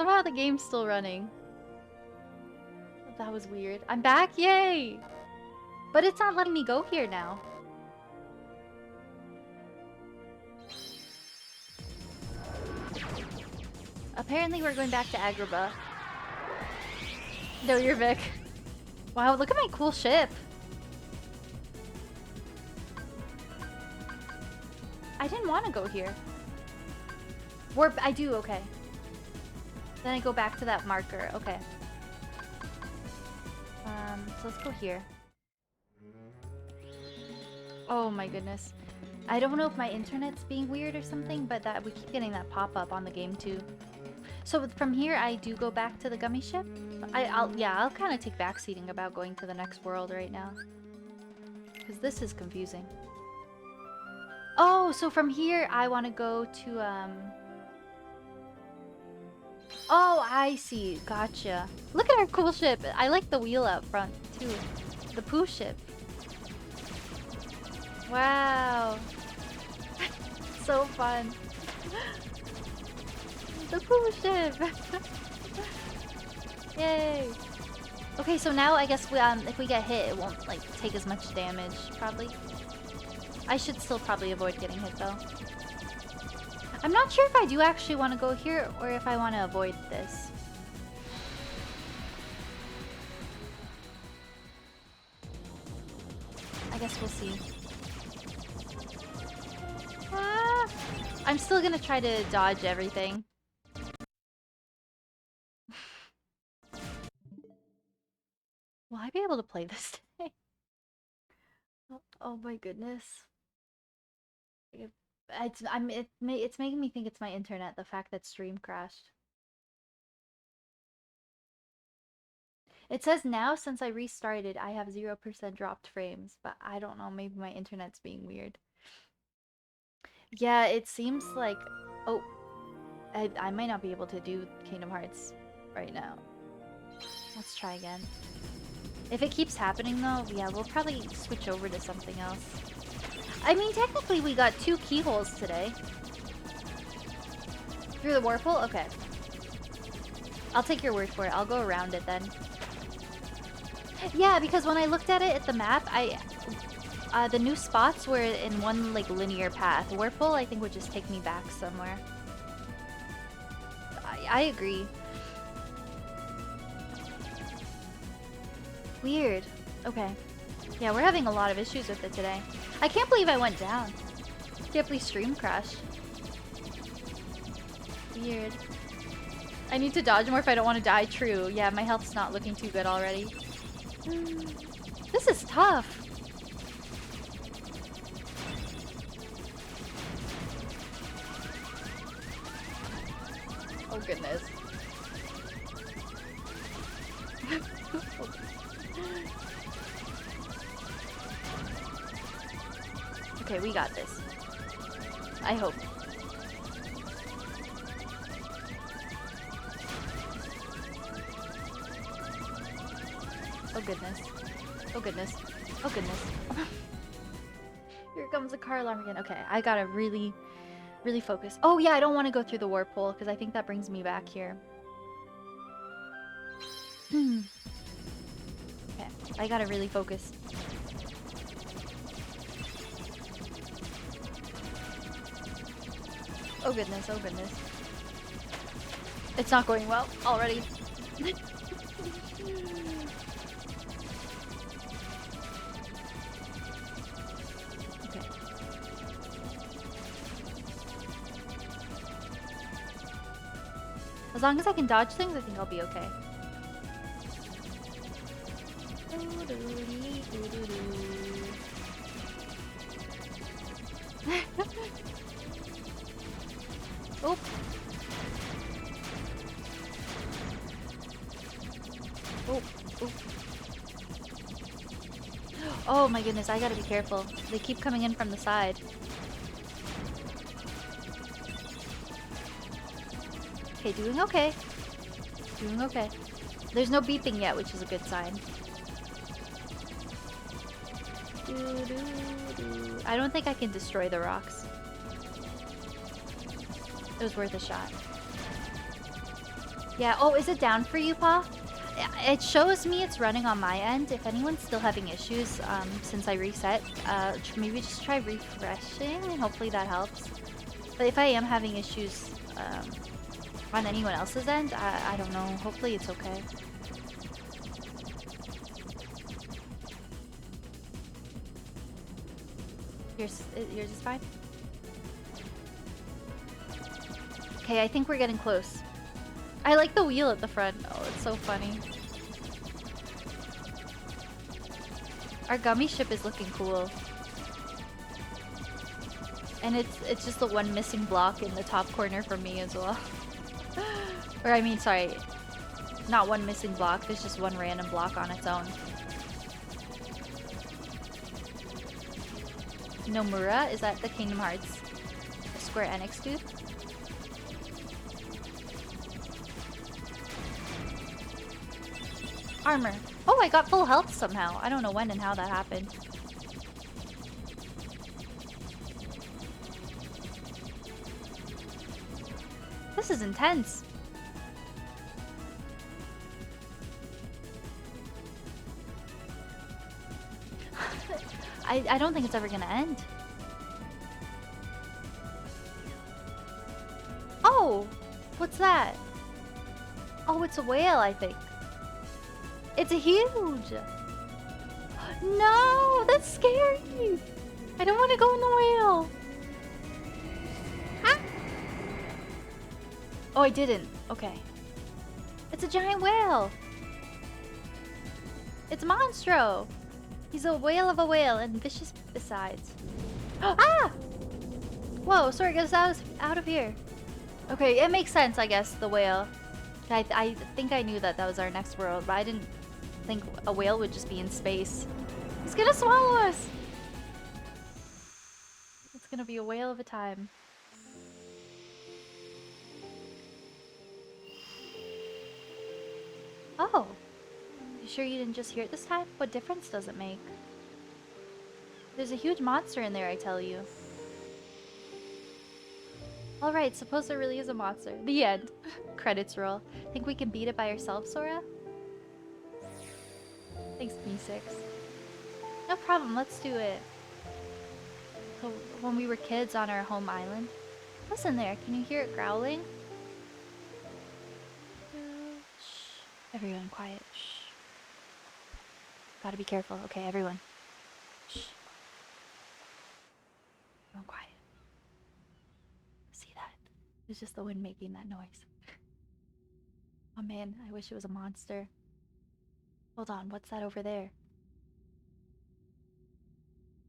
Somehow the game's still running. That was weird. I'm back? Yay! But it's not letting me go here now. Apparently we're going back to Agrabah. No, you're Vic. Wow, look at my cool ship. I didn't want to go here. Warp, I do, okay. Then I go back to that marker, okay. So let's go here. Oh my goodness. I don't know if my internet's being weird or something, but that we keep getting that pop-up on the game too. So from here, I do go back to the gummy ship. I'll kind of take backseating about going to the next world right now, because this is confusing. Oh, so from here, I want to go to Oh, I see. Gotcha. Look at our cool ship. I like the wheel out front too. The poo ship. Wow. So fun. The poo ship. Yay. Okay, so now I guess we, if we get hit, it won't like take as much damage, probably. I should still probably avoid getting hit though. I'm not sure if I do actually want to go here or if I want to avoid this. I guess we'll see. Ah, I'm still gonna try to dodge everything. Will I be able to play this today? Oh my goodness. It's making me think it's my internet, the fact that stream crashed. It says now since I restarted, I have 0% dropped frames, but I don't know, maybe my internet's being weird. Yeah, it seems like... Oh, I might not be able to do Kingdom Hearts right now. Let's try again. If it keeps happening though, yeah, we'll probably switch over to something else. I mean, technically we got 2 keyholes today. Through the warp hole? Okay. I'll take your word for it. I'll go around it then. Yeah, because when I looked at it at the map, the new spots were in one like linear path. Warp hole, I think, would just take me back somewhere. I agree. Weird. Okay. Yeah, we're having a lot of issues with it today. I can't believe I went down. Can't believe stream crashed. Weird. I need to dodge more if I don't want to die. True. Yeah, my health's not looking too good already. This is tough. Oh goodness. Okay, we got this. I hope. Oh goodness. Oh goodness. Oh goodness. Here comes the car alarm again. Okay, I gotta really focus. Oh yeah, I don't want to go through the warp hole because I think that brings me back here. Okay, I gotta really focus. Oh goodness, oh goodness. It's not going well already. Okay. As long as I can dodge things, I think I'll be okay. Oh. Oh. Oh. Oh my goodness, I gotta be careful. They keep coming in from the side. Okay, doing okay. Doing okay. There's no beeping yet, which is a good sign. I don't think I can destroy the rocks. It was worth a shot. Yeah, oh, is it down for you, Pa? It shows me it's running on my end. If anyone's still having issues since I reset, maybe just try refreshing and hopefully that helps. But if I am having issues on anyone else's end, I don't know. Hopefully it's okay. Yours is fine? Okay, I think we're getting close. I like the wheel at the front. Oh, it's so funny. Our gummy ship is looking cool. And it's just the one missing block in the top corner for me as well. Or I mean, sorry. Not one missing block, there's just one random block on its own. Nomura? Is that the Kingdom Hearts Square Enix dude? Armor. Oh, I got full health somehow. I don't know when and how that happened. This is intense. I don't think it's ever gonna end. Oh! What's that? Oh, it's a whale, I think. It's a huge! No! That's scary! I don't want to go in the whale! Ah! Oh, I didn't. Okay. It's a giant whale! It's Monstro! He's a whale of a whale and vicious besides. Ah! Whoa, sorry, get us out of here. Okay, it makes sense, I guess, the whale. I think I knew that was our next world, but I didn't think a whale would just be in space. It's gonna swallow us! It's gonna be a whale of a time. Oh! You sure you didn't just hear it this time? What difference does it make? There's a huge monster in there, I tell you. Alright, suppose there really is a monster. The end. Credits roll. Think we can beat it by ourselves, Sora? Thanks, Me6. No problem, let's do it. So, when we were kids on our home island. Listen there, can you hear it growling? Shh. Everyone, quiet. Shh. Gotta be careful. Okay, everyone. Shh. Everyone quiet. See that? It's just the wind making that noise. Oh man, I wish it was a monster. Hold on, what's that over there?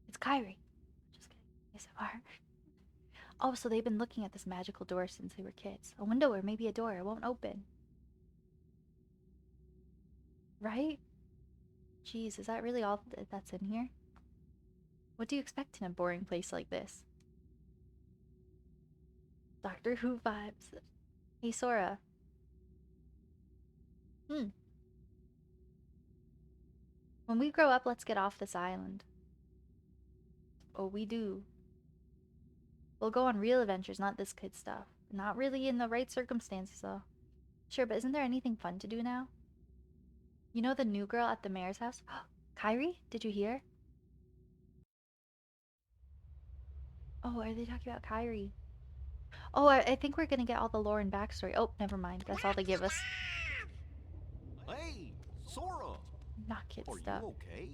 It's Kyrie. Just kidding. ASMR. Oh, so they've been looking at this magical door since they were kids. A window or maybe a door. It won't open. Right? Jeez, is that really all that's in here? What do you expect in a boring place like this? Doctor Who vibes. Hey, Sora. When we grow up, let's get off this island. Oh, we do. We'll go on real adventures, not this kid stuff. Not really in the right circumstances, though. Sure, but isn't there anything fun to do now? You know the new girl at the mayor's house? Kyrie? Did you hear? Oh, are they talking about Kyrie? Oh, I think we're gonna get all the lore and backstory. Oh, never mind. That's all they give us. Hey, Sora! Not kid Are stuff. you okay?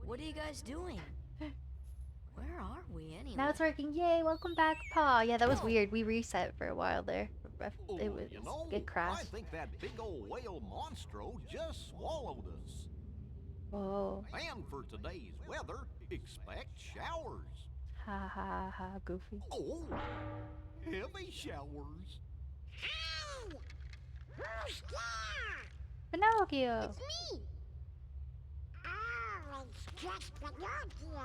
What are you guys doing? Where are we anyway? Now it's working. Yay, welcome back, Pa. Yeah, that was weird. We reset for a while there. It was, you know, it crashed. I think that big old whale Monstro just swallowed us. Whoa. And for today's weather, expect showers. Ha ha ha, Goofy. Oh, heavy showers. Ow! Who's there? Pinocchio. It's me! Oh, it's just Pinocchio!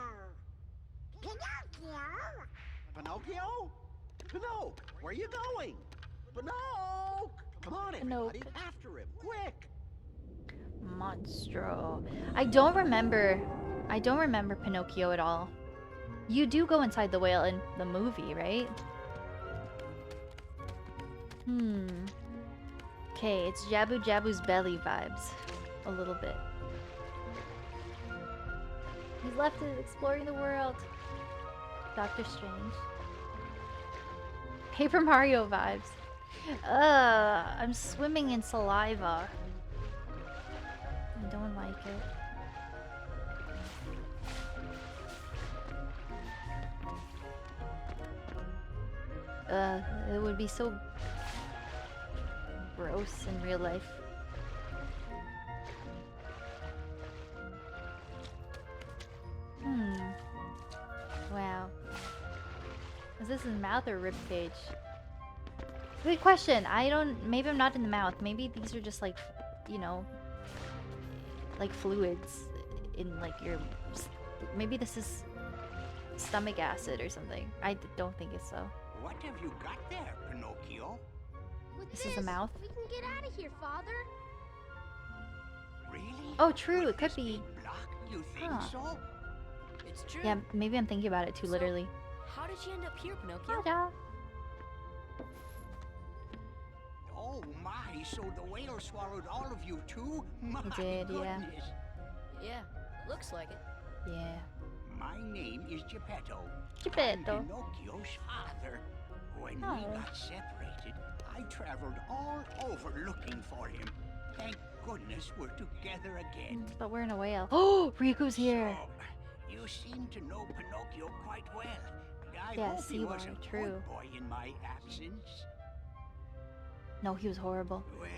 Pinocchio! Pinocchio? Pinocchio, where are you going? Pinocchio! Come on, everybody, Pinocchio. after him, quick! Monstro. I don't remember Pinocchio at all. You do go inside the whale in the movie, right? Okay, it's Jabu Jabu's belly vibes. A little bit. He's left it exploring the world. Doctor Strange. Paper Mario vibes. I'm swimming in saliva. I don't like it. It would be so gross in real life. Wow. Is this his mouth or rib cage? Good question. Maybe I'm not in the mouth. Maybe these are just like, you know, like fluids in like your. Maybe this is stomach acid or something. I don't think it's so. What have you got there, Pinocchio? With This is a mouth? We can get out of here, Father. Really? Oh, true. With It could this be. big block, you think Huh. so? It's true. Yeah, maybe I'm thinking about it too So- literally. How did you end up here, Pinocchio? Ta-da. Oh my, so the whale swallowed all of you too? My did, yeah. goodness. Yeah, looks like it. Yeah. My name is Geppetto. Geppetto. I'm Pinocchio's father. When Oh. we got separated, I traveled all over looking for him. Thank goodness we're together again. But we're in a whale. Oh, Riku's here. So, you seem to know Pinocchio quite well. I Yeah, hope he sea was water, a true. good boy in my absence. No, he was horrible. Well,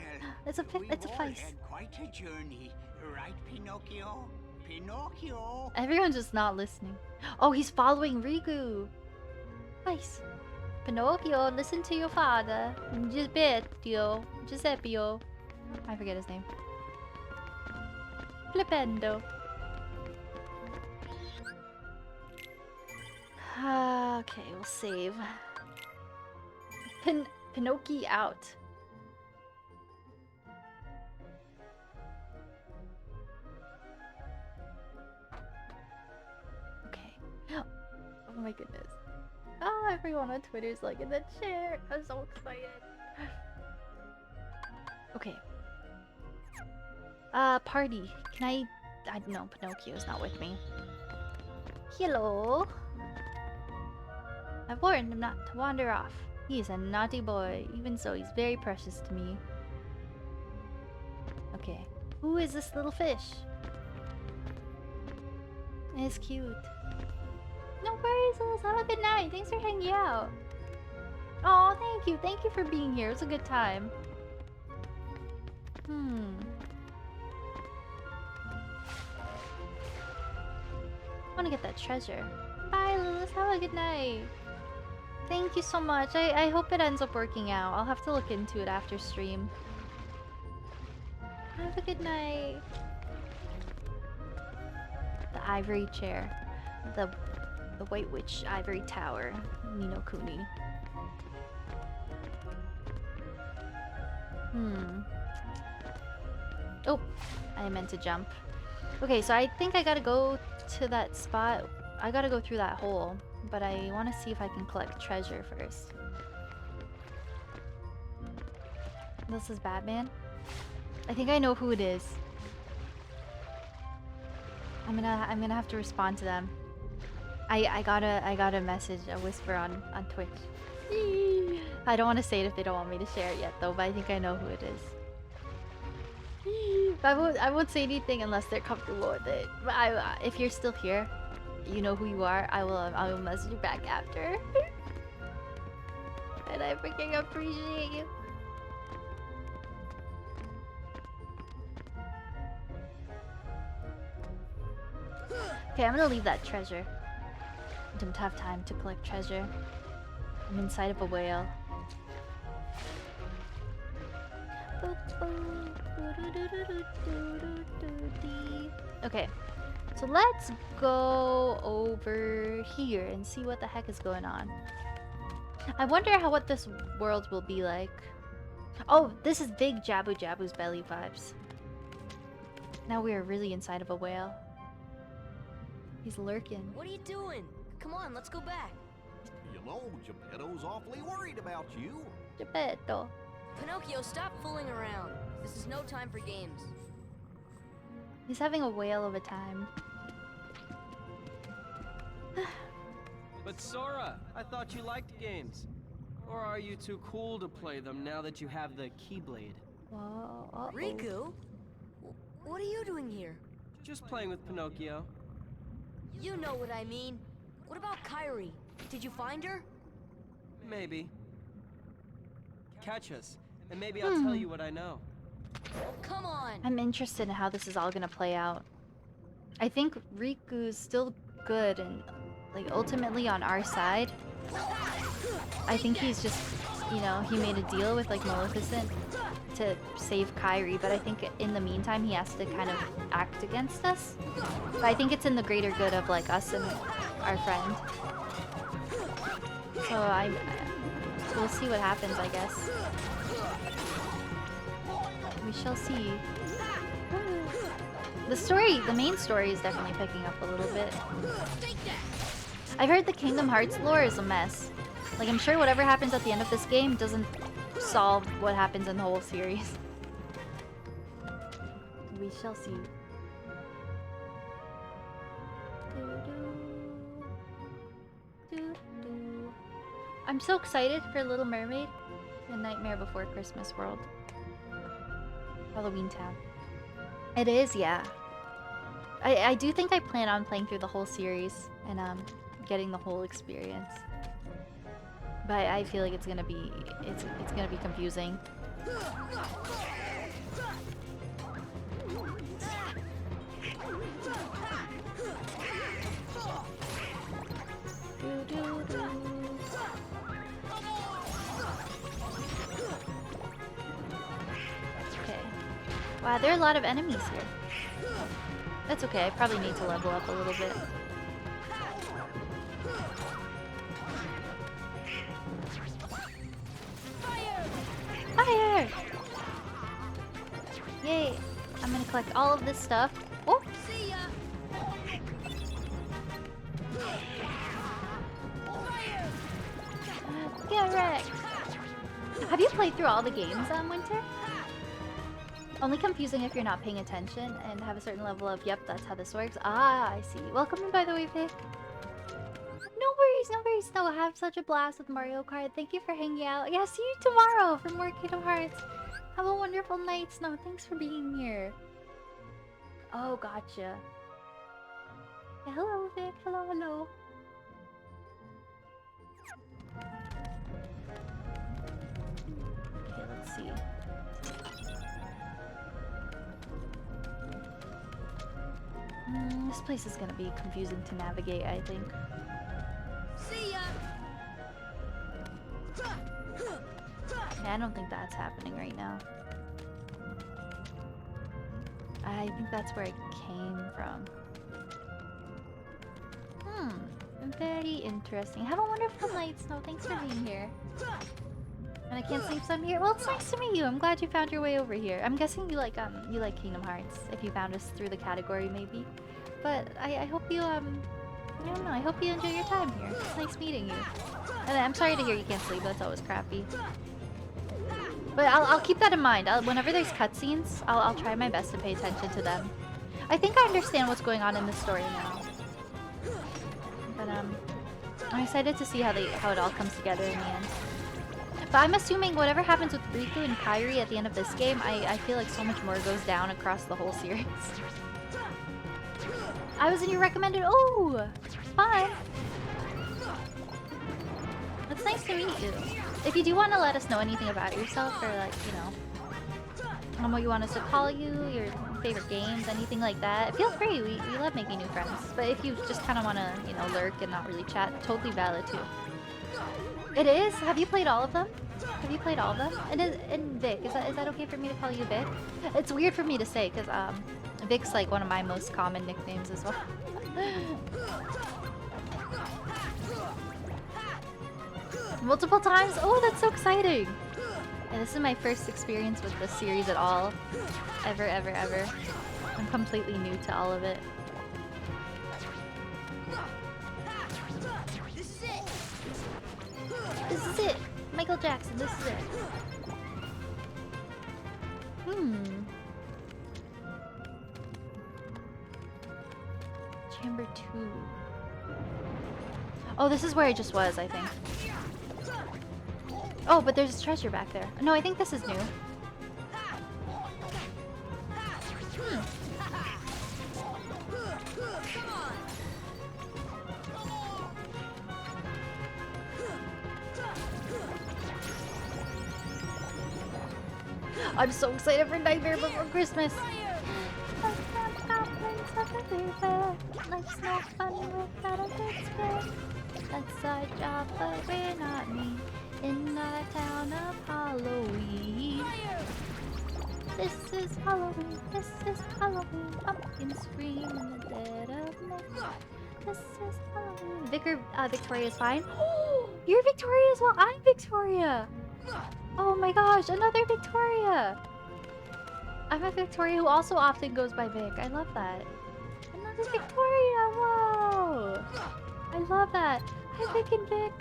It's a we've it's a all face. had quite a journey, right, Pinocchio? Pinocchio. Everyone's just not listening. Oh, he's following Riku. Nice. Pinocchio, listen to your father. Giuseppio. I forget his name. Flipendo. Okay, we'll save. Pinocchio out. Okay. Oh my goodness. Oh, everyone on Twitter's like in the chair. I'm so excited. Okay. Party. Can I don't know, Pinocchio's not with me. Hello. I've warned him not to wander off. He is a naughty boy. Even so, he's very precious to me. Okay. Who is this little fish? It's cute. No worries, Liz. Have a good night. Thanks for hanging out. Oh, thank you. Thank you for being here. It was a good time. I want to get that treasure. Bye, Lilith. Have a good night. Thank you so much. I hope it ends up working out. I'll have to look into it after stream. Have a good night. The ivory chair. The White Witch Ivory Tower. Ni no Kuni. Oh, I meant to jump. Okay, so I think I gotta go to that spot. I gotta go through that hole, but I want to see if I can collect treasure first. This is Batman. I think I know who it is. I'm gonna have to respond to them. I got a message, a whisper on Twitch. I don't want to say it if they don't want me to share it yet, though. But I think I know who it is. I won't say anything unless they're comfortable with it. But if you're still here, you know who you are. I will message you back after. And I freaking appreciate you. Okay, I'm gonna leave that treasure. I don't have time to collect treasure. I'm inside of a whale. Okay, so let's go over here and see what the heck is going on. I wonder what this world will be like. Oh, this is big Jabu Jabu's belly vibes. Now we are really inside of a whale. He's lurking. What are you doing? Come on, let's go back. You know, Geppetto's awfully worried about you. Geppetto. Pinocchio, stop fooling around. This is no time for games. He's having a whale of a time. But Sora, I thought you liked games. Or are you too cool to play them now that you have the Keyblade? Whoa, uh-oh. Riku? What are you doing here? Just playing with Pinocchio. You know what I mean. What about Kairi? Did you find her? Maybe. Catch us, and maybe I'll tell you what I know. Come on! I'm interested in how this is all gonna play out. I think Riku's still good and, like, ultimately on our side. I think he's just, you know, he made a deal with, like, Maleficent to save Kairi, but I think in the meantime he has to kind of act against us. But I think it's in the greater good of, like, us and our friend. So we'll see what happens, I guess. We shall see. The main story is definitely picking up a little bit. I've heard the Kingdom Hearts lore is a mess. Like, I'm sure whatever happens at the end of this game doesn't solve what happens in the whole series. We shall see. I'm so excited for Little Mermaid and Nightmare Before Christmas World. Halloween Town. It is, yeah. I do think I plan on playing through the whole series and getting the whole experience. But I feel like it's gonna be confusing. Okay. Wow, there are a lot of enemies here. That's okay, I probably need to level up a little bit. Fire! Yay! I'm gonna collect all of this stuff. Oh! See ya! Get wrecked! Have you played through all the games, Winter? Only confusing if you're not paying attention and have a certain level of, yep, that's how this works. Ah, I see. Welcome in, by the way, Vic. No worries, no worries. No, have such a blast with Mario Kart. Thank you for hanging out. Yeah, see you tomorrow for more Kingdom Hearts. Have a wonderful night, Snow. Thanks for being here. Oh, gotcha. Yeah, hello, Vic. Hello, hello. Okay, let's see. This place is gonna be confusing to navigate, I think. See ya! Yeah, I don't think that's happening right now. I think that's where it came from. Very interesting. Have a wonderful night, Snow. Thanks for being here. And I can't sleep, so I'm here. Well, it's nice to meet you. I'm glad you found your way over here. I'm guessing you like Kingdom Hearts, if you found us through the category, maybe. But I hope you I don't know. I hope you enjoy your time here. It's nice meeting you. And I'm sorry to hear you can't sleep. That's always crappy. But I'll keep that in mind. Whenever there's cutscenes, I'll try my best to pay attention to them. I think I understand what's going on in the story now. But I'm excited to see how it all comes together in the end. But I'm assuming whatever happens with Riku and Kairi at the end of this game, I feel like so much more goes down across the whole series. I was in your recommended. Oh, fun. It's nice to meet you. If you do want to let us know anything about yourself, or like, you know, what you want us to call you, your favorite games, anything like that, feel free. We love making new friends. But if you just kind of want to, you know, lurk and not really chat, totally valid too. It is? Have you played all of them? Have you played all of them? And Vic, is that okay for me to call you Vic? It's weird for me to say, because Vic's like one of my most common nicknames as well. Multiple times? Oh, that's so exciting! And this is my first experience with this series at all. Ever. I'm completely new to all of it. This is it! This is it! Michael Jackson, this is it. Chamber 2. Oh, this is where I just was, I think. Oh, but there's treasure back there. No, I think this is new. I'm so excited for Nightmare Before Christmas. Let's not fun without a good spread. That's our job, but we're not me. In the town of Halloween. This is Halloween, this is Halloween. Pumpkins scream in the dead of night. This is Halloween. Victoria's fine. Oh, you're Victoria as well. I'm Victoria. Oh my gosh, another Victoria. I'm a Victoria who also often goes by Vic. I love that. Another Victoria, whoa. I love that. Hi Vic and Vic.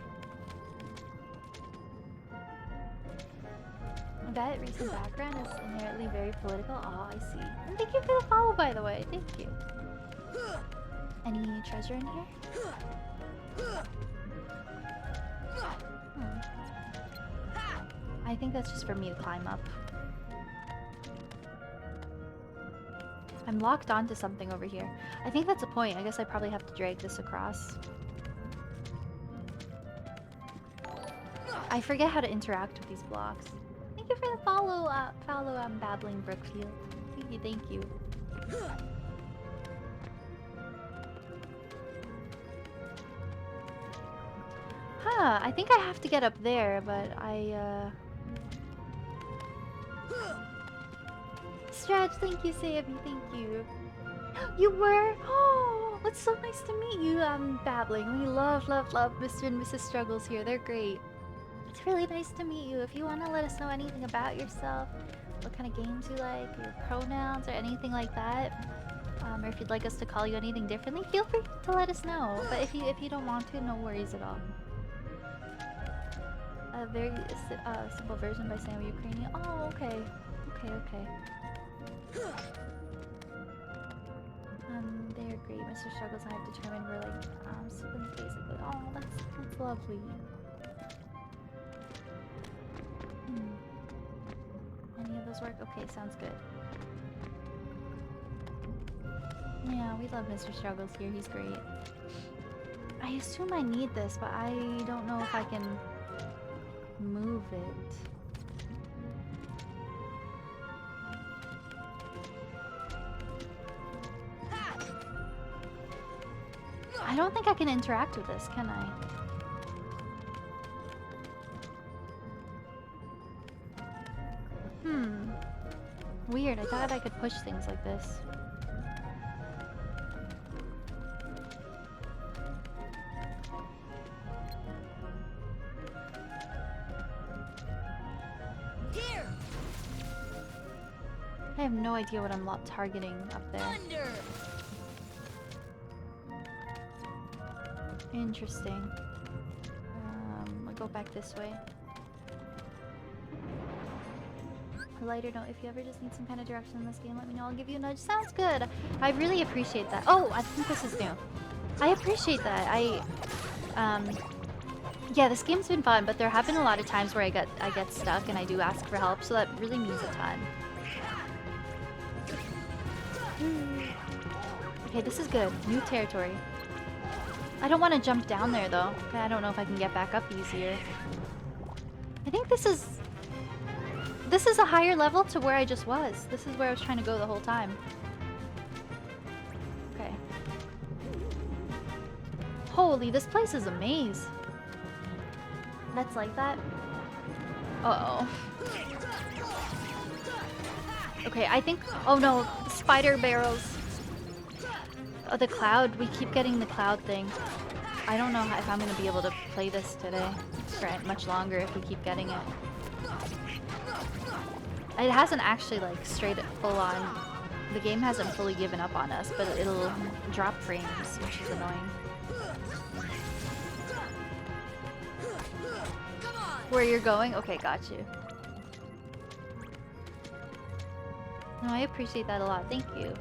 I bet recent background is inherently very political. Oh, I see. And thank you for the follow, by the way. Thank you. Any treasure in here? I think that's just for me to climb up. I'm locked onto something over here. I think that's a point. I guess I probably have to drag this across. I forget how to interact with these blocks. Thank you for the follow, Babbling Brookfield. Thank you. Huh, I think I have to get up there, but Stretch, thank you, Sammy, thank you. You were? Oh, it's so nice to meet you, Babbling. We love Mr. and Mrs. Struggles here. They're great. It's really nice to meet you. If you want to let us know anything about yourself, what kind of games you like, your pronouns, or anything like that, or if you'd like us to call you anything differently, feel free to let us know. But if you don't want to, no worries at all. A very simple version by Sam Ukrainian. Oh, okay. Okay. They're great. Mr. Struggles and I have determined we're like siblings basically. Oh, that's lovely. Any of those work? Okay, sounds good. Yeah, we love Mr. Struggles here. He's great. I assume I need this, but I don't know if I can move it. I don't think I can interact with this, can I? Weird, I thought I could push things like this. Here. I have no idea what I'm targeting up there. Thunder. Interesting. I'll go back this way. A lighter note, if you ever just need some kind of direction in this game, let me know. I'll give you a nudge. Sounds good. I really appreciate that. Oh, I think this is new. I appreciate that. Yeah, this game's been fun, but there have been a lot of times where I get stuck and I do ask for help, so that really means a ton. Okay, this is good. New territory. I don't want to jump down there though. I don't know if I can get back up easier. I think this is a higher level to where I just was. This is where I was trying to go the whole time. Okay. Holy, this place is a maze. That's like that? Uh-oh. Okay, I think... Oh no, spider barrels. Oh, the cloud. We keep getting the cloud thing. I don't know if I'm going to be able to play this today for much longer if we keep getting it. It hasn't actually like straight full on. The game hasn't fully given up on us, but it'll drop frames, which is annoying. Where you're going? Okay, got you. No, I appreciate that a lot. Thank you.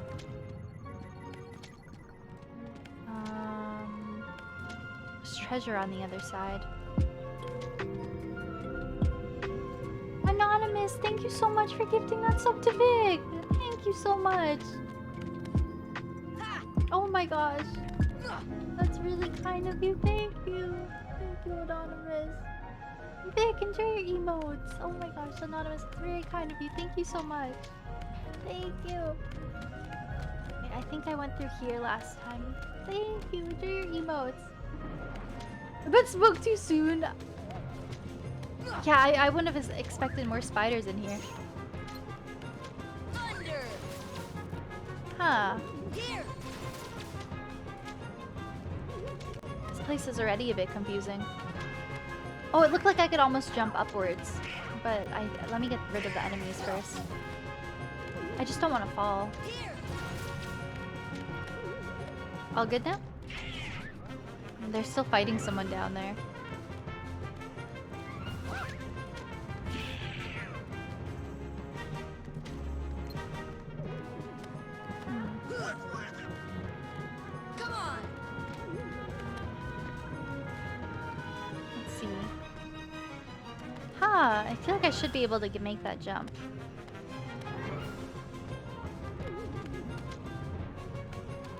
There's treasure on the other side. Anonymous, thank you so much for gifting that sub to Vic. Thank you so much. Oh my gosh. That's really kind of you. Thank you. Thank you, Anonymous. Vic, enjoy your emotes. Oh my gosh, Anonymous, it's very kind of you. Thank you so much. Thank you. Okay, I think I went through here last time. Thank you. Enjoy your emotes. I bet spoke too soon. Yeah, I wouldn't have expected more spiders in here. Thunder! Huh. Here! This place is already a bit confusing. Oh, it looked like I could almost jump upwards. But let me get rid of the enemies first. I just don't want to fall. Here! All good now? They're still fighting someone down there. Come on! Let's see. Huh, I feel like I should be able to make that jump.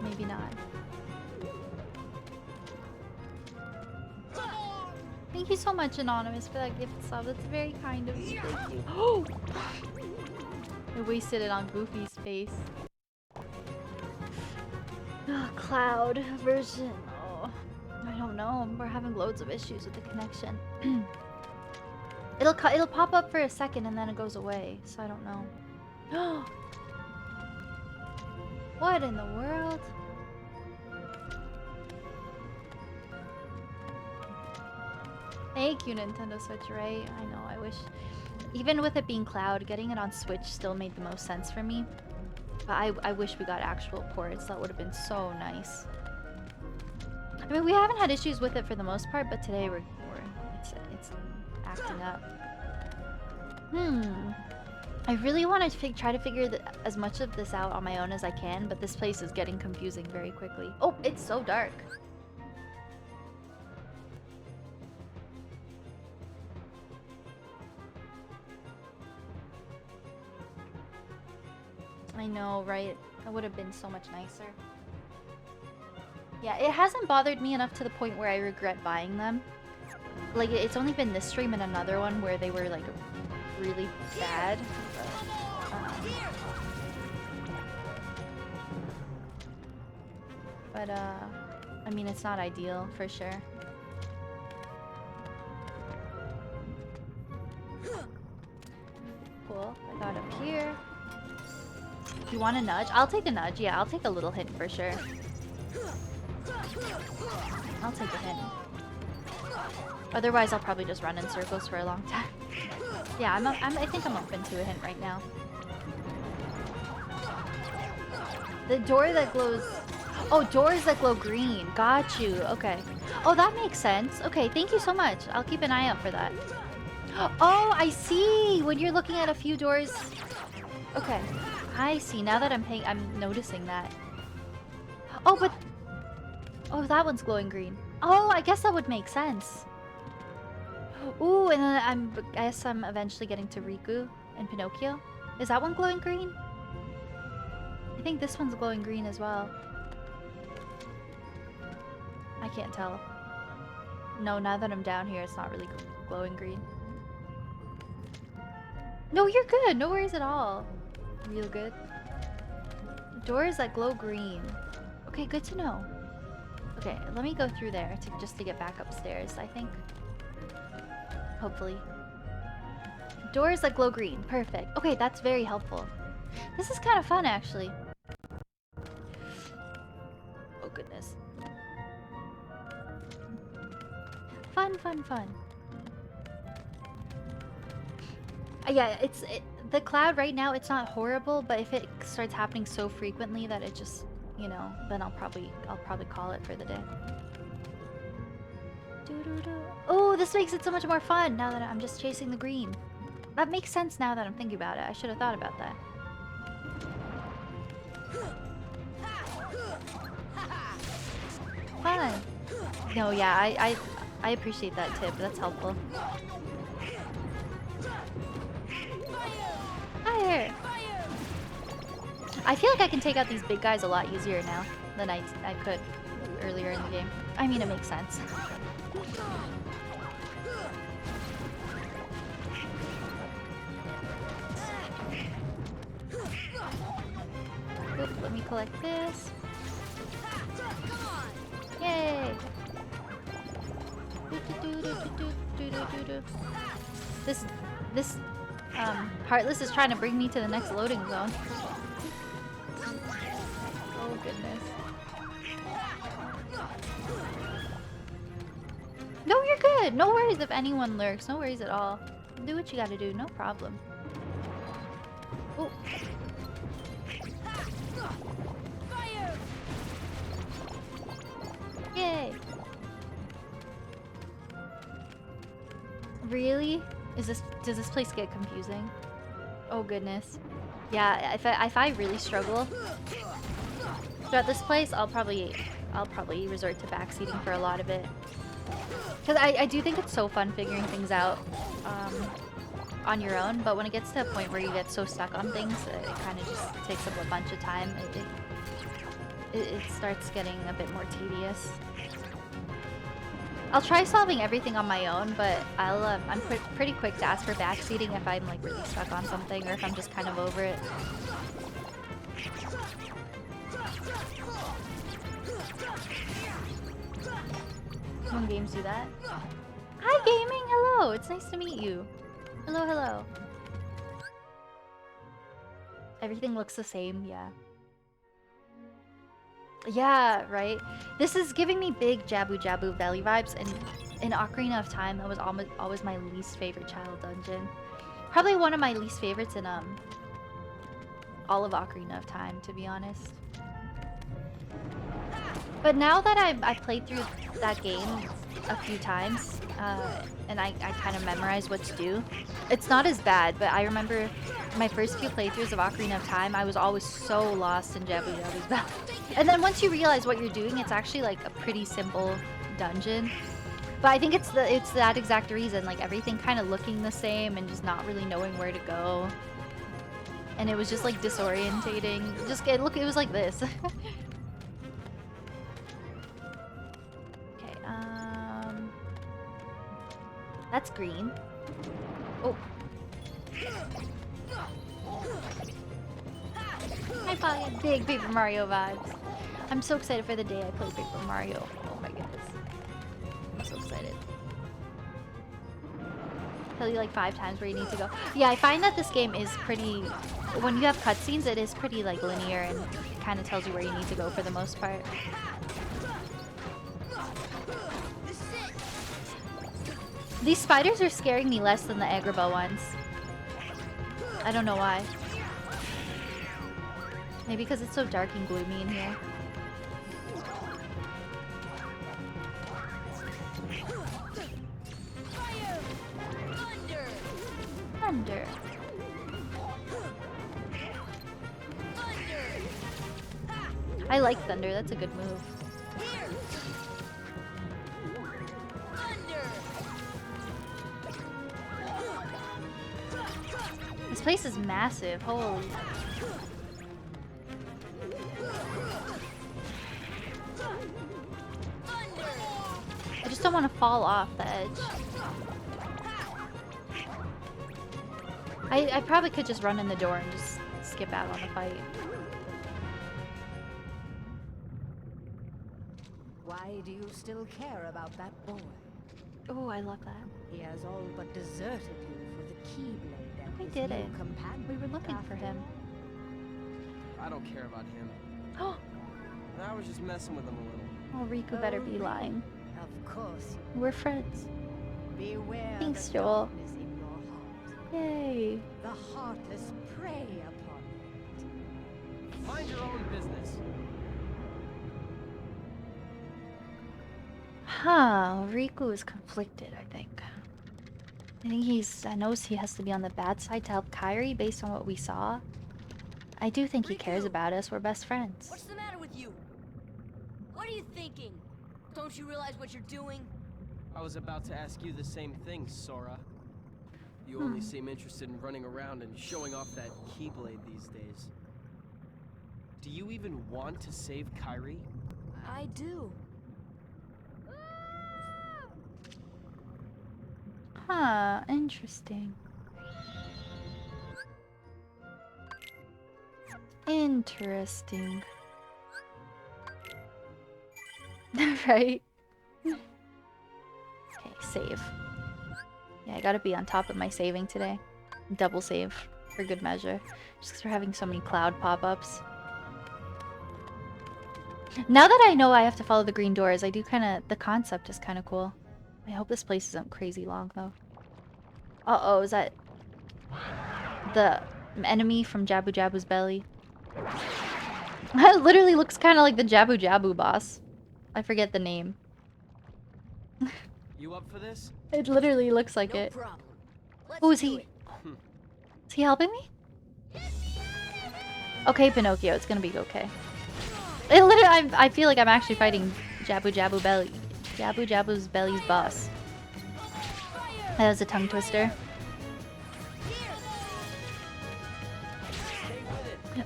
Maybe not. Thank you so much, Anonymous, for that gift sub. That's very kind of you. Thank you. Oh! I wasted it on Goofy's face. Oh, cloud version. Oh, I don't know. We're having loads of issues with the connection. It'll pop up for a second and then it goes away. So I don't know. What in the world? Thank you, Nintendo Switch, right? I know, I wish... Even with it being cloud, getting it on Switch still made the most sense for me. But I wish we got actual ports. That would have been so nice. I mean, we haven't had issues with it for the most part, but today it's acting up. I really want to try to figure as much of this out on my own as I can, but this place is getting confusing very quickly. Oh, it's so dark. I know, right? That would have been so much nicer. Yeah, it hasn't bothered me enough to the point where I regret buying them. Like, it's only been this stream and another one where they were, like, really bad. But, I mean, it's not ideal, for sure. Cool. I got up here. You want a nudge? I'll take a nudge. Yeah, I'll take a little hint for sure. I'll take a hint. Otherwise, I'll probably just run in circles for a long time. Yeah, I think I'm open to a hint right now. The door that glows... Oh, doors that glow green. Got you. Okay. Oh, that makes sense. Okay, thank you so much. I'll keep an eye out for that. Oh, I see. When you're looking at a few doors... Okay. I see. Now that I'm noticing that. Oh, but... Oh, that one's glowing green. Oh, I guess that would make sense. Ooh, and then I guess I'm eventually getting to Riku and Pinocchio. Is that one glowing green? I think this one's glowing green as well. I can't tell. No, now that I'm down here, it's not really glowing green. No, you're good. No worries at all. Real good. Doors that glow green. Okay, good to know. Okay, let me go through there just to get back upstairs, I think. Hopefully. Doors that glow green. Perfect. Okay, that's very helpful. This is kind of fun, actually. Oh, goodness. Fun, fun, fun. Yeah, the cloud right now, it's not horrible, but if it starts happening so frequently that it just, you know, then I'll probably call it for the day. Oh, this makes it so much more fun now that I'm just chasing the green. That makes sense now that I'm thinking about it. I should have thought about that. Fun. No, yeah, I appreciate that tip. That's helpful. Fire! I feel like I can take out these big guys a lot easier now than I could earlier in the game. I mean, it makes sense. Oop, let me collect this. Yay! This Heartless is trying to bring me to the next loading zone. Oh goodness. No, you're good. No worries if anyone lurks. No worries at all. Do what you gotta do. No problem. Oh. Yay! Really? Does this place get confusing? Oh goodness. Yeah, if I really struggle throughout this place, I'll probably resort to backseating for a lot of it. Because I do think it's so fun figuring things out on your own, but when it gets to a point where you get so stuck on things, it kind of just takes up a bunch of time. It starts getting a bit more tedious. I'll try solving everything on my own, but I'm pretty quick to ask for backseating if I'm like really stuck on something or if I'm just kind of over it. When games do that. Hi gaming, hello. It's nice to meet you. Hello, hello. Everything looks the same, yeah. Yeah, right. This is giving me big Jabu Jabu Valley vibes, and in Ocarina of Time, that was always my least favorite child dungeon. Probably one of my least favorites in all of Ocarina of Time, to be honest. But now that I've played through that game a few times, and I kind of memorized what to do, it's not as bad. But I remember my first few playthroughs of Ocarina of Time, I was always so lost in Jabu Jabu's Valley. And then once you realize what you're doing, it's actually like a pretty simple dungeon. But I think it's that exact reason, like everything kind of looking the same and just not really knowing where to go. And it was just like disorientating. It was like this. Okay, that's green. Oh. I found big Paper Mario vibes. I'm so excited for the day I play Paper Mario. Oh my goodness. I'm so excited. Tell you like 5 times where you need to go. Yeah, I find that this game is pretty... When you have cutscenes, it is pretty like linear and it kind of tells you where you need to go for the most part. These spiders are scaring me less than the Agrabah ones. I don't know why. Maybe because it's so dark and gloomy in here. Thunder. I like thunder, that's a good move. This place is massive, holy. I just don't want to fall off the edge. I probably could just run in the door and just skip out on the fight. Why do you still care about that boy? Oh, I love that. He has all but deserted you for the Keyblade and We his did new it. companion. We were looking for him. I don't care about him. Oh, I was just messing with him a little. Riku better be lying. Of course. We're friends. Beware Thanks, the Joel. darkness in your heart. Yay. The heartless prey upon it. Mind your own business. Huh, Riku is conflicted, I think. I think I knows he has to be on the bad side to help Kairi based on what we saw. I do think he Riku! cares about us. We're best friends. What's the matter with you? What are you thinking? Don't you realize what you're doing? I was about to ask you the same thing, Sora. You only seem interested in running around and showing off that Keyblade these days. Do you even want to save Kairi? I do. Huh, interesting. Interesting. Right? Okay, save. Yeah, I gotta be on top of my saving today. Double save, for good measure. Just because we're having so many cloud pop-ups. Now that I know I have to follow the green doors, I do kinda... The concept is kinda cool. I hope this place isn't crazy long, though. Uh-oh, is that... the enemy from Jabu Jabu's belly? It literally looks kinda like the Jabu Jabu boss. I forget the name. You up for this? It literally looks like No it. problem. Let's Oh, is do he... it. Is he helping me? Okay, Pinocchio, it's gonna be okay. It literally... I feel like I'm actually fighting Jabu Jabu belly... Jabu Jabu's belly's boss. That was a tongue twister.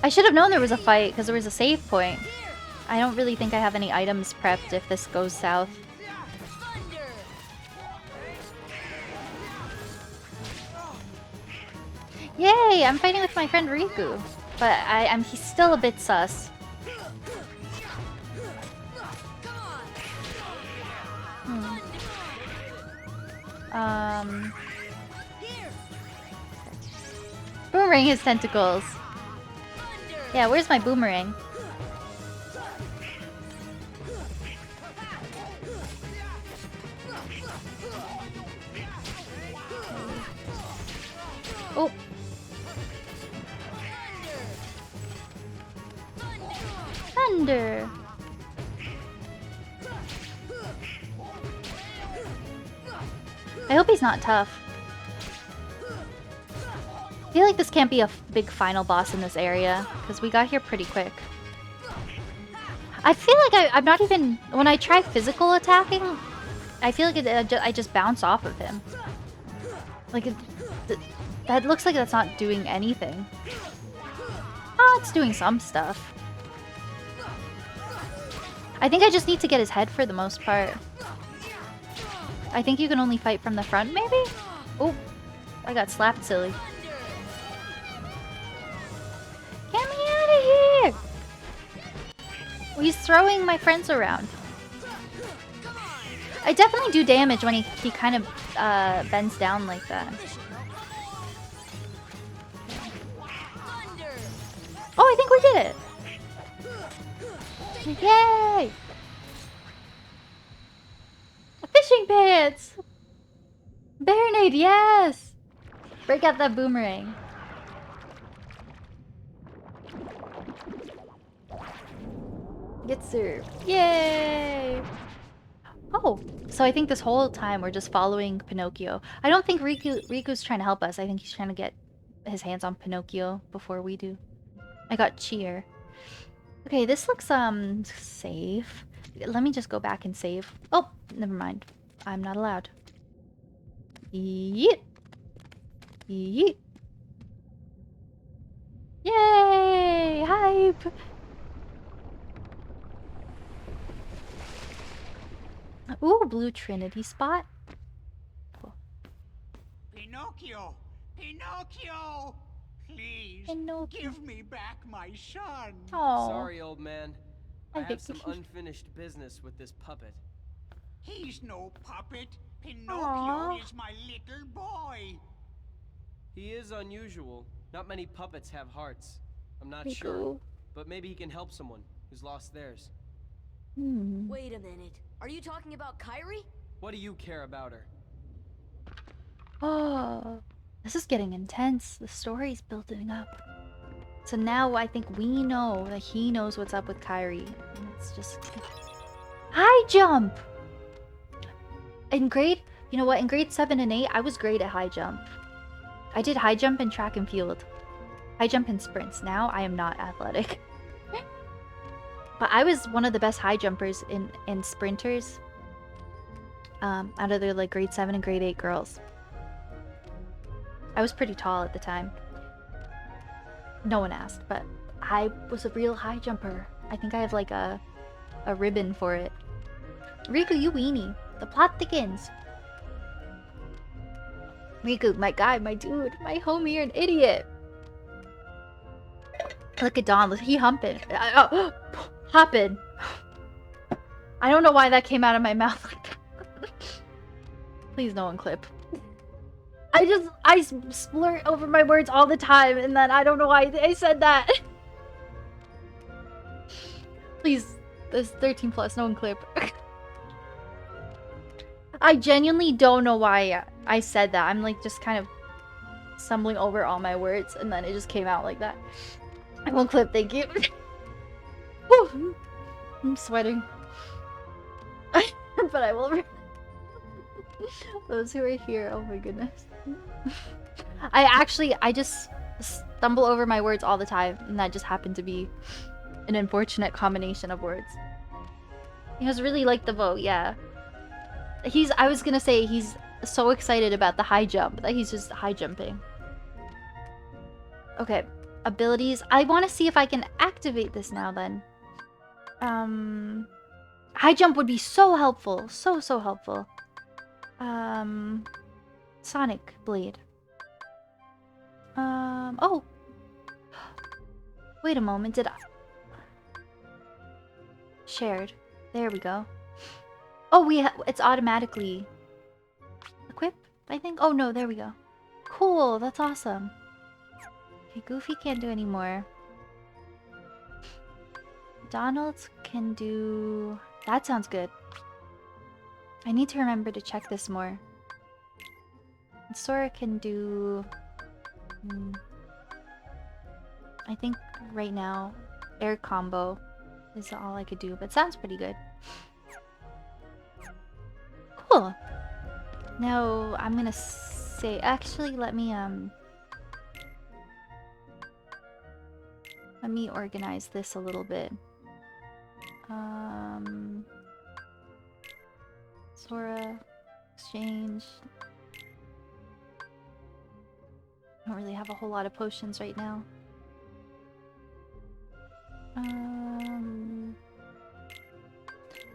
I should have known there was a fight, because there was a save point. I don't really think I have any items prepped if this goes south. Yay! I'm fighting with my friend Riku. But he's still a bit sus. Boomerang his tentacles. Yeah, where's my boomerang? Oh. Thunder. I hope he's not tough. I feel like this can't be a big final boss in this area, because we got here pretty quick. I feel like I'm not even... When I try physical attacking, I feel like I just bounce off of him. Like, that looks like that's not doing anything. Oh, it's doing some stuff. I think I just need to get his head for the most part. I think you can only fight from the front, maybe? Oh, I got slapped silly. Get me out of here! Well, he's throwing my friends around. I definitely do damage when he kind of bends down like that. Oh, I think we did it! Yay! Fishing pants! Baronade, yes! Break out that boomerang. Get served. Yay! Oh, so I think this whole time we're just following Pinocchio. I don't think Riku's trying to help us. I think he's trying to get his hands on Pinocchio before we do. I got cheer. Okay, this looks safe. Let me just go back and save. Oh, never mind. I'm not allowed. Yeet. Yeet. Yay! Hype! Ooh, blue Trinity spot. Cool. Pinocchio! Pinocchio! Please, Pinocchio. give me back my son. Aww. Sorry, old man. I have some think- unfinished business with this puppet. He's no puppet. Pinocchio Aw. is my little boy. He is unusual. Not many puppets have hearts. I'm not Riku. sure, but maybe he can help someone who's lost theirs. Hmm. Wait a minute. Are you talking about Kairi? What do you care about her? Oh, this is getting intense. The story's building up. So now I think we know that he knows what's up with Kairi. And it's just... High jump! In grade... You know what? In grade 7 and 8, I was great at high jump. I did high jump in track and field. I jump in sprints. Now I am not athletic. But I was one of the best high jumpers in sprinters. Out of the like grade 7 and grade 8 girls. I was pretty tall at the time. No one asked, but I was a real high jumper. I think I have like a ribbon for it. Riku, you weenie. The plot thickens. Riku, my guy, my dude, my homie, you're an idiot. Look at Don, he humping. Hopping. I don't know why that came out of my mouth like that. Please no one clip. I splurt over my words all the time, and then I don't know why I said that. Please, this 13 plus, no one clip. I genuinely don't know why I said that. I'm like just kind of stumbling over all my words, and then it just came out like that. I won't clip, thank you. Whew. I'm sweating. But I will. Those who are here, oh my goodness. I just stumble over my words all the time, and that just happened to be an unfortunate combination of words. He was really like the vote, yeah. I was gonna say he's so excited about the high jump that he's just high jumping. Okay, abilities. I want to see if I can activate this now then. High jump would be so helpful. So helpful. Sonic Blade. Oh. Wait a moment, did I... Shared. There we go. Oh, it's automatically... Equip, I think? Oh no, there we go. Cool, that's awesome. Okay, Goofy can't do any more. Donald's can do... That sounds good. I need to remember to check this more. And Sora can do... I think right now, air combo is all I could do, but sounds pretty good. Cool. Now, I'm gonna say... Actually, let me organize this a little bit. Sora, exchange. I don't really have a whole lot of potions right now.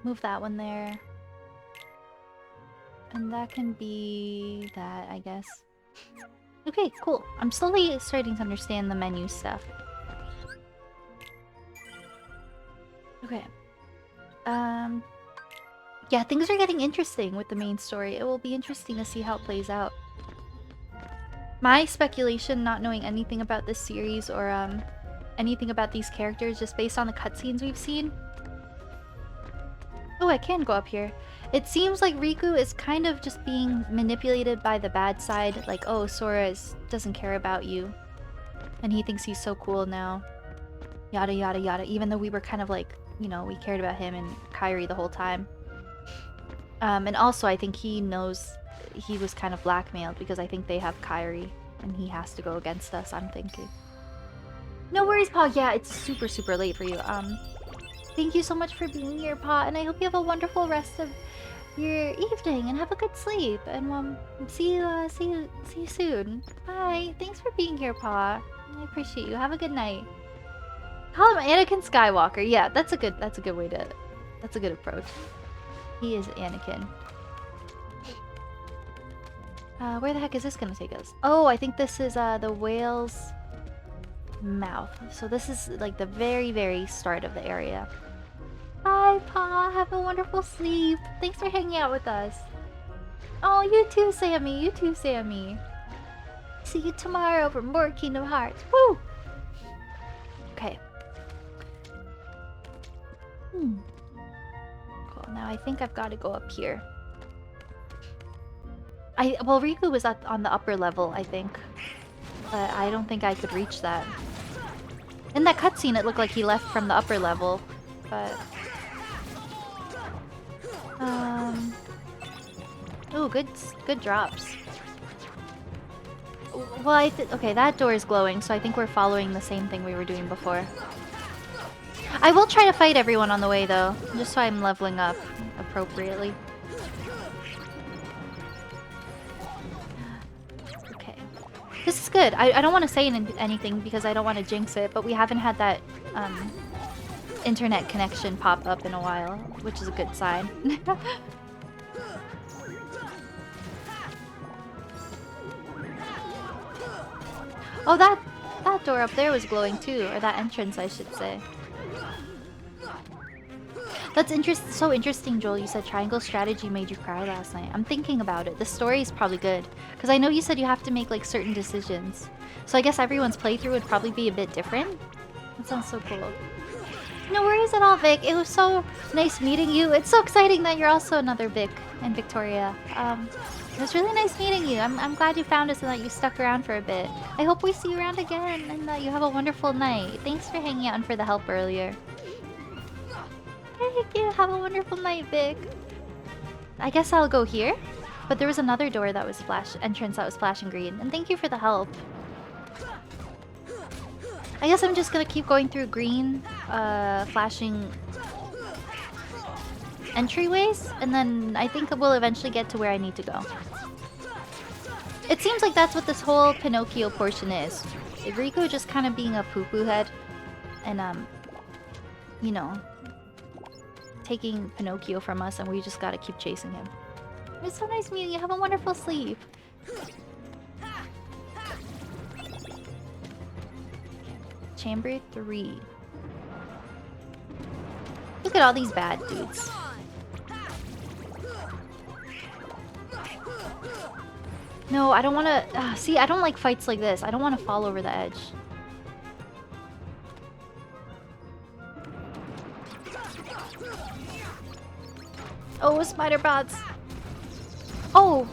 Move that one there. And that can be that, I guess. Okay, cool. I'm slowly starting to understand the menu stuff. Okay. Yeah, things are getting interesting with the main story. It will be interesting to see how it plays out. My speculation, not knowing anything about this series or anything about these characters, just based on the cutscenes we've seen. Oh, I can go up here. It seems like Riku is kind of just being manipulated by the bad side. Like, oh, Sora doesn't care about you. And he thinks he's so cool now. Yada yada yada. Even though we were kind of like, you know, we cared about him and Kairi the whole time. And also, I think he knows he was kind of blackmailed because I think they have Kairi and he has to go against us, I'm thinking. No worries, Pa. Yeah, it's super late for you. Thank you so much for being here, Pa, and I hope you have a wonderful rest of your evening and have a good sleep. And see you soon. Bye. Thanks for being here, Pa. I appreciate you. Have a good night. Call him Anakin Skywalker. Yeah, that's a good way to... That's a good approach. He is Anakin. Where the heck is this gonna take us? Oh, I think this is the whale's mouth. So this is like the very start of the area. Bye, Pa. Have a wonderful sleep. Thanks for hanging out with us. Oh, you too, Sammy. You too, Sammy. See you tomorrow for more Kingdom Hearts. Woo! Okay. Cool. Now I think I've got to go up here. Well, Riku was on the upper level, I think. But I don't think I could reach that. In that cutscene, it looked like he left from the upper level. But... Oh, good drops. Well, okay, that door is glowing, so I think we're following the same thing we were doing before. I will try to fight everyone on the way, though, just so I'm leveling up appropriately. Okay. This is good. I don't want to say anything because I don't want to jinx it, but we haven't had that internet connection pop up in a while, which is a good sign. Oh, that door up there was glowing too, or that entrance, I should say. That's so interesting, Joel. You said triangle strategy made you cry last night. I'm thinking about it. The story is probably good. Because I know you said you have to make like certain decisions. So I guess everyone's playthrough would probably be a bit different. That sounds so cool. No worries at all, Vic. It was so nice meeting you. It's so exciting that you're also another Vic and Victoria. It was really nice meeting you. I'm glad you found us and that you stuck around for a bit. I hope we see you around again and that you have a wonderful night. Thanks for hanging out and for the help earlier. Thank you. Have a wonderful night, Vic. I guess I'll go here. But there was another door that was entrance that was flashing green. And thank you for the help. I guess I'm just gonna keep going through green, flashing entryways, and then I think we'll eventually get to where I need to go. It seems like that's what this whole Pinocchio portion is. Rico just kind of being a poo-poo head, and you know, taking Pinocchio from us, and we just gotta keep chasing him. It's so nice meeting you. Have a wonderful sleep. Chamber 3. Look at all these bad dudes. No, I don't want to... see, I don't like fights like this. I don't want to fall over the edge. Oh, spider bots. Oh!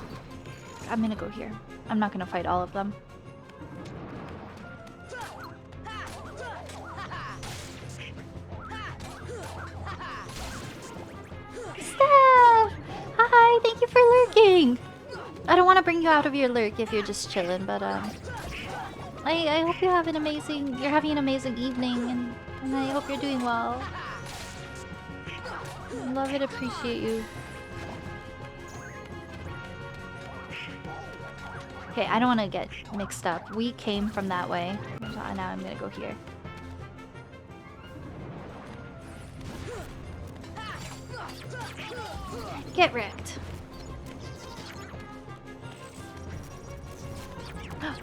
I'm gonna go here. I'm not gonna fight all of them. Steph! Hi, thank you for lurking! I don't want to bring you out of your lurk if you're just chilling, but I hope you have you're having an amazing evening, and I hope you're doing well. Love it, appreciate you. Okay, I don't want to get mixed up. We came from that way, so now I'm gonna go here. Get wrecked.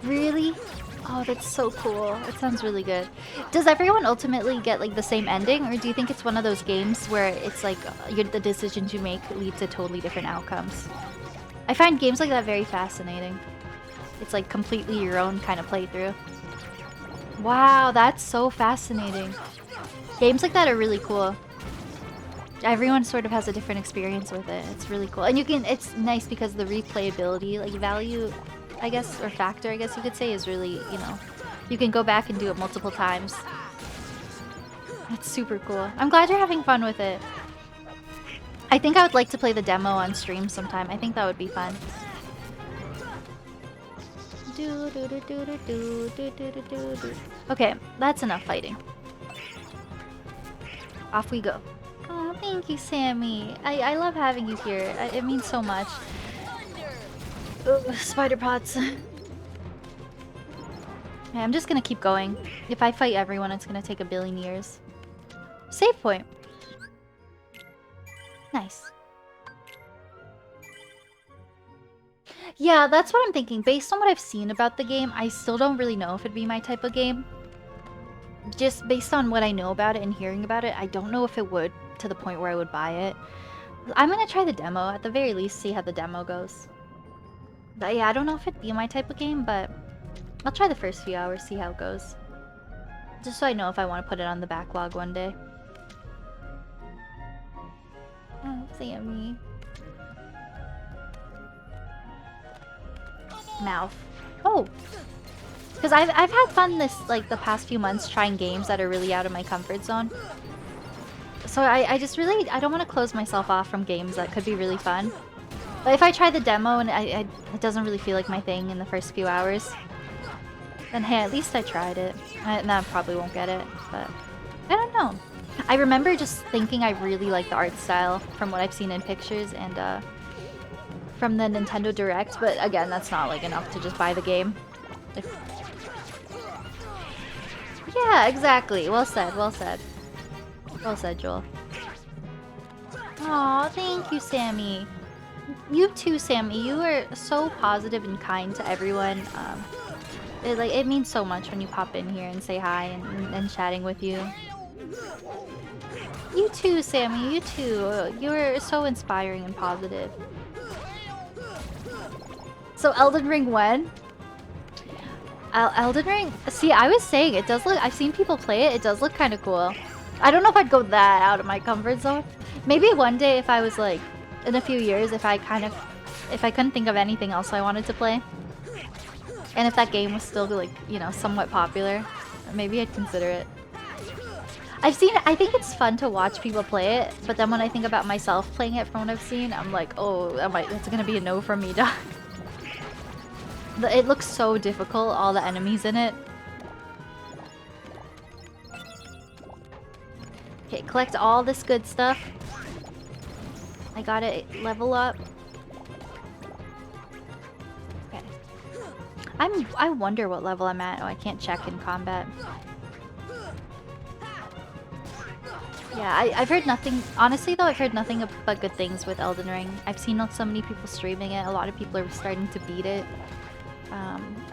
Really? Oh, that's so cool. It sounds really good. Does everyone ultimately get like the same ending, or do you think it's one of those games where it's like the decisions you make lead to totally different outcomes? I find games like that very fascinating. It's like completely your own kind of playthrough. Wow, that's so fascinating. Games like that are really cool. Everyone sort of has a different experience with it. It's really cool. And it's nice because the replayability, like value, I guess, or factor, I guess you could say, is really, you know, you can go back and do it multiple times. That's super cool. I'm glad you're having fun with it. I think I would like to play the demo on stream sometime. I think that would be fun. Okay, that's enough fighting. Off we go. Oh, thank you, Sammy. I love having you here. It means so much. Ugh, spider pots. Yeah, I'm just gonna keep going. If I fight everyone, it's gonna take a billion years. Save point. Nice. Yeah, that's what I'm thinking. Based on what I've seen about the game, I still don't really know if it'd be my type of game. Just based on what I know about it and hearing about it, I don't know if it would to the point where I would buy it. I'm gonna try the demo, at the very least, see how the demo goes. But yeah, I don't know if it'd be my type of game, but I'll try the first few hours, see how it goes. Just so I know if I want to put it on the backlog one day. Oh, Sammy. Mouth. Oh! Because I've had fun the past few months trying games that are really out of my comfort zone. So I just really, I don't want to close myself off from games that could be really fun. But if I try the demo and it doesn't really feel like my thing in the first few hours, then hey, at least I tried it. And I probably won't get it, but I don't know. I remember just thinking I really like the art style from what I've seen in pictures and from the Nintendo Direct, but again, that's not like enough to just buy the game. Yeah, exactly. Well said, well said. Well said, Joel. Aw, thank you, Sammy. You too, Sammy. You are so positive and kind to everyone. It means so much when you pop in here and say hi and chatting with you. You too, Sammy. You too. You are so inspiring and positive. So Elden Ring when? Elden Ring? See, I was saying it does look. I've seen people play it. It does look kind of cool. I don't know if I'd go that out of my comfort zone. Maybe one day if I was like, in a few years, if I couldn't think of anything else I wanted to play, and if that game was still like, you know, somewhat popular, maybe I'd consider it. I think it's fun to watch people play it, but then when I think about myself playing it from what I've seen, I'm like, oh, it's gonna be a no from me, dog. It looks so difficult, all the enemies in it. Okay, collect all this good stuff. I gotta level up. Okay. I wonder what level I'm at. Oh, I can't check in combat. Yeah, I've heard nothing. Honestly, though, I've heard nothing but good things with Elden Ring. I've seen so many people streaming it. A lot of people are starting to beat it.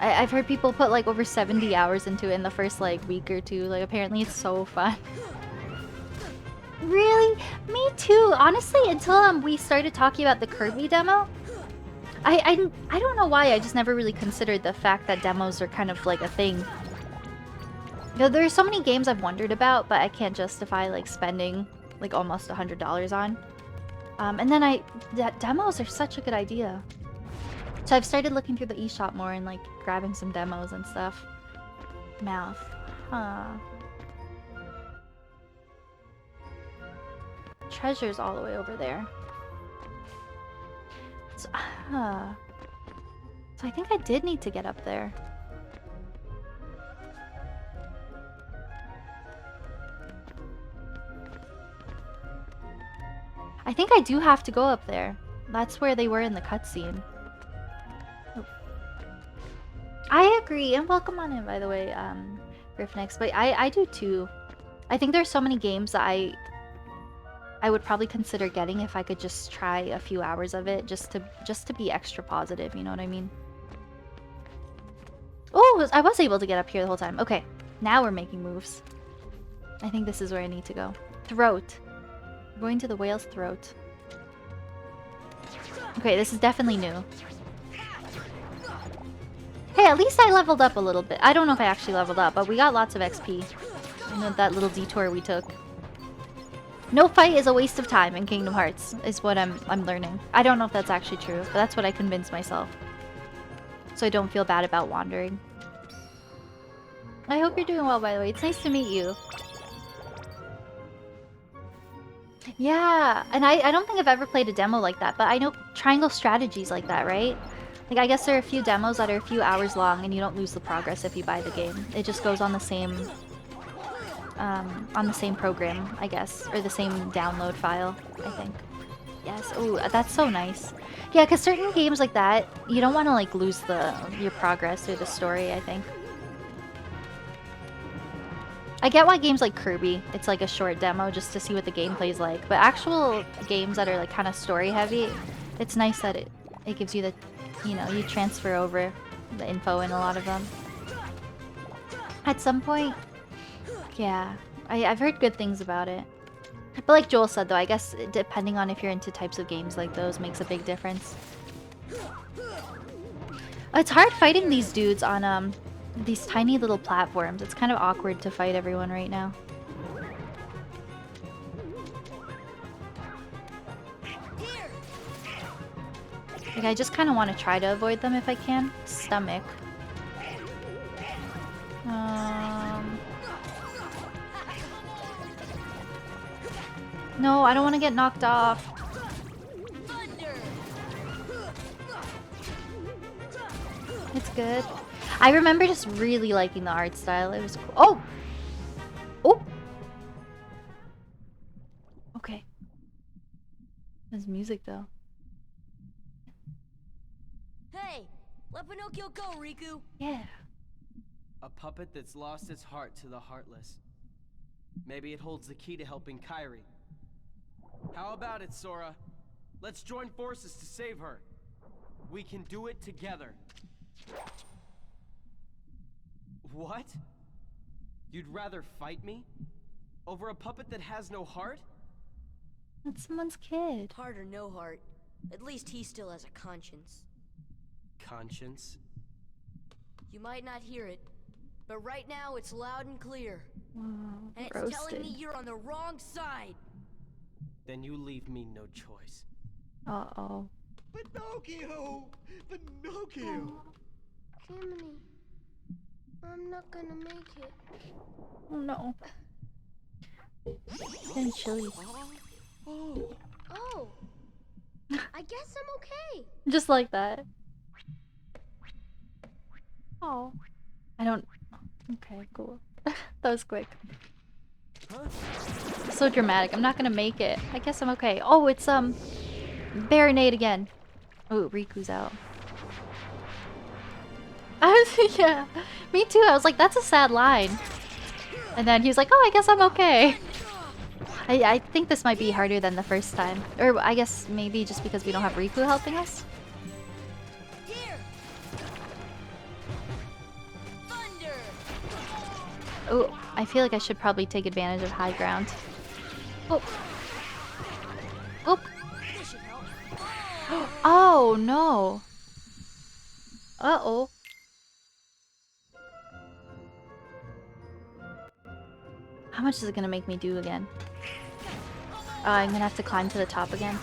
I've heard people put like over 70 hours into it in the first like week or two. Like, apparently it's so fun. Really? Me too. Honestly, until we started talking about the Kirby demo, I don't know why. I just never really considered the fact that demos are kind of like a thing. You know, there are so many games I've wondered about, but I can't justify like spending like almost $100 on. And then demos are such a good idea. So I've started looking through the eShop more and like grabbing some demos and stuff. Mouth. Huh. Treasure's all the way over there. So I think I did need to get up there. I think I do have to go up there. That's where they were in the cutscene. Oh. I agree, and welcome on in, by the way, Griffnix. But I do too. I think there's so many games that I would probably consider getting if I could just try a few hours of it, just to be extra positive. You know what I mean? Oh, I was able to get up here the whole time. Okay, now we're making moves. I think this is where I need to go. Throat. We're going to the whale's throat. Okay, this is definitely new. Hey, at least I leveled up a little bit. I don't know if I actually leveled up, but we got lots of XP. In that little detour we took. No fight is a waste of time in Kingdom Hearts, is what I'm learning. I don't know if that's actually true, but that's what I convinced myself. So I don't feel bad about wandering. I hope you're doing well, by the way. It's nice to meet you. Yeah, and I don't think I've ever played a demo like that, but I know triangle strategies like that, right? Like, I guess there are a few demos that are a few hours long, and you don't lose the progress if you buy the game. It just goes on the same program, I guess, or the same download file, I think. Yes. Ooh, that's so nice. Yeah, because certain games like that, you don't want to like lose your progress or the story, I think. I get why games like Kirby, it's like a short demo just to see what the gameplay's like. But actual games that are like kind of story heavy, it's nice that it gives you the, you know, you transfer over the info in a lot of them. At some point, yeah, I've heard good things about it. But like Joel said though, I guess depending on if you're into types of games like those makes a big difference. It's hard fighting these dudes on these tiny little platforms. It's kind of awkward to fight everyone right now. Like, I just kind of want to try to avoid them if I can. Stomach. No, I don't want to get knocked off. It's good. I remember just really liking the art style. It was cool. Oh! Oh! Okay. There's music though. Hey, let Pinocchio go, Riku. Yeah. A puppet that's lost its heart to the heartless. Maybe it holds the key to helping Kairi. How about it, Sora? Let's join forces to save her. We can do it together. What? You'd rather fight me? Over a puppet that has no heart? That's someone's kid. Heart or no heart, at least he still has a conscience. Conscience? You might not hear it, but right now it's loud and clear. Wow, And it's roasted. telling me you're on the wrong side. Then you leave me no choice. Uh-oh. Pinocchio! Pinocchio! Jiminy, I'm not gonna make it. Oh no. It's getting chilly. Oh, I guess I'm okay. Just like that. Oh. I don't... Okay, cool. That was quick. So dramatic. I'm not gonna make it. I guess I'm okay. Oh, it's Baronade again. Oh, Riku's out. Yeah, me too. I was like, that's a sad line. And then he was like, oh, I guess I'm okay. I think this might be harder than the first time. Or I guess maybe just because we don't have Riku helping us. Here. Thunder. Oh, I feel like I should probably take advantage of high ground. Oh. Oh. This should help. Oh, no. Uh-oh. How much is it gonna make me do again? I'm gonna have to climb to the top again.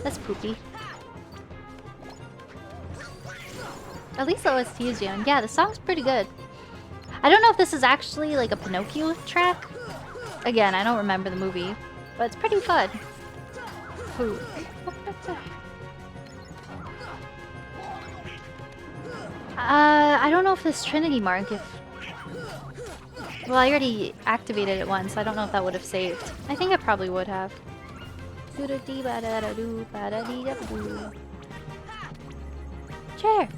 That's poopy. At least the OST is jamming. Yeah, the song's pretty good. I don't know if this is actually like a Pinocchio track. Again, I don't remember the movie, but it's pretty fun. Ooh. I don't know if this Trinity Mark, if... Well, I already activated it once. I don't know if that would have saved. I think it probably would have. Chair!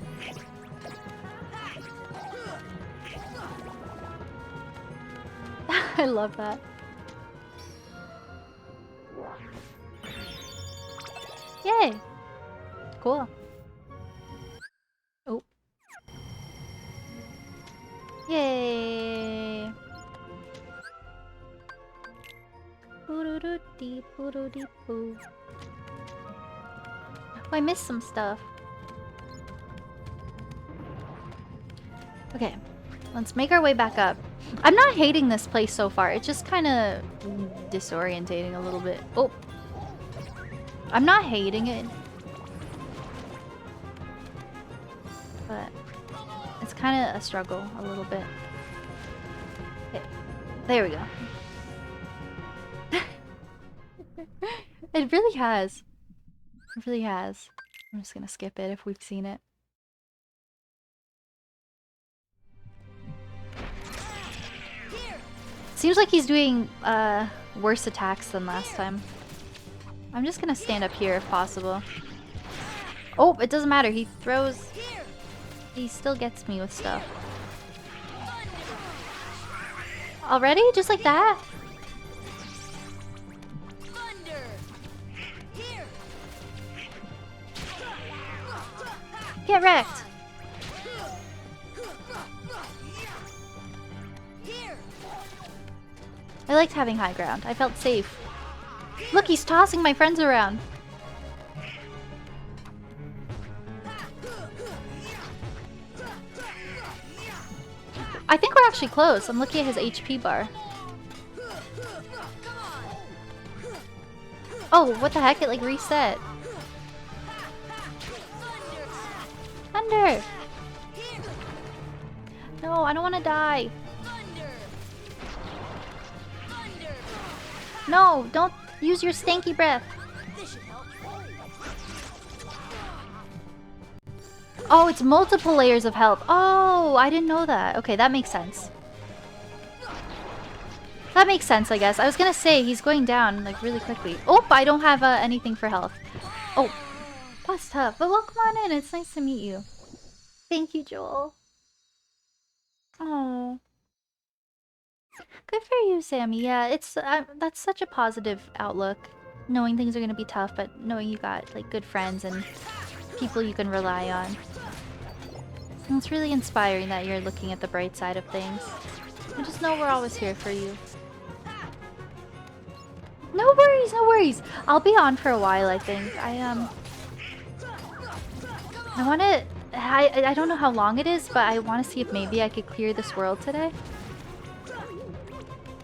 I love that. Yay! Cool. Oh. Yay! Boo-doo-doo-dee-boo-doo-dee-boo. Oh, I missed some stuff. Okay, let's make our way back up. I'm not hating this place so far. It's just kind of disorientating a little bit. Oh. I'm not hating it. But it's kind of a struggle a little bit. Okay. There we go. It really has. It really has. I'm just gonna skip it if we've seen it. Seems like he's doing worse attacks than last time. I'm just gonna stand up here if possible. Oh, it doesn't matter. He throws... He still gets me with stuff. Already? Just like that? Get wrecked! I liked having high ground. I felt safe. Look, he's tossing my friends around. I think we're actually close. I'm looking at his HP bar. Oh, what the heck? It like reset. Thunder! No, I don't want to die. No, don't use your stanky breath. Oh, it's multiple layers of health. Oh, I didn't know that. Okay, that makes sense. That makes sense, I guess. I was gonna say, he's going down, like, really quickly. Oh, I don't have anything for health. Oh, that's tough. But welcome on in. It's nice to meet you. Thank you, Joel. Oh. Good for you, Sammy. Yeah, it's that's such a positive outlook. Knowing things are gonna be tough, but knowing you got, like, good friends and people you can rely on. And it's really inspiring that you're looking at the bright side of things. And just know we're always here for you. No worries, no worries. I'll be on for a while, I think. I wanna... I don't know how long it is, but I want to see if maybe I could clear this world today.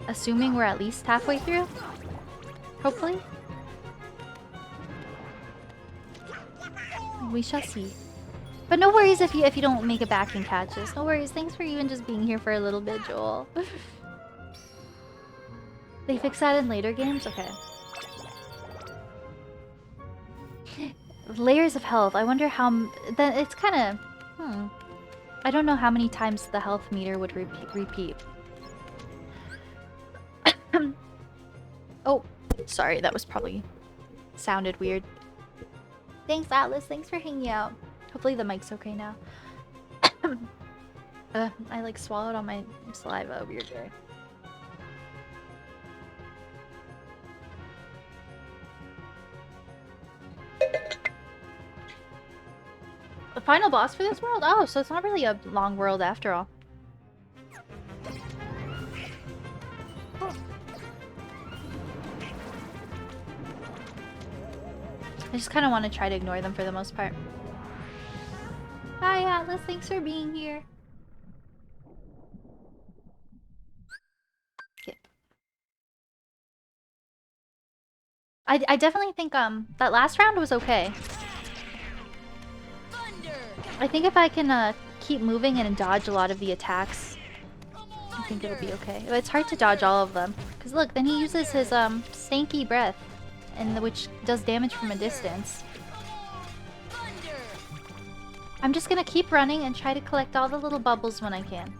Assuming we're at least halfway through. Hopefully. We shall see. But no worries if you don't make it back in catches. No worries. Thanks for even just being here for a little bit, Joel. They fix that in later games? Okay. Layers of health. I wonder how... Then it's kind of... I don't know how many times the health meter would repeat. Oh, sorry. That was probably... sounded weird. Thanks, Atlas. Thanks for hanging out. Hopefully the mic's okay now. I like swallowed all my saliva. Weird there. The final boss for this world? Oh, so it's not really a long world after all. Cool. I just kind of want to try to ignore them for the most part. Hi, Atlas. Thanks for being here. Okay. I definitely think that last round was okay. I think if I can keep moving and dodge a lot of the attacks, I think it'll be okay. It's hard to dodge all of them. Because look, then he uses his stanky breath, which does damage from a distance. I'm just gonna keep running and try to collect all the little bubbles when I can.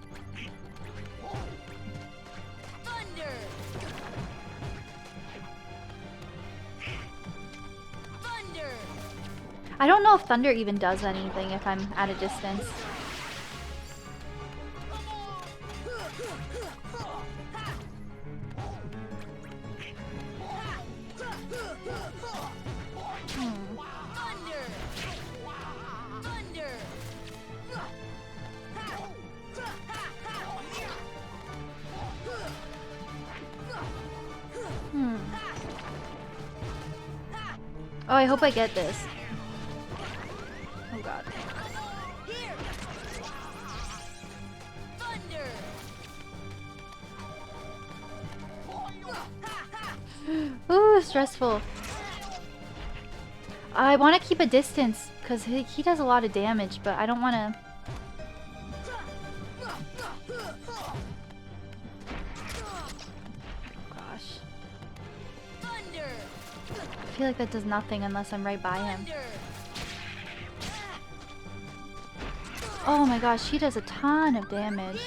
I don't know if thunder even does anything if I'm at a distance. Oh, I hope I get this. Oh god. Ooh, stressful. I want to keep a distance because he does a lot of damage, but I don't want to... Gosh. I feel like that does nothing unless I'm right by him. Oh my gosh, he does a ton of damage.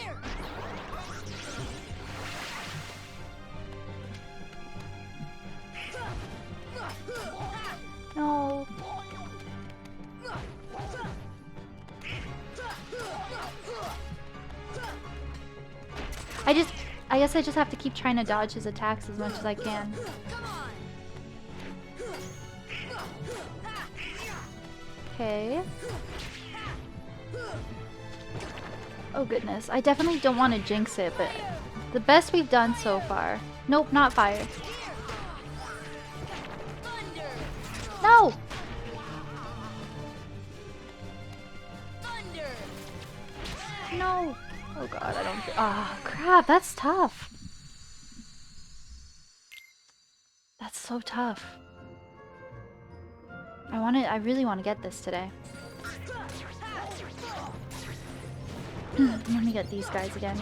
No. I guess I just have to keep trying to dodge his attacks as much as I can. Okay. Oh goodness, I definitely don't want to jinx it, but the best we've done so far. Nope, not fire. No! No! Oh god, I don't... Ah, crap, that's tough. That's so tough. I really want to get this today. Let me get these guys again.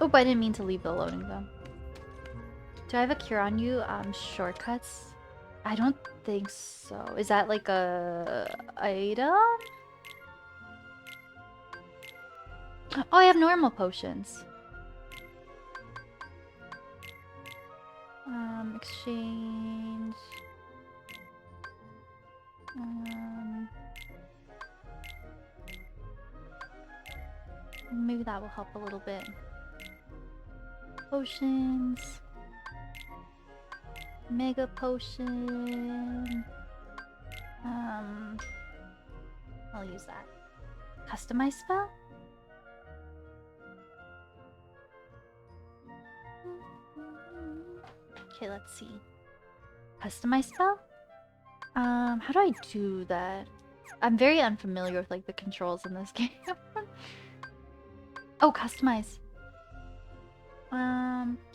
Oh, I didn't mean to leave the loading though. Do I have a cure on you? Shortcuts? I don't think so. Is that like a item? Oh, I have normal potions. Exchange. Maybe that will help a little bit. Potions. Mega potion. I'll use that. Customize spell? Okay, let's see. Customize spell? How do I do that? I'm very unfamiliar with like the controls in this game. Oh, customize.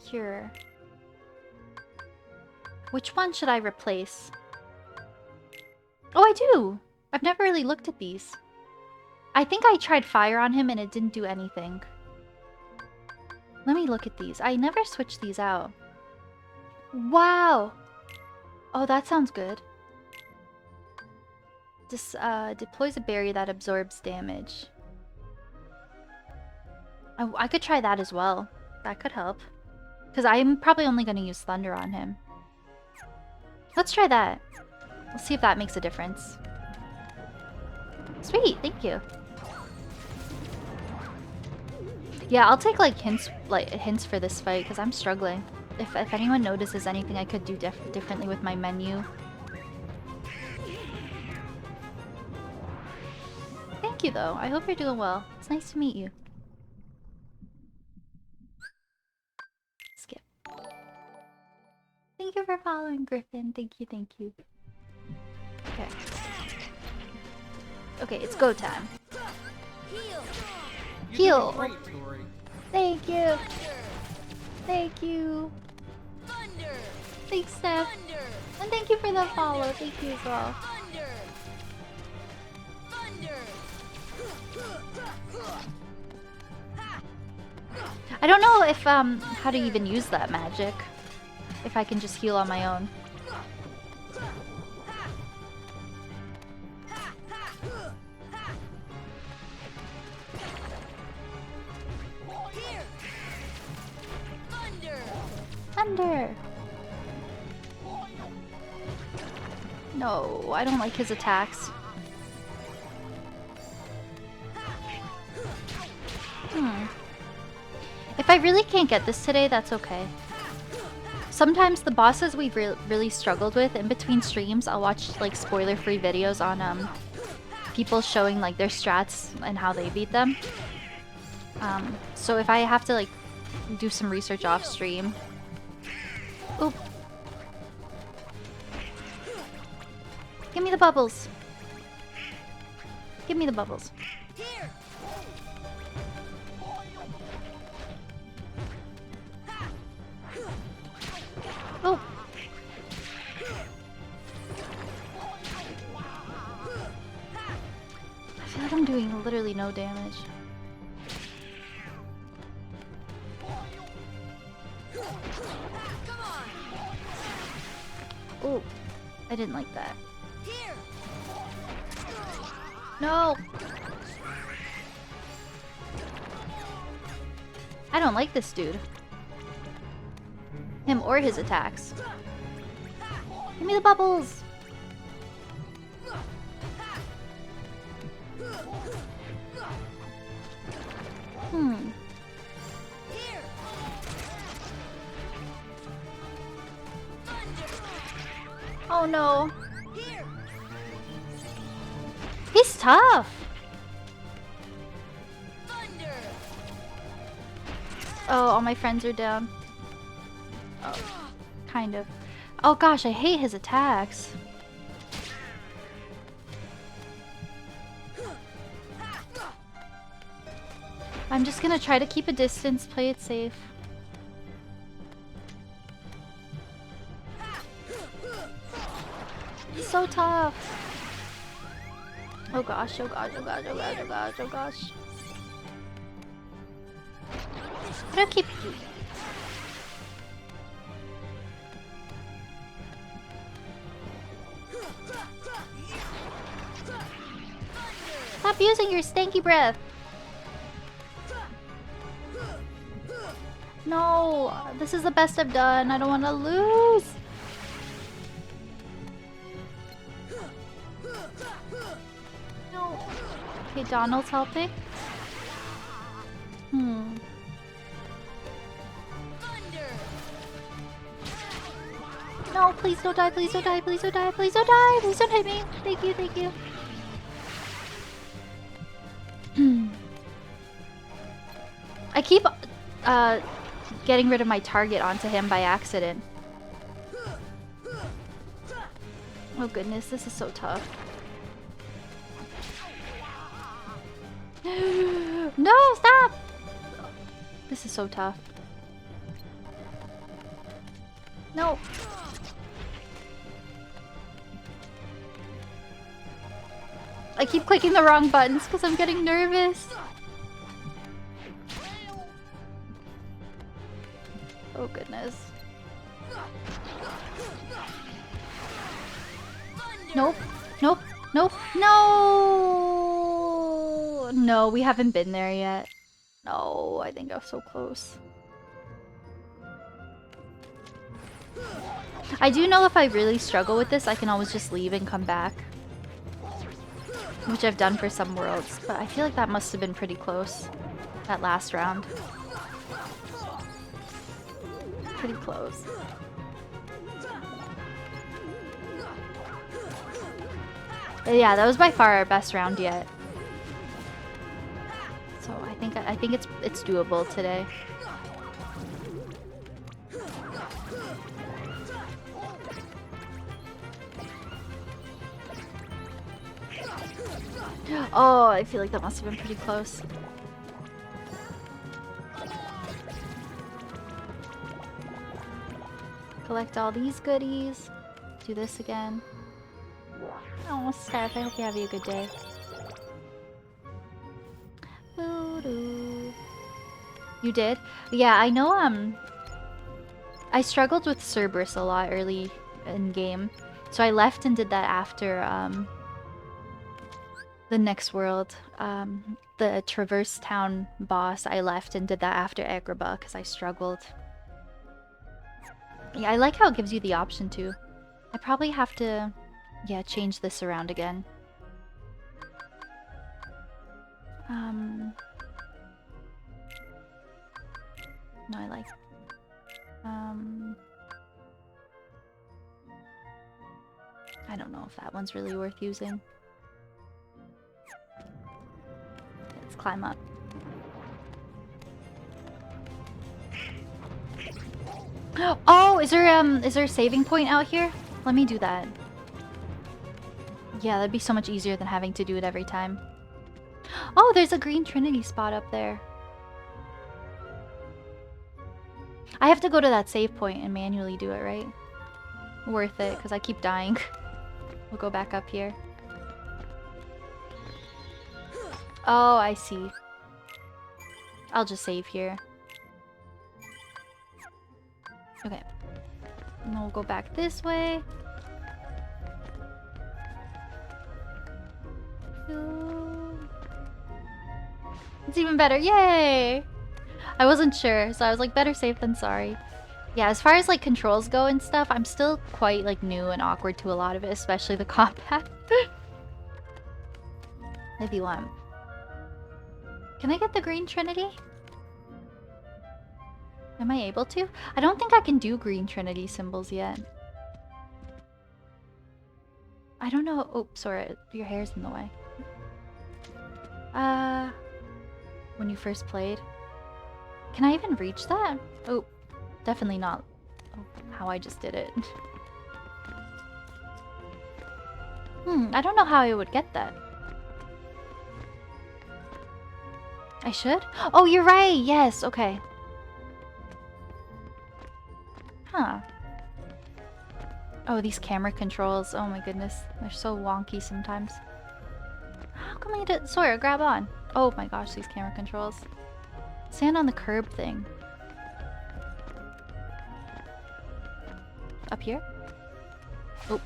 Cure. Which one should I replace? Oh, I do! I've never really looked at these. I think I tried fire on him and it didn't do anything. Let me look at these. I never switched these out. Wow! Oh, that sounds good. This deploys a berry that absorbs damage. I could try that as well. That could help. Because I'm probably only going to use thunder on him. Let's try that. Let's see if that makes a difference. Sweet, thank you. Yeah, I'll take like hints for this fight because I'm struggling. If anyone notices anything I could do differently with my menu. Thank you though. I hope you're doing well. It's nice to meet you. Skip. Thank you for following, Griffin. Thank you, thank you. Okay. Okay, it's go time. Heal! Great, Tori. Thank you! Thank you! Thanks, Steph! And thank you for the follow. Thank you as well. I don't know if how to even use that magic. If I can just heal on my own. Thunder! No, I don't like his attacks. If I really can't get this today, that's okay. Sometimes the bosses we've really struggled with, in between streams, I'll watch like spoiler-free videos on people showing like their strats and how they beat them. So if I have to like do some research off stream. Oop. Give me the bubbles. Give me the bubbles. Oh. I feel like I'm doing literally no damage. Oh, I didn't like that. No! I don't like this dude. Him or his attacks. Give me the bubbles! Oh no. He's tough. Oh, all my friends are down. Oh, kind of. Oh gosh, I hate his attacks. I'm just gonna try to keep a distance, play it safe. He's so tough. Oh gosh, oh gosh, oh gosh, oh gosh, oh gosh, oh gosh. I don't keep... Stop using your stanky breath. No, this is the best I've done. I don't want to lose. No. Okay, Donald's helping. No, please don't die, please don't die, please don't die, please don't die, please don't hit me. Thank you, thank you. I keep getting rid of my target onto him by accident. Oh goodness, this is so tough. No, stop! This is so tough. No. I keep clicking the wrong buttons because I'm getting nervous. Oh goodness. Nope. Nope. Nope. No! No, we haven't been there yet. No, I think I was so close. I do know if I really struggle with this, I can always just leave and come back. Which I've done for some worlds, but I feel like that must have been pretty close. That last round. Pretty close. Yeah, that was by far our best round yet. So I think it's doable today. Oh, I feel like that must have been pretty close. Collect all these goodies. Do this again. Oh, Steph, I hope you're having a good day. You did? Yeah, I know, I struggled with Cerberus a lot early in game. So I left and did that after, the next world. The Traverse Town boss, I left and did that after Agrabah because I struggled. Yeah, I like how it gives you the option to. I probably have to, yeah, change this around again. No, I like... I don't know if that one's really worth using. Let's climb up. Oh, is there a saving point out here? Let me do that. Yeah, that'd be so much easier than having to do it every time. Oh, there's a green Trinity spot up there. I have to go to that save point and manually do it, right? Worth it, because I keep dying. We'll go back up here. Oh, I see. I'll just save here. Okay. And then we'll go back this way. It's even better. Yay! I wasn't sure, so I was like, better safe than sorry. Yeah, as far as like controls go and stuff, I'm still quite like new and awkward to a lot of it, especially the combat. If you want. Can I get the green Trinity? Am I able to? I don't think I can do green Trinity symbols yet. I don't know. Oh, sorry. Your hair's in the way. When you first played. Can I even reach that? Oh, definitely not how I just did it. I don't know how I would get that. I should? Oh, you're right. Yes, okay. Huh. Oh, these camera controls. Oh my goodness. They're so wonky sometimes. How come I did... Sawyer, grab on. Oh my gosh, these camera controls. Stand on the curb thing. Up here? Oh.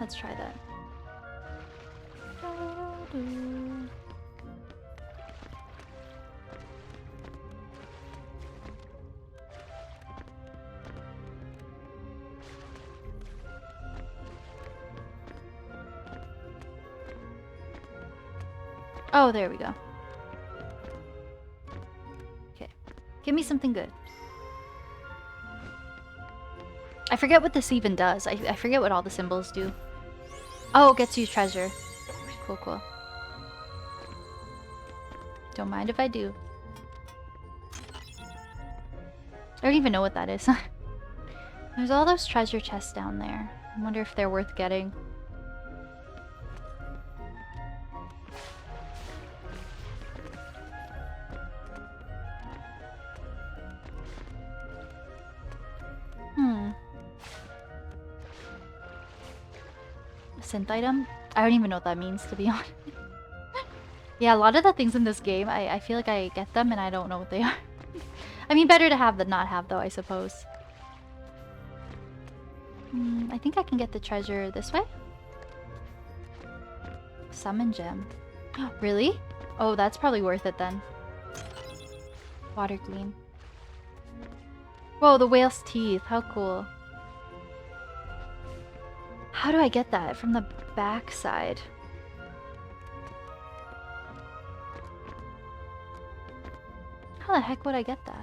Let's try that. Oh, there we go. Okay. Give me something good. I forget what this even does. I forget what all the symbols do. Oh, it gets you treasure. Cool, cool. Don't mind if I do. I don't even know what that is. There's all those treasure chests down there. I wonder if they're worth getting. Synth item? I don't even know what that means, to be honest. Yeah, a lot of the things in this game, I feel like I get them and I don't know what they are. I mean, better to have than not have, though, I suppose. I think I can get the treasure this way? Summon gem. Really? Oh, that's probably worth it then. Water gleam. Whoa, the whale's teeth. How cool. How do I get that? From the back side. How the heck would I get that?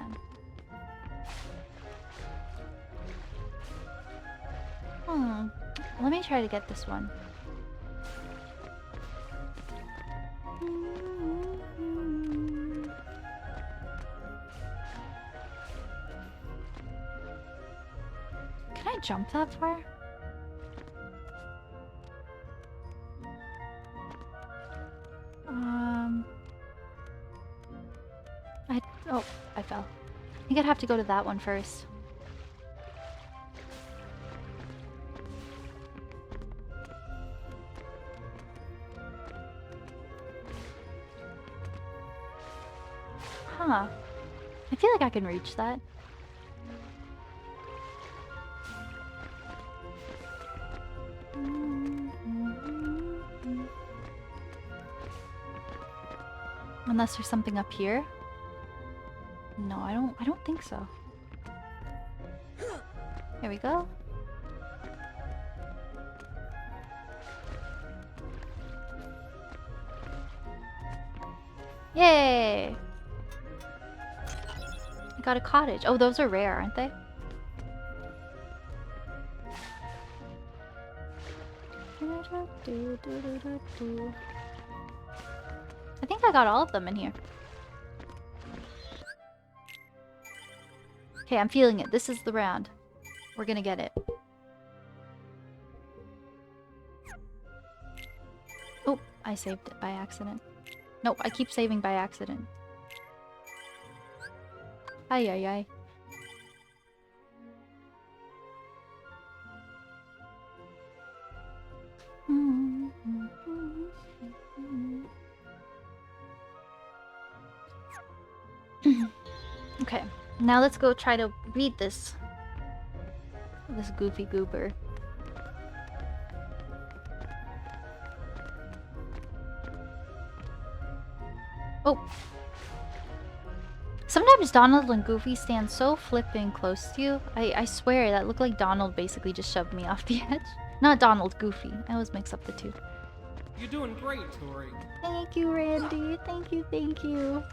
Let me try to get this one. Can I jump that far? Oh, I fell. I think I'd have to go to that one first. Huh. I feel like I can reach that. Unless there's something up here. No, I don't think so. There we go. Yay! I got a cottage. Oh, those are rare, aren't they? I think I got all of them in here. Okay, I'm feeling it. This is the round. We're gonna get it. Oh, I saved it by accident. Nope, I keep saving by accident. Ay, ay, ay. Okay, now let's go try to beat this goofy goober. Oh. Sometimes Donald and Goofy stand so flipping close to you. I swear that looked like Donald basically just shoved me off the edge. Not Donald, Goofy. I always mix up the two. You're doing great, Tori. Thank you, Randy. Thank you, thank you.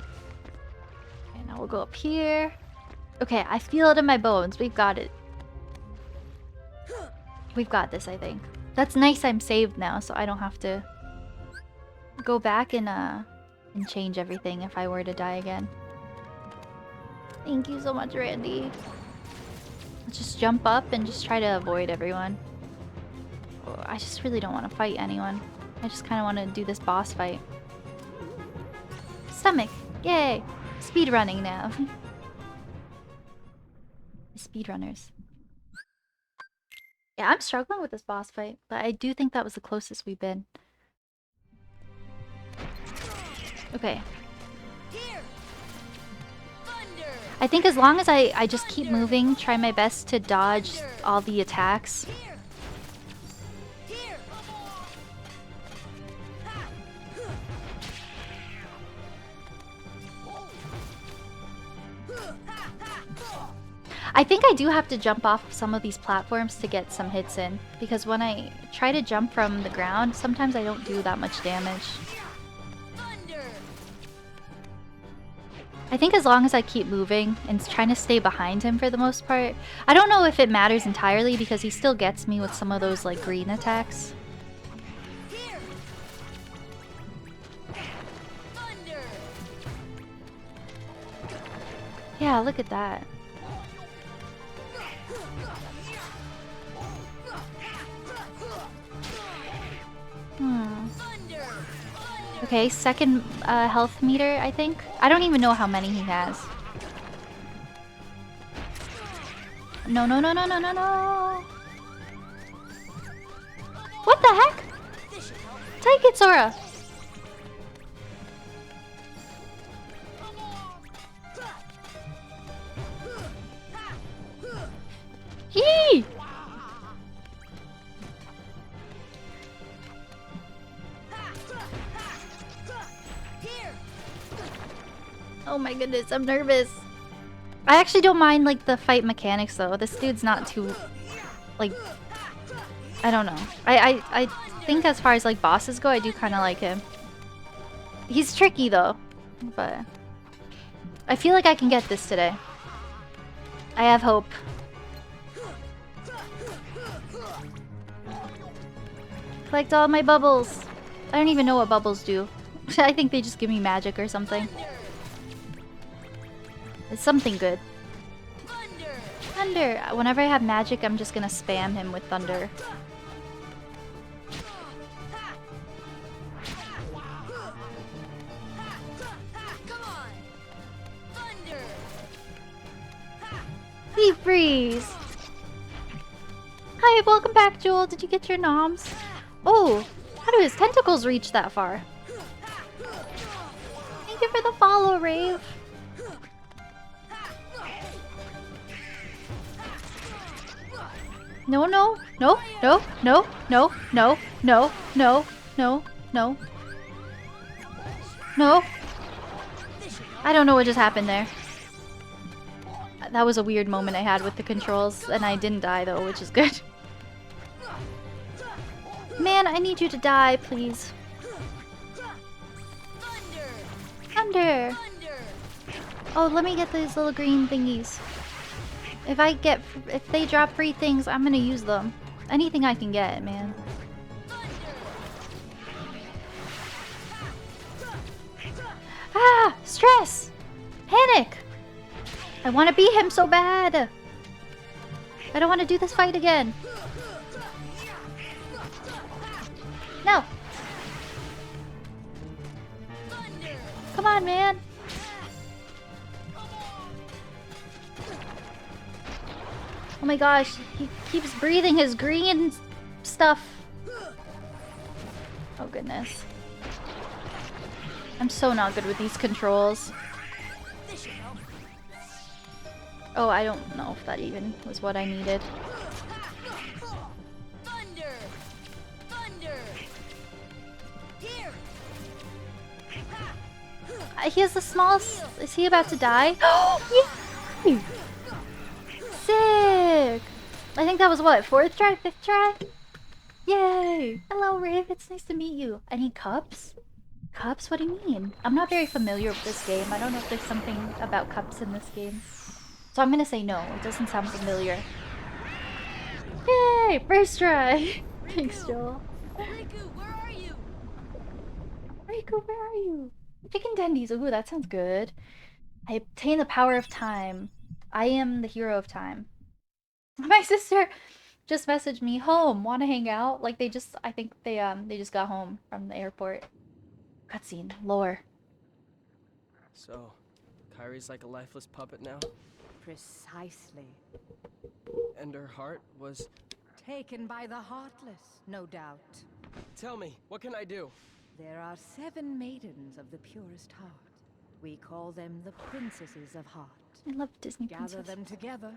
Okay, now we'll go up here. Okay, I feel it in my bones. We've got it. We've got this, I think. That's nice I'm saved now, so I don't have to go back and change everything if I were to die again. Thank you so much, Randy. Let's just jump up and just try to avoid everyone. Oh, I just really don't want to fight anyone. I just kind of want to do this boss fight. Stomach! Yay! Speedrunning now. Speedrunners. Yeah, I'm struggling with this boss fight, but I do think that was the closest we've been. Okay. I think as long as I just keep moving, try my best to dodge all the attacks. I think I do have to jump off of some of these platforms to get some hits in. Because when I try to jump from the ground, sometimes I don't do that much damage. I think as long as I keep moving and trying to stay behind him for the most part. I don't know if it matters entirely because he still gets me with some of those like green attacks. Yeah, look at that. Okay, second health meter, I think. I don't even know how many he has. No, no, no, no, no, no, no! What the heck? Take it, Sora! Yee! Oh my goodness, I'm nervous. I actually don't mind like the fight mechanics though. This dude's not too like I don't know. I think as far as like bosses go, I do kind of like him. He's tricky though, but I feel like I can get this today. I have hope. Collect all my bubbles. I don't even know what bubbles do. I think they just give me magic or something. It's something good. Thunder! Whenever I have magic, I'm just gonna spam him with thunder. Deep freeze! Hi, welcome back, Joel. Did you get your noms? Oh, how do his tentacles reach that far? Thank you for the follow, Rave. No, no, no, no, no, no, no, no, no, no, no. No. I don't know what just happened there. That was a weird moment I had with the controls, and I didn't die though, which is good. Man, I need you to die, please. Thunder! Oh, let me get these little green thingies. If they drop free things, I'm gonna use them. Anything I can get, man. Ah! Stress! Panic! I want to beat him so bad! I don't want to do this fight again. No! Come on, man! Oh my gosh, he keeps breathing his green stuff. Oh goodness. I'm so not good with these controls. Oh, I don't know if that even was what I needed. Thunder! Thunder! Here! He has the smallest. Is he about to die? Oh, yeah! Sick! I think that was what, 4th try? 5th try? Yay! Hello, Rave. It's nice to meet you. Any cups? Cups? What do you mean? I'm not very familiar with this game. I don't know if there's something about cups in this game. So I'm gonna say no. It doesn't sound familiar. Yay! First try! Thanks, Joel. Riku, where are you? Riku, where are you? Chicken tendies. Ooh, that sounds good. I obtain the power of time. I am the hero of time. My sister just messaged me, home, wanna hang out? Like I think they just got home from the airport. Cutscene, lore. So, Kyrie's like a lifeless puppet now? Precisely. And her heart was... Taken by the heartless, no doubt. Tell me, what can I do? There are 7 maidens of the purest heart. We call them the princesses of heart. I love Disney Gather princess. them together,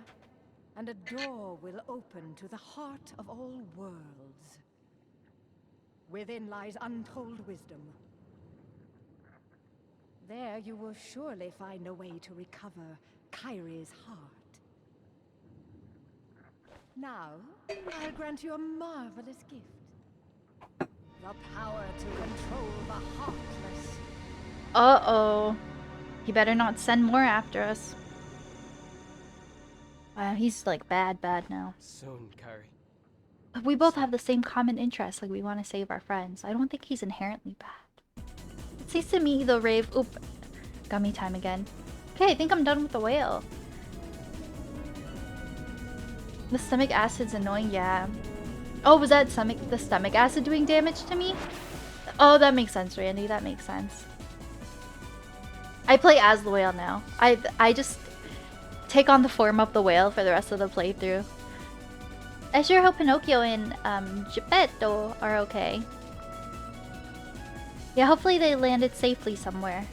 and a door will open to the heart of all worlds. Within lies untold wisdom. There you will surely find a way to recover Kyrie's heart. Now, I'll grant you a marvelous gift. The power to control the heartless. Uh-oh. He better not send more after us. Wow, he's like bad now. Soon, Kyrie. But we both have the same common interest, like we want to save our friends. I don't think he's inherently bad. It seems to me, though, Rave. Oop. Gummy time again. Okay, I think I'm done with the whale. The stomach acid's annoying, yeah. Oh, was that the stomach acid doing damage to me? Oh, that makes sense, Randy. That makes sense. I play as the whale now. I just take on the form of the whale for the rest of the playthrough. I sure hope Pinocchio and Geppetto are okay. Yeah, hopefully they landed safely somewhere.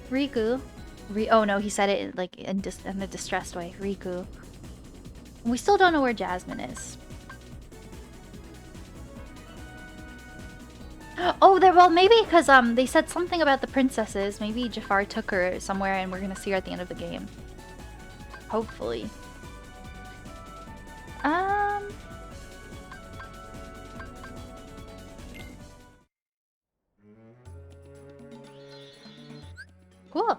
Riku. Oh no, he said it like in a distressed way. Riku. We still don't know where Jasmine is. Oh, well, maybe because they said something about the princesses. Maybe Jafar took her somewhere and we're gonna see her at the end of the game. Hopefully. Cool.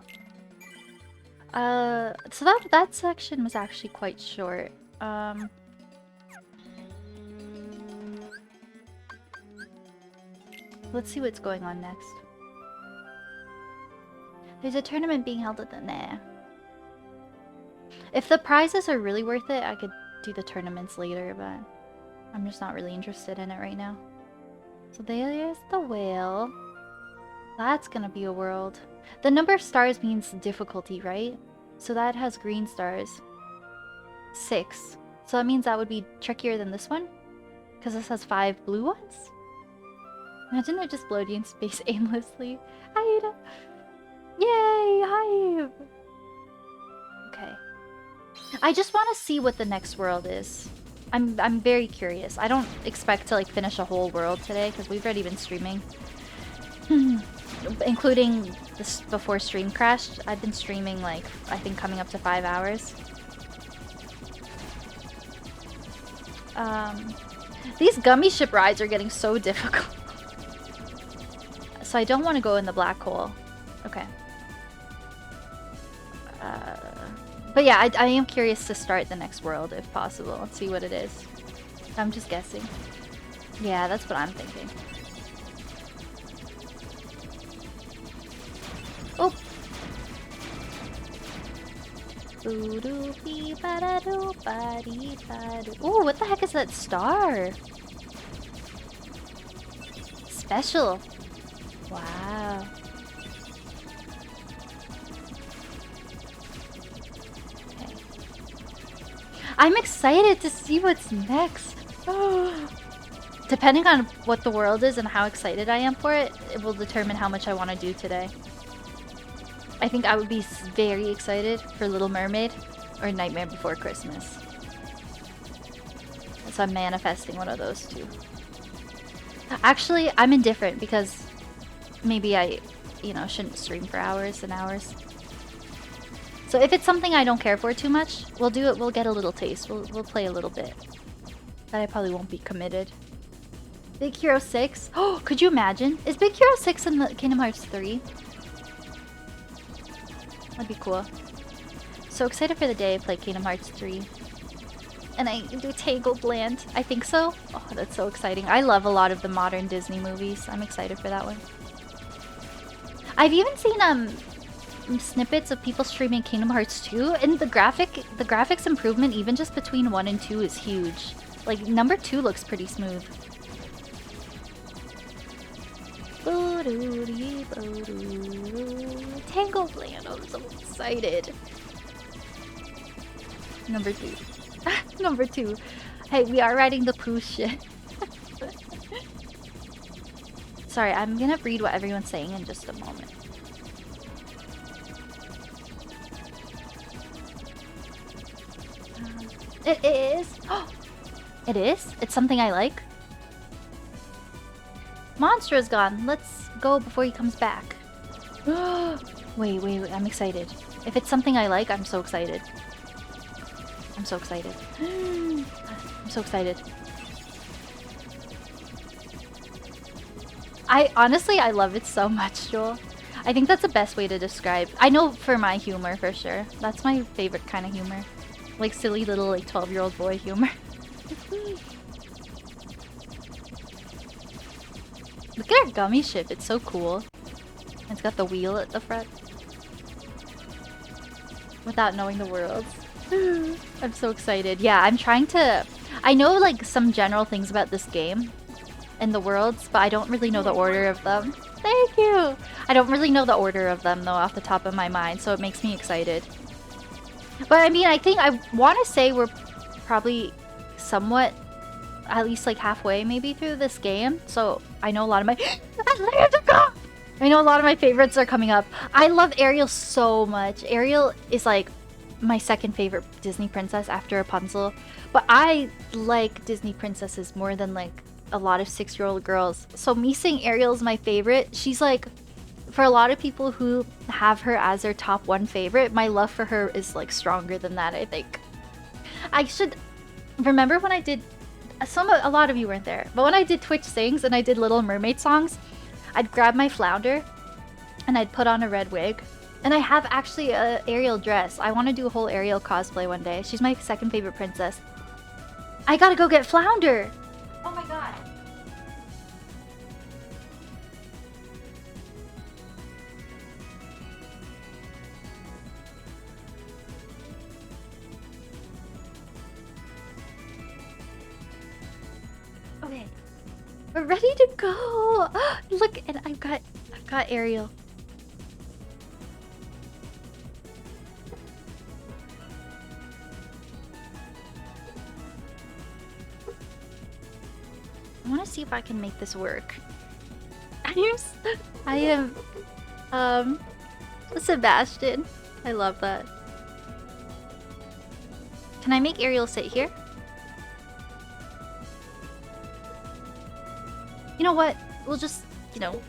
So that section was actually quite short. Let's see what's going on next. There's a tournament being held at the... Nah. If the prizes are really worth it, I could do the tournaments later, but I'm just not really interested in it right now. So there's the whale. That's gonna be a world. The number of stars means difficulty, right? So that has green stars. 6. So that means that would be trickier than this one? Because this has 5 blue ones? Imagine it just floating in space aimlessly. Hyde! Yay! Hive! Okay. I just want to see what the next world is. I'm very curious. I don't expect to like finish a whole world today because we've already been streaming. Including this before stream crashed. I've been streaming like I think coming up to 5 hours. These gummy ship rides are getting so difficult. So I don't want to go in the black hole. Okay. But yeah, I am curious to start the next world if possible. Let's see what it is. I'm just guessing. Yeah, that's what I'm thinking. Oh! Ooh, what the heck is that star? Special. Wow. Okay. I'm excited to see what's next. Depending on what the world is and how excited I am for it, it will determine how much I want to do today. I think I would be very excited for Little Mermaid or Nightmare Before Christmas. So I'm manifesting one of those two. Actually, I'm indifferent because maybe I, shouldn't stream for hours and hours. So if it's something I don't care for too much, we'll do it. We'll get a little taste. We'll play a little bit. But I probably won't be committed. Big Hero 6? Oh, could you imagine? Is Big Hero 6 in the Kingdom Hearts 3? That'd be cool. So excited for the day I play Kingdom Hearts 3. And I do Tangled Land. I think so. Oh, that's so exciting. I love a lot of the modern Disney movies. I'm excited for that one. I've even seen snippets of people streaming Kingdom Hearts 2, and the graphics improvement even just between 1 and 2 is huge. Like number 2 looks pretty smooth. Tangled Land, I'm so excited. Number 2. Number 2. Hey, we are riding the Pooh shit. Sorry, I'm gonna read what everyone's saying in just a moment. It is. It is? It's something I like? Monstro's gone. Let's go before he comes back. Wait. I'm excited. If it's something I like, I'm so excited. I'm so excited. I'm so excited. I love it so much, Joel. I think that's the best way to describe. I know for my humor, for sure. That's my favorite kind of humor. Like silly little like 12-year-old boy humor. Look at our gummy ship. It's so cool. It's got the wheel at the front. Without knowing the worlds. I'm so excited. Yeah, I'm trying to... I know like some general things about this game and the worlds, but I don't really know the order of them. Thank you! I don't really know the order of them though off the top of my mind, so it makes me excited. But I mean, I think I want to say we're probably somewhat, at least like halfway maybe through this game. So I know a lot of my... Atlantica! I know a lot of my favorites are coming up. I love Ariel so much. Ariel is like my second favorite Disney princess after Rapunzel. But I like Disney princesses more than like a lot of 6-year-old girls. So me saying Ariel is my favorite, she's like, for a lot of people who have her as their top 1 favorite, my love for her is like stronger than that, I think. I should remember when I did a lot of you weren't there, but when I did Twitch Sings and I did Little Mermaid songs, I'd grab my flounder and I'd put on a red wig. And I have actually a Ariel dress. I want to do a whole Ariel cosplay one day. She's my second favorite princess. I gotta go get flounder! Oh my god. Okay. We're ready to go! Look, and I've got Ariel. I want to see if I can make this work. I am Sebastian. I love that. Can I make Ariel sit here? You know what? We'll just, you know.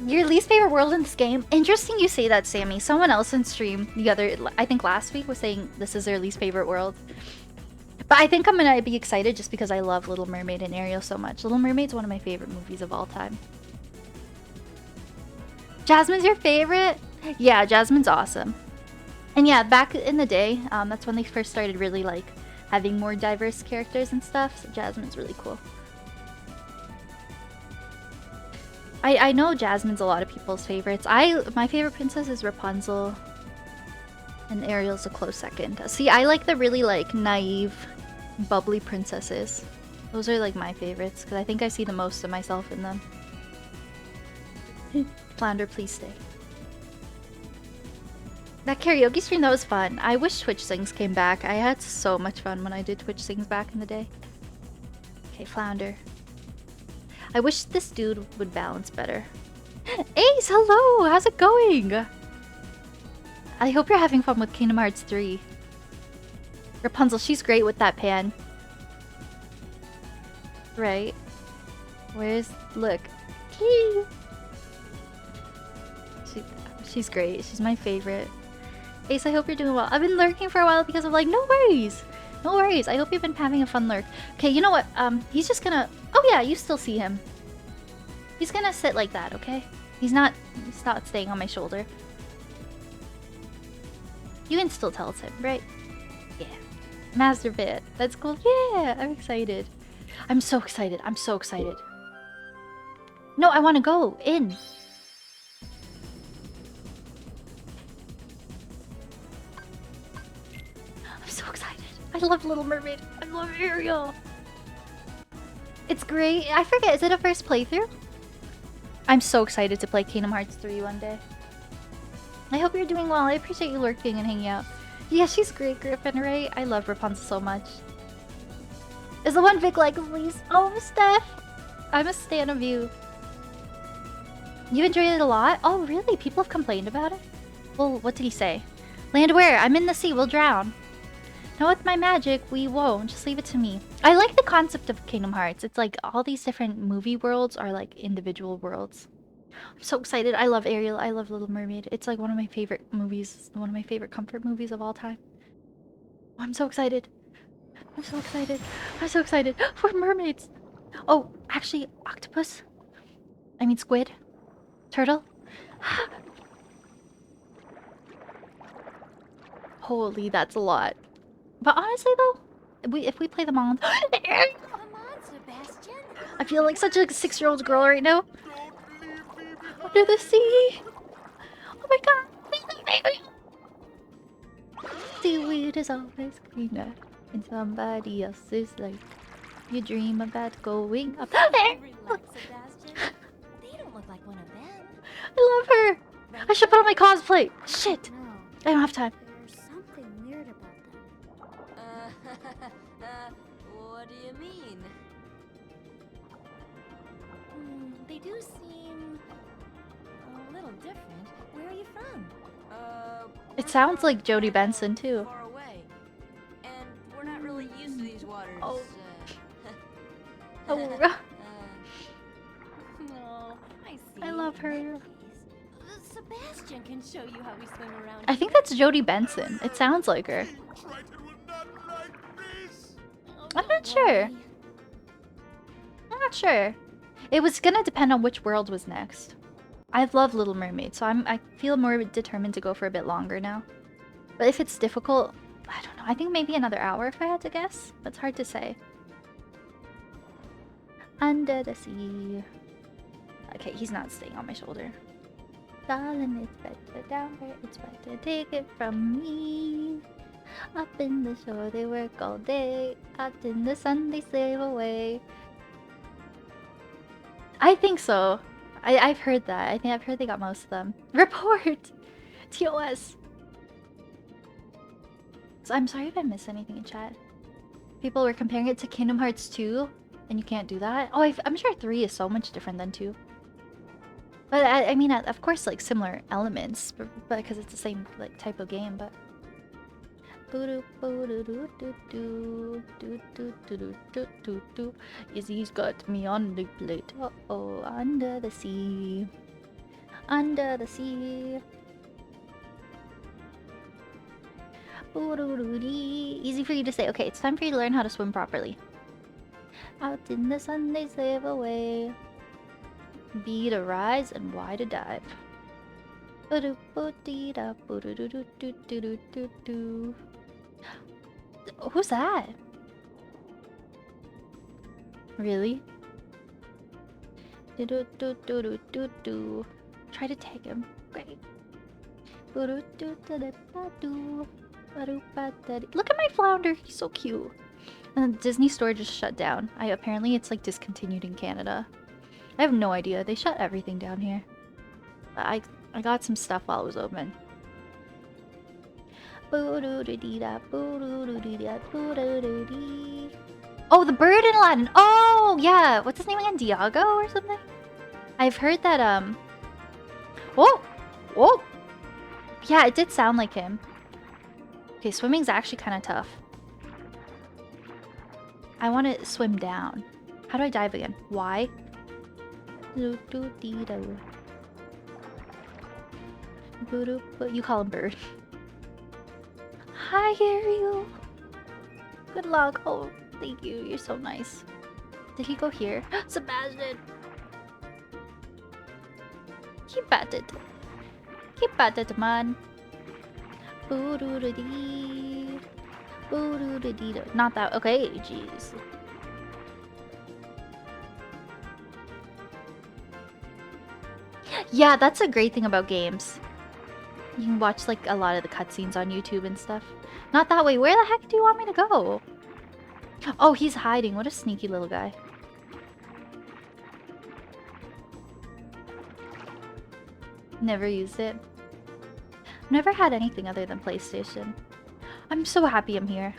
Your least favorite world in this game? Interesting you say that, Sammy. Someone else in stream I think last week, was saying this is their least favorite world. But I think I'm gonna be excited just because I love Little Mermaid and Ariel so much. Little Mermaid's one of my favorite movies of all time. Jasmine's your favorite? Yeah, Jasmine's awesome. And yeah, back in the day, that's when they first started really like having more diverse characters and stuff. So Jasmine's really cool. I know Jasmine's a lot of people's favorites. My favorite princess is Rapunzel, and Ariel's a close second. See, I like the really like naive, bubbly princesses. Those are like my favorites because I think I see the most of myself in them. Flounder, please stay. That karaoke stream, that was fun. I wish Twitch Sings came back. I had so much fun when I did Twitch Sings back in the day. Okay, Flounder. I wish this dude would balance better. Ace, hello! How's it going? I hope you're having fun with Kingdom Hearts 3. Rapunzel, she's great with that pan. Right? Where's... Look. She's great. She's my favorite. Ace, I hope you're doing well. I've been lurking for a while because of like, no worries. No worries. I hope you've been having a fun lurk. Okay, you know what? He's just gonna... Oh yeah, you still see him. He's gonna sit like that, okay? He's not staying on my shoulder. You can still tell it's him, right? Yeah. Master Bit. That's cool. Yeah, I'm excited. I'm so excited. I'm so excited. No, I want to go in. I'm so excited. I love Little Mermaid. I love Ariel. It's great. I forget, is it a first playthrough? I'm so excited to play Kingdom Hearts 3 one day. I hope you're doing well. I appreciate you lurking and hanging out. Yeah, she's great, Griffin, right? I love Rapunzel so much. Is the one Vic like, please? Oh, Steph! I'm a stan of you. You enjoyed it a lot? Oh, really? People have complained about it? Well, what did he say? Land where? I'm in the sea. We'll drown. Now with my magic, we won't. Just leave it to me. I like the concept of Kingdom Hearts. It's like all these different movie worlds are like individual worlds. I'm so excited. I love Ariel. I love Little Mermaid. It's like one of my favorite movies. One of my favorite comfort movies of all time. I'm so excited. I'm so excited. I'm so excited. We're mermaids. Oh, actually, octopus. I mean squid. Turtle. Holy, that's a lot. But honestly though, if we play them all, Come on, Sebastian. I feel like such a 6-year-old girl right now. Under the sea. Oh my god. Please leave me. Seaweed is always greener in somebody else's life. You dream about going up there. Relax, Sebastian. They don't look like one of them. I love her. I should put on my cosplay. Shit. No, I don't have time. there's something weird about them. What do you mean? They do seem a little different. Where are you from? It sounds like Jodie Benson too. Far away. And we're not really used to these waters. Oh. No, I see. I love her. Please. Sebastian can show you how we swim around. I think that's Jodie Benson. It sounds like her. I'm not sure. I'm not sure. It was gonna depend on which world was next. I love Little Mermaid, so I feel more determined to go for a bit longer now. But if it's difficult, I don't know. I think maybe another hour if I had to guess. That's hard to say. Under the sea. Okay, he's not staying on my shoulder. Darling, it's better down there. It's better take it from me. Up in the shore they work all day. Out in the sun they slave away. I think so. I've heard that. I think I've heard they got most of them. Report! TOS! So I'm sorry if I missed anything in chat. People were comparing it to Kingdom Hearts 2, and you can't do that. Oh, I'm sure 3 is so much different than 2. But I mean, of course, like similar elements, but because it's the same like type of game. But Izzy's got me on the plate. Oh, under the sea, under the sea. Easy for you to say. Okay, it's time for you to learn how to swim properly. Out in the sun they slave away. B to rise and Y to dive. Who's that? Really? Try to take him. Great. Look at my flounder. He's so cute. And the Disney store just shut down. Apparently it's like discontinued in Canada. I have no idea. They shut everything down here. I got some stuff while it was open. Oh, the bird in Aladdin. Oh, yeah. What's his name again? Diago or something? I've heard that, Whoa! Whoa! Yeah, it did sound like him. Okay, swimming's actually kind of tough. I want to swim down. How do I dive again? Y? You call him Bird. Hi, Ariel. Good luck. Oh, thank you. You're so nice. Did he go here? Sebastian! Keep at it. Keep at it, man. Not that. Okay, jeez. Yeah, that's a great thing about games. You can watch like a lot of the cutscenes on YouTube and stuff. Not that way. Where the heck do you want me to go? Oh, he's hiding. What a sneaky little guy. Never used it. Never had anything other than PlayStation. I'm so happy I'm here.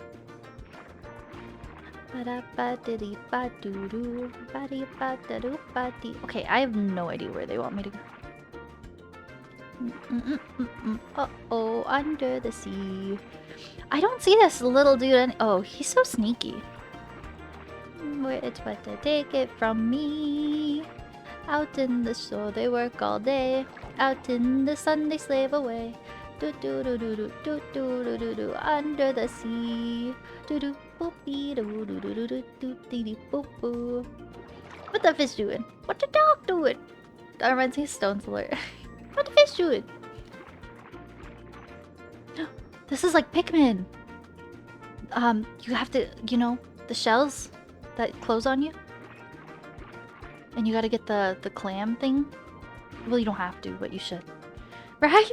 Okay, I have no idea where they want me to go. Uh-oh, under the sea. I don't see this little dude. Oh, he's so sneaky. Where it's but to take it from me. Out in the shore they work all day. Out in the sun they slave away. Do do do do do do do do do do under the sea. Do do boop dee do do do do do do dee dee boop boo. What the fish doing? What the dog doing? That reminds me of Stone's alert. What the fish doing? This is like Pikmin. You have to, you know, the shells that close on you, and you gotta get the clam thing. Well, you don't have to, but you should, right?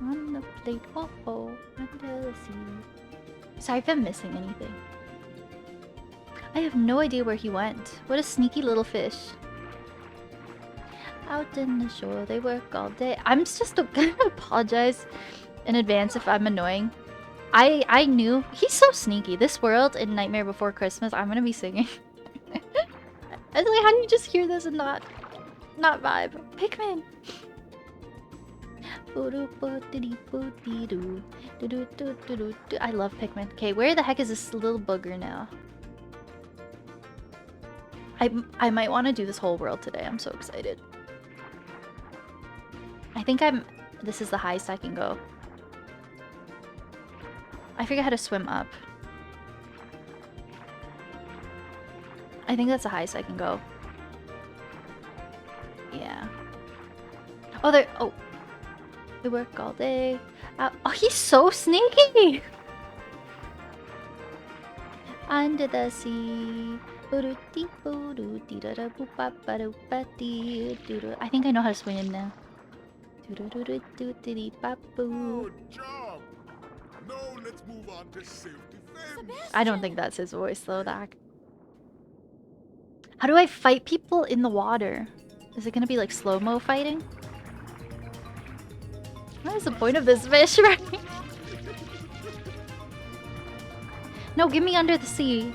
On the plate, oh oh, under the sea. Sorry if I'm missing anything. I have no idea where he went. What a sneaky little fish. Out in the shore, they work all day. I'm just gonna apologize in advance if I'm annoying. I knew he's so sneaky. This world in Nightmare Before Christmas, I'm gonna be singing. I was like, how do you just hear this and not vibe? Pikmin. I love Pikmin. Okay, where the heck is this little booger now? I might want to do this whole world today. I'm so excited. I think this is the highest I can go. I forget how to swim up. I think that's the highest I can go. Yeah. Oh, there. Oh. We work all day. Oh, he's so sneaky! Under the sea. I think I know how to swim now. Good job. Now let's move on to self-defense. I don't think that's his voice though, Dak. How do I fight people in the water? Is it gonna be like slow-mo fighting? What is the point of this fish, right? No, get me under the sea.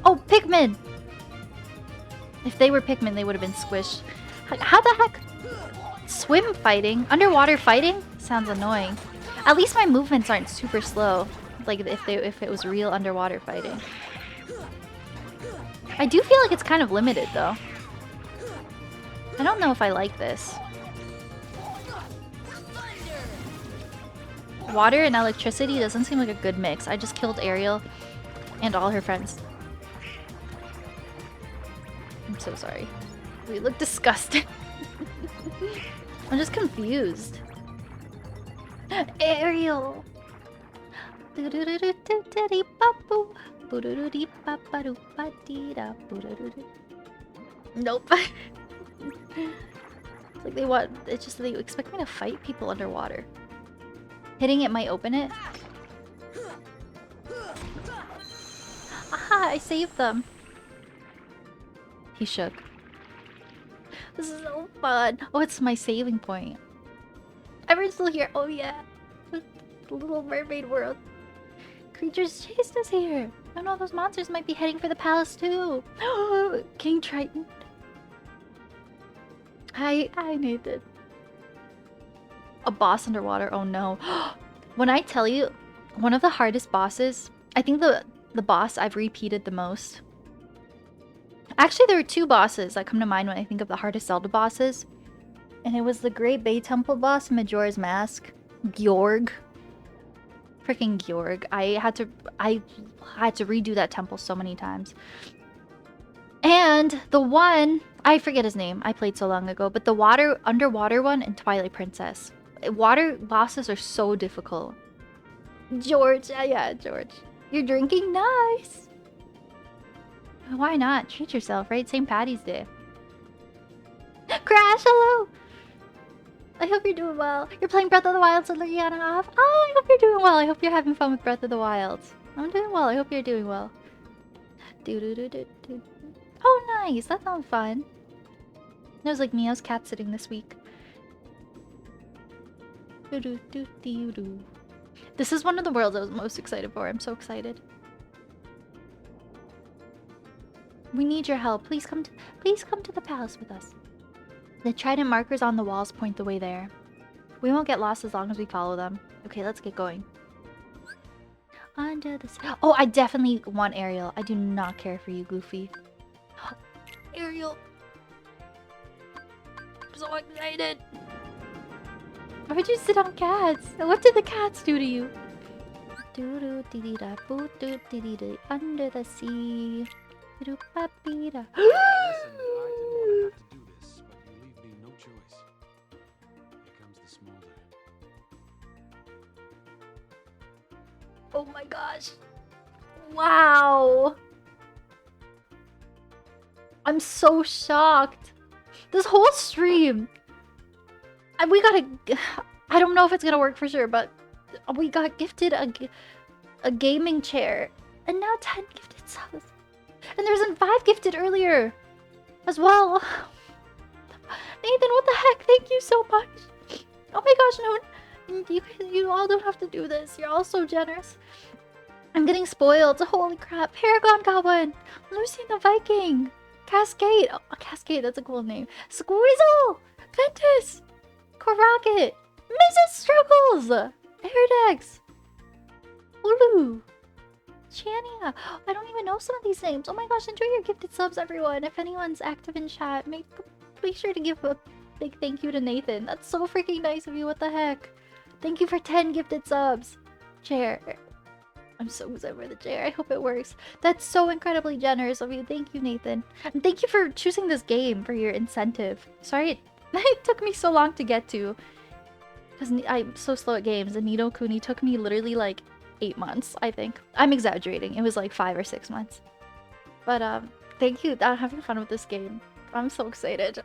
Oh, Pikmin! If they were Pikmin, they would have been squished. How the heck? Swim fighting? Underwater fighting? Sounds annoying. At least my movements aren't super slow. Like if it was real underwater fighting. I do feel like it's kind of limited though. I don't know if I like this. Water and electricity doesn't seem like a good mix. I just killed Ariel and all her friends. I'm so sorry. We look disgusting. I'm just confused. Ariel. Nope. Like they want. It's just they expect me to fight people underwater. Hitting it might open it. Aha! I saved them. He shook. This is so fun. Oh, it's my saving point. Everyone's still here. Oh yeah. The Little Mermaid world. Creatures chased us here. Oh no, those monsters might be heading for the palace too. King Triton. Hi, Nathan. A boss underwater. Oh no. When I tell you, one of the hardest bosses, I think the boss I've repeated the most. Actually, there are two bosses that come to mind when I think of the hardest Zelda bosses. And it was the Great Bay Temple boss in Majora's Mask. Georg. Freaking Georg. I had to redo that temple so many times. And the one, I forget his name. I played so long ago. But the underwater one in Twilight Princess. Water bosses are so difficult. George. Yeah, George. You're drinking? Nice. Why not? Treat yourself, right? St. Patty's Day. Crash, hello! I hope you're doing well. You're playing Breath of the Wild, so Liana off. Oh, I hope you're doing well. I hope you're having fun with Breath of the Wild. I'm doing well. I hope you're doing well. Oh, nice. That sounds fun. It was like me. I was cat sitting this week. This is one of the worlds I was most excited for. I'm so excited. We need your help. Please come to the palace with us. The trident markers on the walls point the way there. We won't get lost as long as we follow them. Okay, let's get going. Under the... Oh, I definitely want Ariel. I do not care for you, Goofy. Ariel. I'm so excited. Why'd you sit on cats? What did the cats do to you? Doo doo dee dee da boo doo dee dee dee under the sea. Doo ba bee da. Listen, I didn't want to have to do this, but you leave me no choice. Here comes the smolder. Oh my gosh. Wow. I'm so shocked. This whole stream. And we got I don't know if it's gonna work for sure, but we got gifted a gaming chair. And now 10 gifted subs. And there was 5 gifted earlier as well. Nathan, what the heck? Thank you so much. Oh my gosh, no. You all don't have to do this. You're all so generous. I'm getting spoiled. Holy crap. Paragon got one. Lucy the Viking. Cascade. Oh, Cascade, that's a cool name. Squeezel. Ventus. Rocket. Mrs. Struggles. Airdex. Ulu. Chania. I don't even know some of these names. Oh my gosh, enjoy your gifted subs, everyone. If anyone's active in chat, make sure to give a big thank you to Nathan. That's so freaking nice of you. What the heck? Thank you for 10 gifted subs. Chair. I'm so excited for the chair. I hope it works. That's so incredibly generous of you. Thank you, Nathan. And thank you for choosing this game for your incentive. Sorry it took me so long to get to. Because I'm so slow at games. And Nino Kuni took me literally like 8 months, I think. I'm exaggerating. It was like 5 or 6 months. But thank you. I'm having fun with this game. I'm so excited.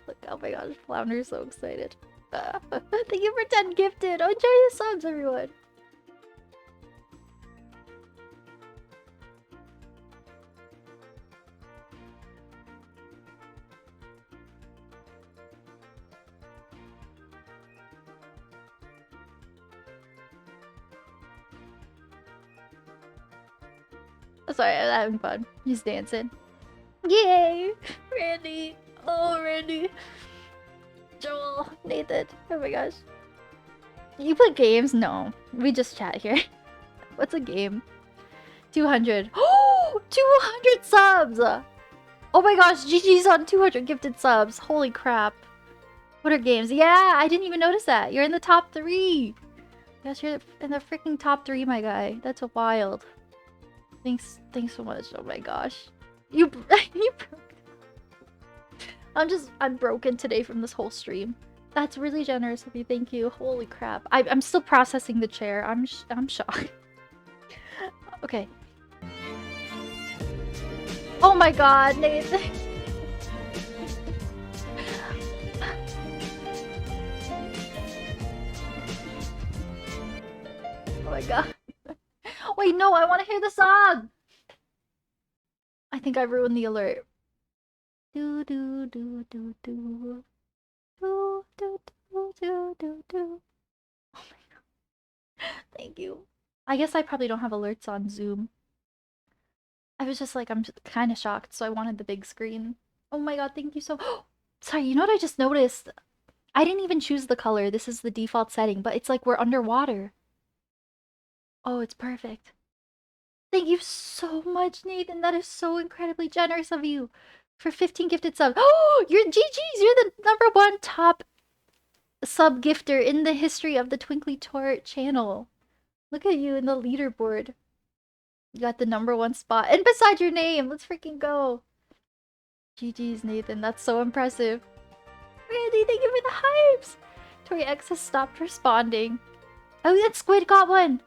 Look, oh my gosh, Flounder's so excited. Thank you for 10 gifted. Oh, enjoy the subs, everyone. Sorry, I'm having fun. He's dancing. Yay! Randy! Oh, Randy! Joel! Nathan! Oh my gosh. You play games? No. We just chat here. What's a game? 200. Oh! 200 subs! Oh my gosh, GG's on 200 gifted subs. Holy crap. What are games? Yeah, I didn't even notice that. You're in the top 3. Yes, you're in the freaking top 3, my guy. That's wild. Thanks so much. Oh my gosh. You broke. I'm broken today from this whole stream. That's really generous of you. Thank you. Holy crap. I'm still processing the chair. I'm shocked. Okay. Oh my god, Nathan. Oh my god. Wait, no, I want to hear the song! I think I ruined the alert. Do do do do do. Do do do do do do. Oh my god. Thank you. I guess I probably don't have alerts on Zoom. I was just like, I'm kind of shocked, so I wanted the big screen. Oh my god, thank you so... Sorry, you know what I just noticed? I didn't even choose the color. This is the default setting, but it's like we're underwater. Oh, it's perfect. Thank you so much, Nathan. That is so incredibly generous of you. For 15 gifted subs. Oh, you're GG's. You're the #1 top sub gifter in the history of the TwinklyTor channel. Look at you in the leaderboard. You got the #1 spot. And beside your name. Let's freaking go. GG's, Nathan. That's so impressive. Randy, thank you for the hypes. Tori X has stopped responding. Oh, that Squid got one.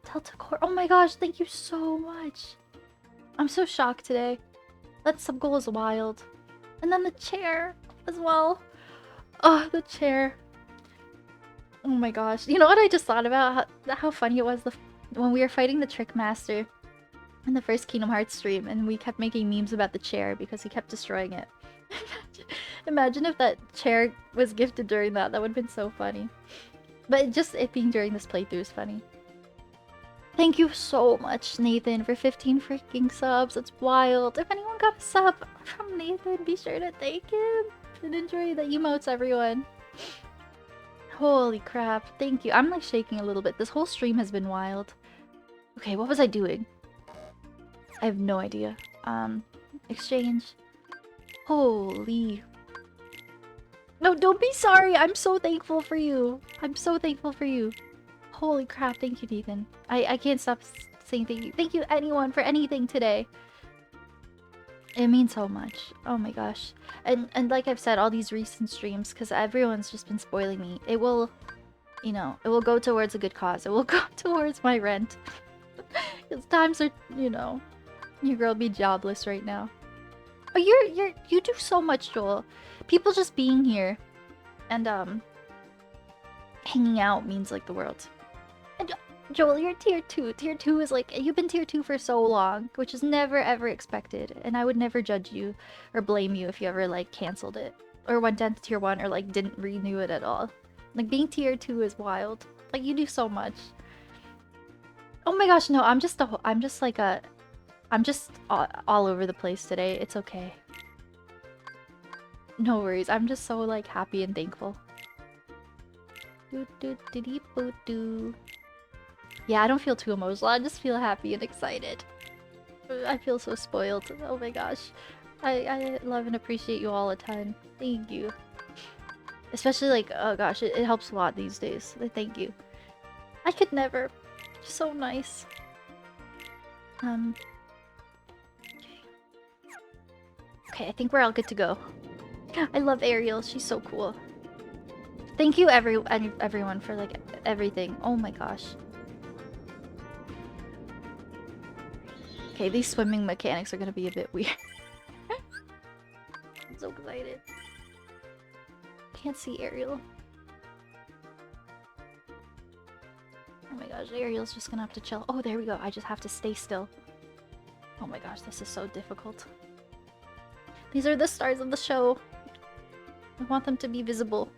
Delta Core. Oh my gosh, thank you so much. I'm so shocked today. That sub goal is wild. And then the chair as well. Oh, the chair. Oh my gosh. You know what I just thought about? How funny it was when we were fighting the Trick Master in the first Kingdom Hearts stream and we kept making memes about the chair because he kept destroying it. Imagine if that chair was gifted during that. That would have been so funny. But just it being during this playthrough is funny. Thank you so much, Nathan, for 15 freaking subs. It's wild. If anyone got a sub from Nathan, be sure to thank him. And enjoy the emotes, everyone. Holy crap. Thank you. I'm like shaking a little bit. This whole stream has been wild. Okay, what was I doing? I have no idea. exchange. Holy. No, don't be sorry. I'm so thankful for you. I'm so thankful for you. Holy crap. Thank you, Nathan. I can't stop saying thank you. Thank you, anyone, for anything today. It means so much. Oh my gosh. And like I've said, all these recent streams, because everyone's just been spoiling me. It will, you know, it will go towards a good cause. It will go towards my rent. Because times are, you know, your girl be jobless right now. But you do so much, Joel. People just being here and hanging out means like the world. And Joel, you're tier 2. Tier 2 is like, you've been tier 2 for so long, which is never ever expected. And I would never judge you or blame you if you ever like canceled it or went down to tier 1 or like didn't renew it at all. Like being tier 2 is wild. Like you do so much. Oh my gosh, no, I'm just all over the place today. It's okay. No worries. I'm just so like happy and thankful. Yeah, I don't feel too emotional. I just feel happy and excited. I feel so spoiled. Oh my gosh. I love and appreciate you all a ton. Thank you. Especially like, oh gosh, it helps a lot these days. Thank you. I could never. So nice. Okay, I think we're all good to go. I love Ariel. She's so cool. Thank you everyone for like everything. Oh my gosh. Okay, these swimming mechanics are gonna be a bit weird. I'm so excited. Can't see Ariel. Oh my gosh, Ariel's just gonna have to chill. Oh, there we go. I just have to stay still. Oh my gosh, this is so difficult. These are the stars of the show. I want them to be visible.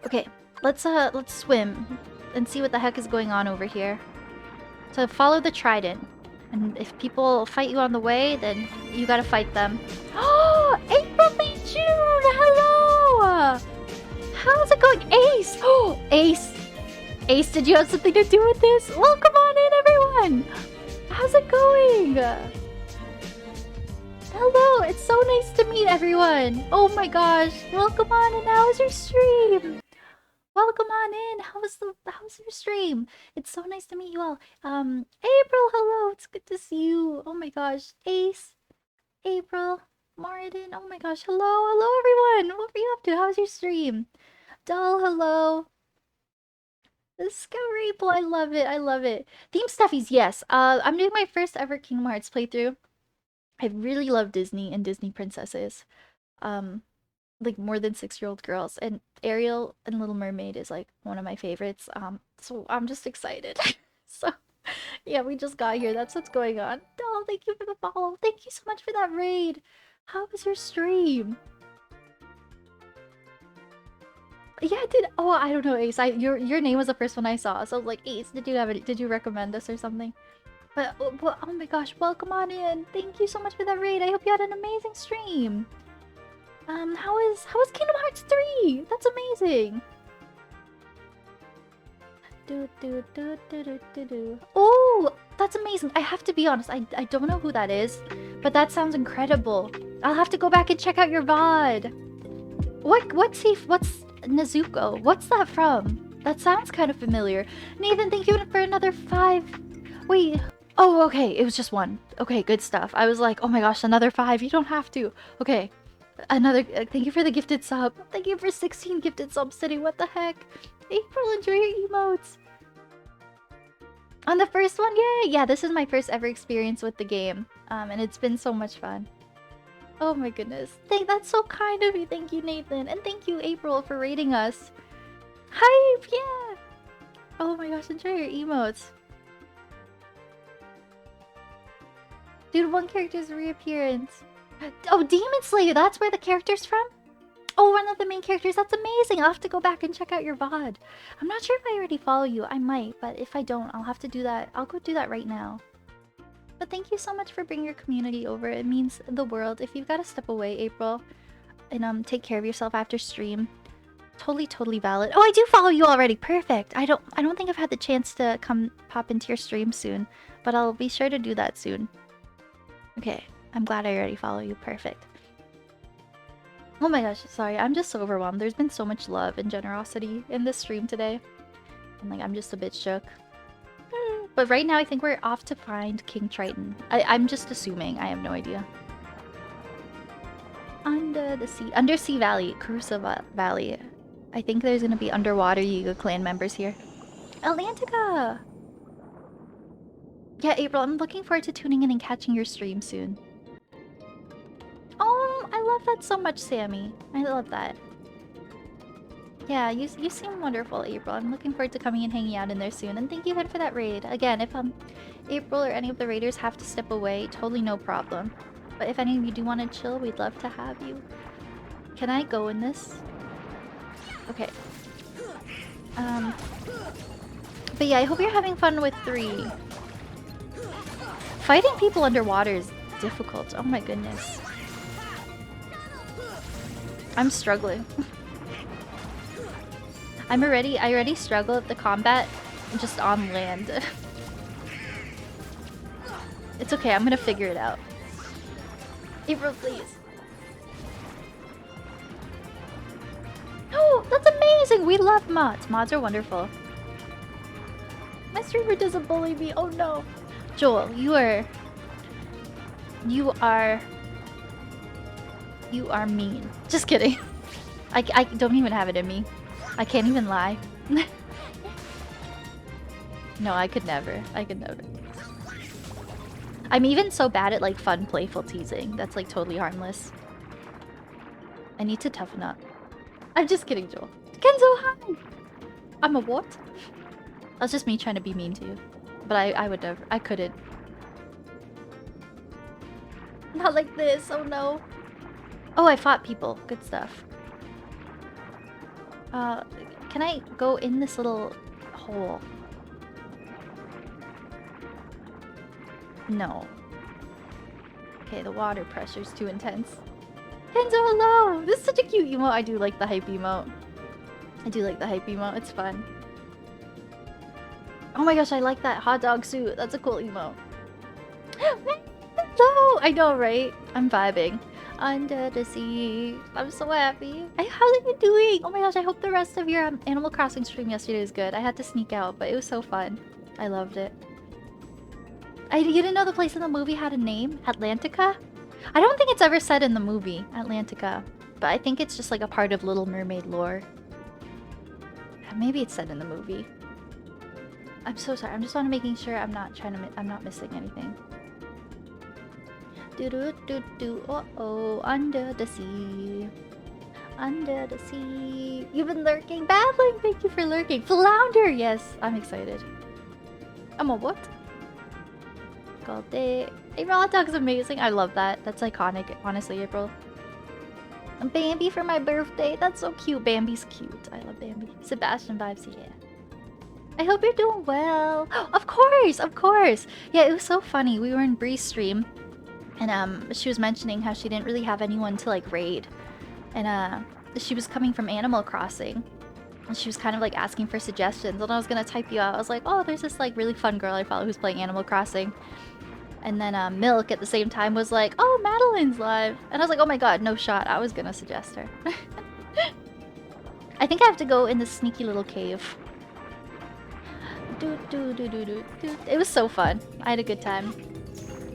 Okay, let's swim and see what the heck is going on over here. So follow the trident. And if people fight you on the way, then you gotta fight them. Oh, April May June! Hello! How's it going? Ace! Oh, Ace! Ace, did you have something to do with this? Welcome on in, everyone! How's it going? Hello, it's so nice to meet everyone. Oh my gosh, welcome on in. How was your stream? Welcome on in. How's your stream? It's so nice to meet you all. April, hello. It's good to see you. Oh my gosh, Ace, April, Martin. Oh my gosh, hello everyone. What were you up to? How's your stream? Doll, hello. Discovery April, I love it. Theme stuffies, yes. I'm doing my first ever Kingdom Hearts playthrough. I really love Disney and Disney princesses. Like more than 6-year-old girls. And Ariel and Little Mermaid is like one of my favorites. So I'm just excited. So yeah, we just got here. That's what's going on. Oh, thank you for the follow. Thank you so much for that raid. How was your stream? Yeah, oh, I don't know, Ace. Your name was the first one I saw, so I was like, Ace, did you recommend us or something? But oh my gosh, welcome on in. Thank you so much for that raid. I hope you had an amazing stream. How was Kingdom Hearts 3? That's amazing. Oh, that's amazing. I have to be honest, I don't know who that is, but that sounds incredible. I'll have to go back and check out your VOD. What's Nezuko? What's that from? That sounds kind of familiar. Nathan, thank you for another 5. Wait. Oh, okay. It was just 1. Okay, good stuff. I was like, oh my gosh, another 5. You don't have to. Okay. Another. Thank you for the gifted sub. Thank you for 16 gifted subs today. What the heck? April, enjoy your emotes. On the first one, yay! Yeah, this is my first ever experience with the game. And it's been so much fun. Oh my goodness. That's so kind of you. Thank you, Nathan. And thank you, April, for rating us. Hype! Yeah! Oh my gosh, enjoy your emotes. Dude, one character's reappearance. Oh, Demon Slayer! That's where the character's from? Oh, one of the main characters. That's amazing! I'll have to go back and check out your VOD. I'm not sure if I already follow you. I might, but if I don't, I'll have to do that. I'll go do that right now. But thank you so much for bringing your community over. It means the world. If you've got to step away, April, and take care of yourself after stream, Totally valid. Oh, I do follow you already. Perfect. I don't think I've had the chance to come pop into your stream soon, but I'll be sure to do that soon. Okay, I'm glad I already follow you. Perfect. Oh my gosh, sorry. I'm just so overwhelmed. There's been so much love and generosity in this stream today. And like, I'm just a bit shook. But right now, I think we're off to find King Triton. I'm just assuming. I have no idea. Under the sea. Undersea Valley. Carusa Valley. I think there's gonna be underwater Yiga clan members here. Atlantica! Yeah, April, I'm looking forward to tuning in and catching your stream soon. Oh, I love that so much, Sammy. I love that. Yeah, you seem wonderful, April. I'm looking forward to coming and hanging out in there soon. And thank you again for that raid. Again, if April or any of the raiders have to step away, totally no problem. But if any of you do want to chill, we'd love to have you. Can I go in this? Okay. But yeah, I hope you're having fun with 3. Fighting people underwater is difficult. Oh my goodness. I'm struggling. I already struggle at the combat just on land. It's okay, I'm gonna figure it out. April, please. Oh, that's amazing! We love mods. Mods are wonderful. My streamer doesn't bully me. Oh no. Joel, you are mean. Just kidding. I don't even have it in me. I can't even lie. No, I could never. I could never. I'm even so bad at like fun, playful teasing. That's like totally harmless. I need to toughen up. I'm just kidding, Joel. Kenzo, hi! I'm a what? That's just me trying to be mean to you. But I would never. I couldn't. Not like this. Oh no. Oh, I fought people. Good stuff. Can I go in this little hole? No. Okay, the water pressure's too intense. Kenzo, hello! This is such a cute emote. I do like the hype emote. I do like the hype emote. It's fun. Oh my gosh, I like that hot dog suit. That's a cool emote. Hello! I know, right? I'm vibing. Under the sea. I'm so happy. How are you doing? Oh my gosh, I hope the rest of your Animal Crossing stream yesterday was good. I had to sneak out, but it was so fun. I loved it. You didn't know the place in the movie had a name? Atlantica? I don't think it's ever said in the movie, Atlantica. But I think it's just like a part of Little Mermaid lore. Maybe it's said in the movie. I'm so sorry. I'm just want to making sure I'm not missing anything. Uh-oh, under the sea. Under the sea. You've been lurking. Battling, thank you for lurking. Flounder, yes. I'm excited. I'm a what? Called it. April hot dog's amazing. I love that. That's iconic, honestly, April. Bambi for my birthday. That's so cute. Bambi's cute. I love Bambi. Sebastian vibes, yeah. I hope you're doing well. Of course, of course. Yeah, it was so funny. We were in Bree's stream. And she was mentioning how she didn't really have anyone to like raid. And she was coming from Animal Crossing. And she was kind of like asking for suggestions. And I was gonna type you out. I was like, oh, there's this like really fun girl I follow who's playing Animal Crossing. And then Milk at the same time was like, oh, Madeline's live. And I was like, oh my god, no shot. I was gonna suggest her. I think I have to go in this sneaky little cave. It was so fun. I had a good time.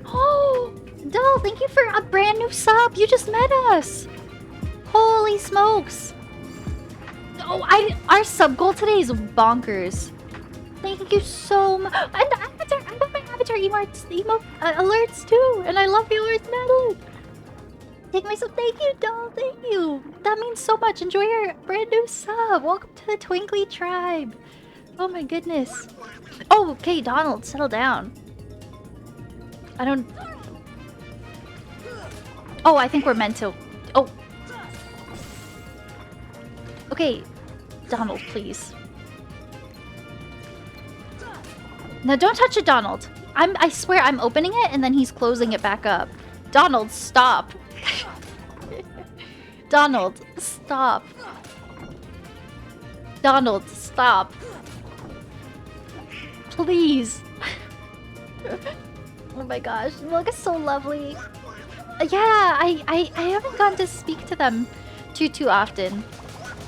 Oh, Dull, thank you for a brand new sub. You just met us. Holy smokes. Oh, our sub goal today is bonkers. Thank you so much. And I got my avatar emote alerts too. And I love the alerts, Madeline. Take my sub. Thank you, Dull. Thank you. That means so much. Enjoy your brand new sub. Welcome to the Twinkly tribe. Oh my goodness. Oh, okay, Donald, settle down. I don't... Oh, I think we're meant to... Oh. Okay, Donald, please. No, don't touch it, Donald. I swear I'm opening it and then he's closing it back up. Donald, stop. Donald, stop. Donald, stop. Please. Oh my gosh, look, it's so lovely. Yeah, I haven't gotten to speak to them too often.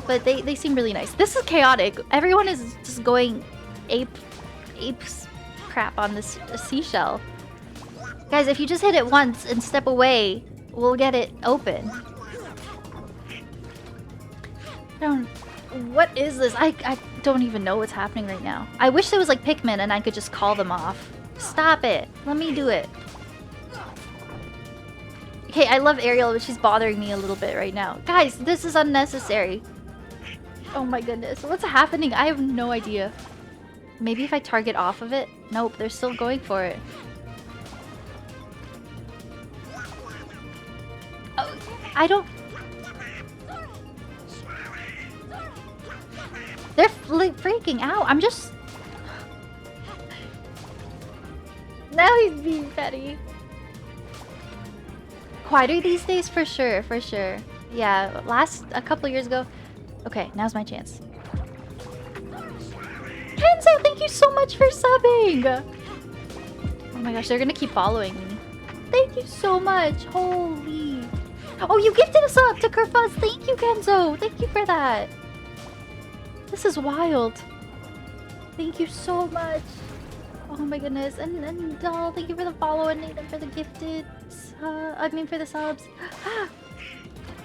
But they seem really nice. This is chaotic. Everyone is just going apes crap on this seashell. Guys, if you just hit it once and step away, we'll get it open. What is this? I don't even know what's happening right now. I wish there was like Pikmin and I could just call them off. Stop it. Let me do it. Okay, I love Ariel, but she's bothering me a little bit right now. Guys, this is unnecessary. Oh my goodness. What's happening? I have no idea. Maybe if I target off of it? Nope, they're still going for it. Oh, I don't... They're freaking out. I'm just... Now he's being petty. Quieter these days? For sure, for sure. Yeah, a couple years ago. Okay, now's my chance. Kenzo, thank you so much for subbing! Oh my gosh, they're gonna keep following me. Thank you so much. Holy... Oh, you gifted us up to Kerfuzz. Thank you, Kenzo. Thank you for that. This is wild. Thank you so much. Oh my goodness. And Doll, thank you for the follow, and Nathan for the gifted... I mean for the subs.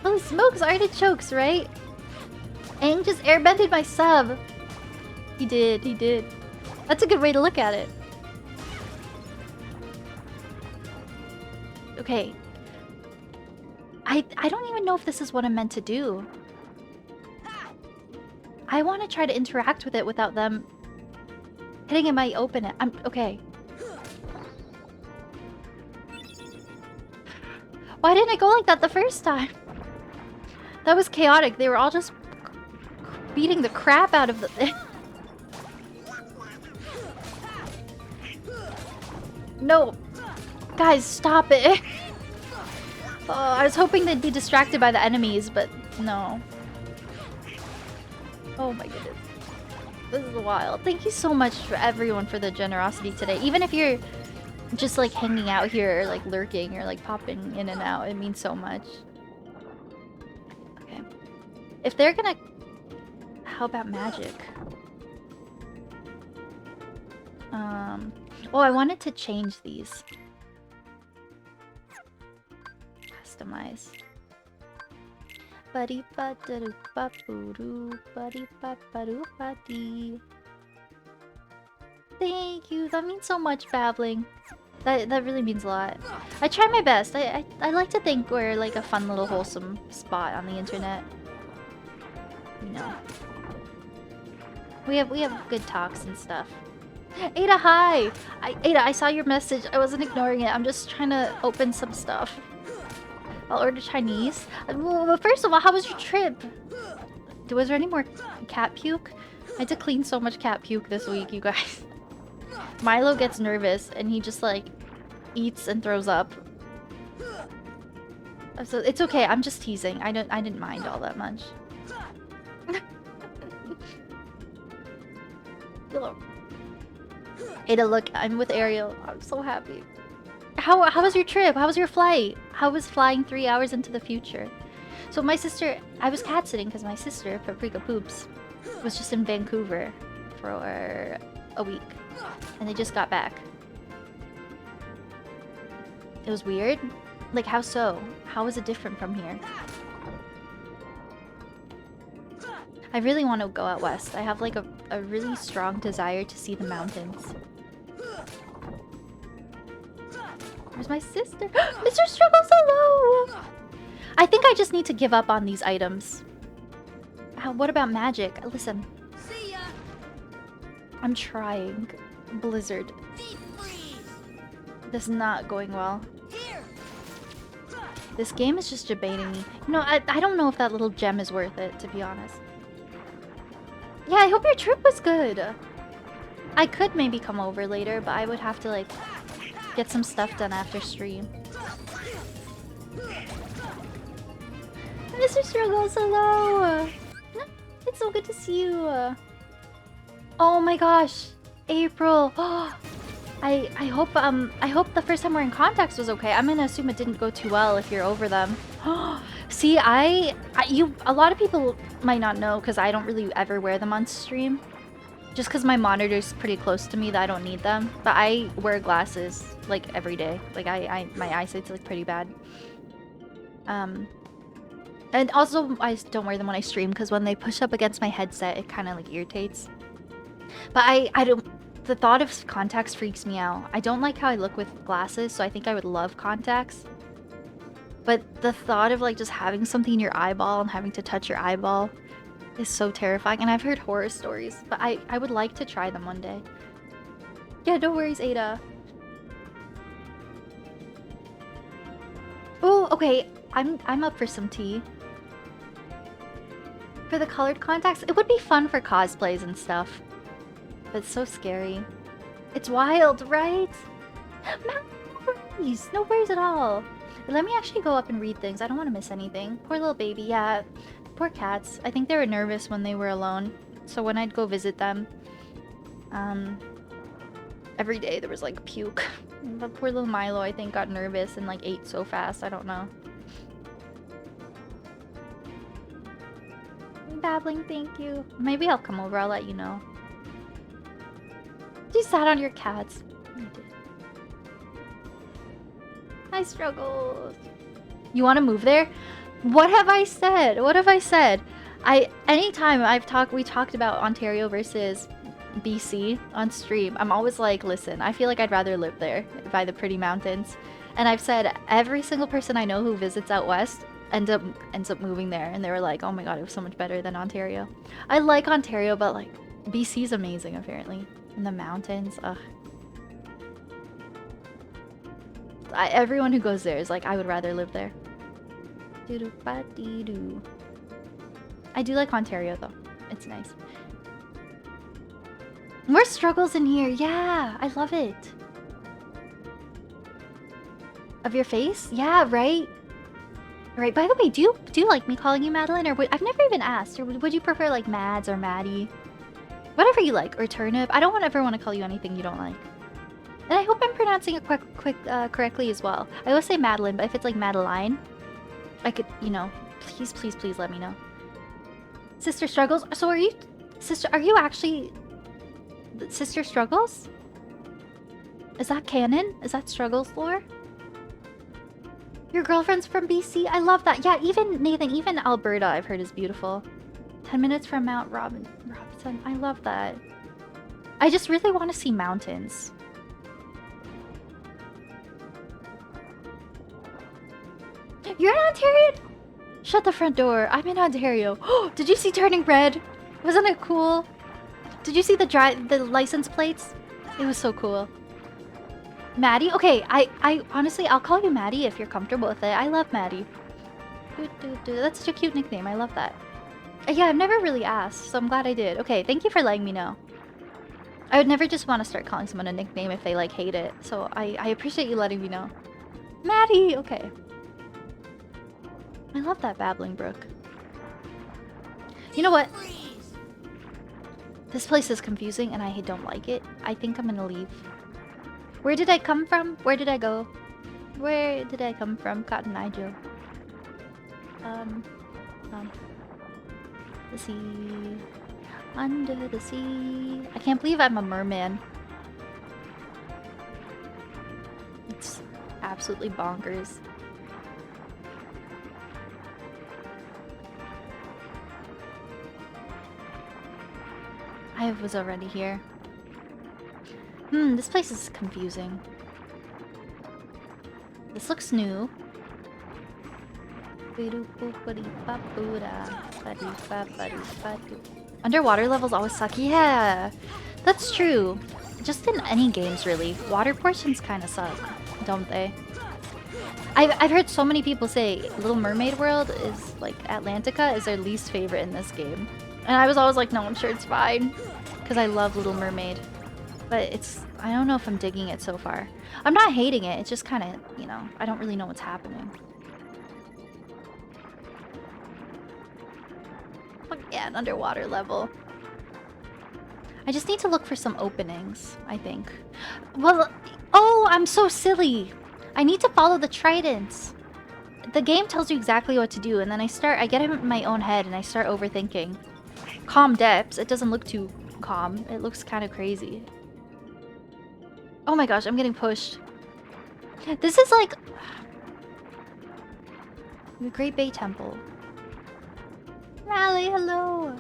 Holy smokes, artichokes, right? Aang just airbended my sub. He did, he did. That's a good way to look at it. Okay. I don't even know if this is what I'm meant to do. I want to try to interact with it without them hitting it might open it. Okay. Why didn't I go like that the first time? That was chaotic. They were all just beating the crap out of the thing. No. Guys, stop it. Oh, I was hoping they'd be distracted by the enemies, but no. Oh my goodness. This is wild. Thank you so much for everyone for the generosity today. Even if you're just like hanging out here or like lurking or like popping in and out, it means so much. Okay. If they're gonna... How about magic? Oh, I wanted to change these. Customize. Buddy ba-da-doo ba-boo-doo, buddy ba-ba-doo ba-dee. Thank you. That means so much, babbling. That really means a lot. I try my best. I like to think we're like a fun little wholesome spot on the internet. You know. We have good talks and stuff. Ada, hi! Ada, I saw your message. I wasn't ignoring it. I'm just trying to open some stuff. I'll order Chinese. Well, first of all, how was your trip? Was there any more cat puke? I had to clean so much cat puke this week, you guys. Milo gets nervous and he just like eats and throws up. So it's okay. I'm just teasing. I didn't mind all that much. Ada, look, I'm with Ariel. I'm so happy. How was your trip? How was your flight? How was flying 3 hours into the future? So my sister, I was cat sitting because my sister, Paprika Poops, was just in Vancouver for a week. And they just got back. It was weird. Like, how so? How is it different from here? I really want to go out west. I have like a really strong desire to see the mountains. Where's my sister? Mr. Struggles, hello! I think I just need to give up on these items. What about magic? Listen. See ya. I'm trying. Blizzard. This is not going well. Here. This game is just debating me. You know, I don't know if that little gem is worth it, to be honest. Yeah, I hope your trip was good. I could maybe come over later, but I would have to, like, get some stuff done after stream. Mr. Struggles, hello! It's so good to see you. Oh my gosh, April. I hope the first time we're in contacts was okay. I'm gonna assume it didn't go too well if you're over them. See, a lot of people might not know because I don't really ever wear them on stream. Just because my monitor's pretty close to me that I don't need them. But I wear glasses like every day. Like my eyesight's like pretty bad. And also I don't wear them when I stream because when they push up against my headset, it kind of like irritates. But I don't. The thought of contacts freaks me out. I don't like how I look with glasses, so I think I would love contacts. But the thought of like just having something in your eyeball and having to touch your eyeball is so terrifying. And I've heard horror stories, but I would like to try them one day. Yeah, no worries, Ada. Oh, okay. I'm up for some tea. For the colored contacts, it would be fun for cosplays and stuff. But it's so scary. It's wild, right? No worries. No worries at all. Let me actually go up and read things. I don't want to miss anything. Poor little baby. Yeah, poor cats. I think they were nervous when they were alone. So when I'd go visit them, every day there was like puke. But poor little Milo, I think, got nervous and like ate so fast. I don't know. Babbling, thank you. Maybe I'll come over. I'll let you know. You sat on your cats. You did. I struggled. You want to move there? What have I said? What have I said? Anytime we talked about Ontario versus BC on stream, I'm always like, listen, I feel like I'd rather live there by the pretty mountains. And I've said every single person I know who visits out west ends up moving there, and they were like, oh my god, it was so much better than Ontario. I like Ontario, but like BC's amazing apparently. In the mountains, ugh. Everyone who goes there is like, I would rather live there. Doo-doo-ba-dee-doo. I do like Ontario though. It's nice. More struggles in here. Yeah, I love it. Of your face? Yeah, right? Right, by the way, do you like me calling you Madeline? Or I've never even asked. Or would you prefer like Mads or Maddie? Whatever you like, or Turnip. I don't ever want to call you anything you don't like. And I hope I'm pronouncing it correctly as well. I always say Madeline, but if it's like Madeline, I could, you know, please let me know. Sister Struggles? So are you actually Sister Struggles? Is that canon? Is that Struggles lore? Your girlfriend's from BC? I love that. Yeah, even Nathan, even Alberta I've heard is beautiful. 10 minutes from Mount Robinson. I love that. I just really want to see mountains. You're in Ontario? Shut the front door. I'm in Ontario. Oh, did you see Turning Red? Wasn't it cool? Did you see the license plates? It was so cool. Maddie? Okay, I honestly, I'll call you Maddie if you're comfortable with it. I love Maddie. That's such a cute nickname. I love that. Yeah, I've never really asked, so I'm glad I did. Okay, thank you for letting me know. I would never just want to start calling someone a nickname if they, like, hate it. So I appreciate you letting me know. Maddie! Okay. I love that babbling brook. You know what? This place is confusing and I don't like it. I think I'm gonna leave. Where did I come from? Where did I go? Where did I come from? Cotton Eye Joe. The sea. Under the sea. I can't believe I'm a merman. It's absolutely bonkers. I was already here. This place is confusing. This looks new. Underwater levels always suck. Yeah, that's true. Just in any games, really. Water portions kind of suck, don't they? I've heard so many people say Little Mermaid World is like Atlantica is their least favorite in this game. And I was always like, no, I'm sure it's fine. Because I love Little Mermaid. But I don't know if I'm digging it so far. I'm not hating it, it's just kind of, you know, I don't really know what's happening. Yeah, an underwater level. I just need to look for some openings, I think. Well, oh, I'm so silly. I need to follow the tridents. The game tells you exactly what to do, and then I get in my own head and I start overthinking. Calm depths. It doesn't look too calm. It looks kind of crazy. Oh my gosh, I'm getting pushed. This is like the Great Bay Temple. Rally, hello.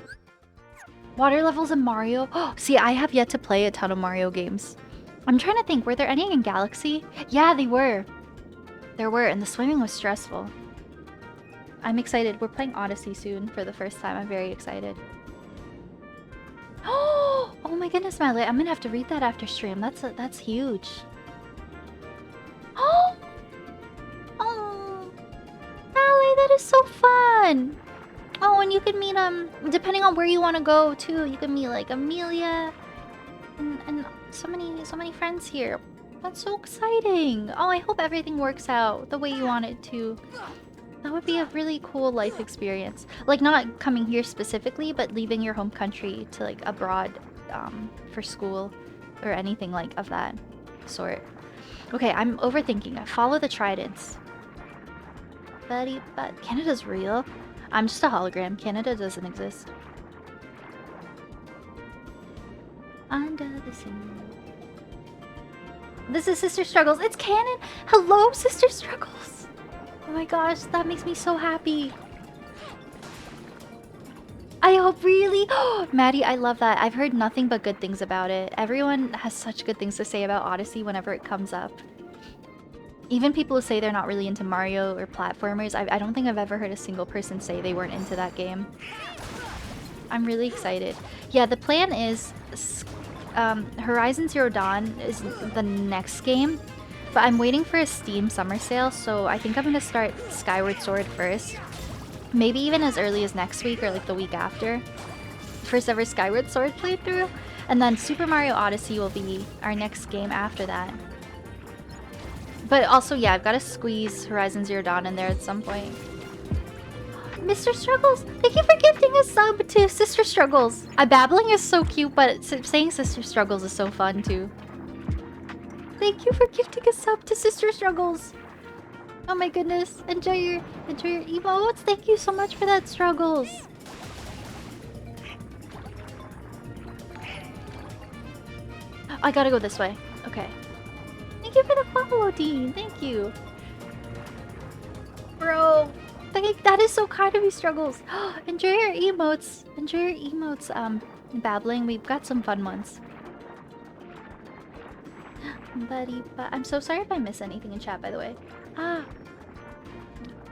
Water levels in Mario. Oh, see, I have yet to play a ton of Mario games. I'm trying to think, were there any in Galaxy? Yeah, they were. There were, and the swimming was stressful. I'm excited. We're playing Odyssey soon for the first time. I'm very excited. Oh my goodness, Miley. I'm gonna have to read that after stream. That's huge. Oh, Miley, that is so fun. Oh, and you can meet depending on where you want to go too. You can meet like Amelia and so many friends here. That's so exciting. Oh, I hope everything works out the way you want it to. That would be a really cool life experience. Like, not coming here specifically, but leaving your home country to like abroad for school or anything like of that sort. Okay, I'm overthinking. I follow the tridents. But Canada's real. I'm just a hologram. Canada doesn't exist. Under the sea. This is Sister Struggles. It's canon. Hello, Sister Struggles. Oh my gosh, that makes me so happy. I hope really. Oh, Maddie, I love that. I've heard nothing but good things about it. Everyone has such good things to say about Odyssey whenever it comes up. Even people who say they're not really into Mario or platformers, I don't think I've ever heard a single person say they weren't into that game. I'm really excited. Yeah, the plan is Horizon Zero Dawn is the next game, but I'm waiting for a Steam summer sale, so I think I'm gonna start Skyward Sword first. Maybe even as early as next week or like the week after. First ever Skyward Sword playthrough. And then Super Mario Odyssey will be our next game after that. But also, yeah, I've got to squeeze Horizon Zero Dawn in there at some point. Mr. Struggles, thank you for gifting a sub to Sister Struggles. Babbling is so cute, but saying Sister Struggles is so fun too. Thank you for gifting a sub to Sister Struggles. Oh my goodness, enjoy your emotes. Thank you so much for that, Struggles. I gotta go this way. Okay. Thank you for the follow, Dean. Thank you. Bro, that is so kind of you, Struggles. Enjoy your emotes. Enjoy your emotes, babbling. We've got some fun ones. Buddy, but I'm so sorry if I miss anything in chat, by the way.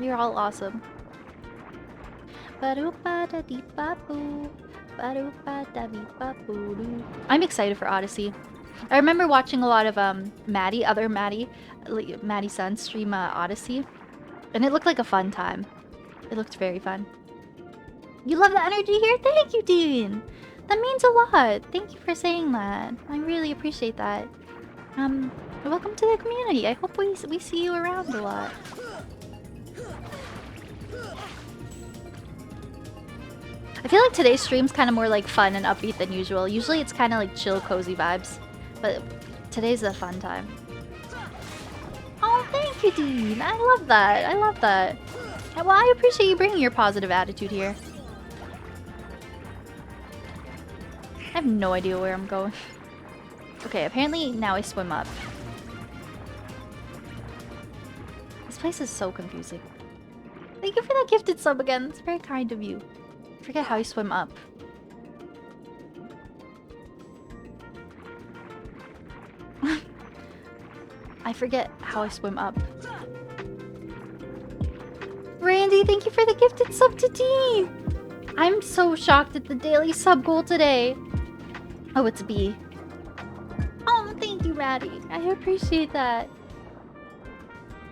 You're all awesome. I'm excited for Odyssey. I remember watching a lot of Maddie Sun stream Odyssey, and it looked like a fun time. It looked very fun. You love the energy here? Thank you, Dean. That means a lot. Thank you for saying that. I really appreciate that. Welcome to the community. I hope we see you around a lot. I feel like today's stream's kind of more like fun and upbeat than usual. Usually it's kind of like chill, cozy vibes. But today's a fun time. Oh, thank you, Dean. I love that. I love that. Well, I appreciate you bringing your positive attitude here. I have no idea where I'm going. Okay, apparently now I swim up. This place is so confusing. Thank you for that gifted sub again. It's very kind of you. I forget how you swim up. I forget how I swim up. Randy, thank you for the gifted sub to Dean. I'm so shocked at the daily sub goal today. Oh, it's B. Oh, thank you, Ratty. I appreciate that.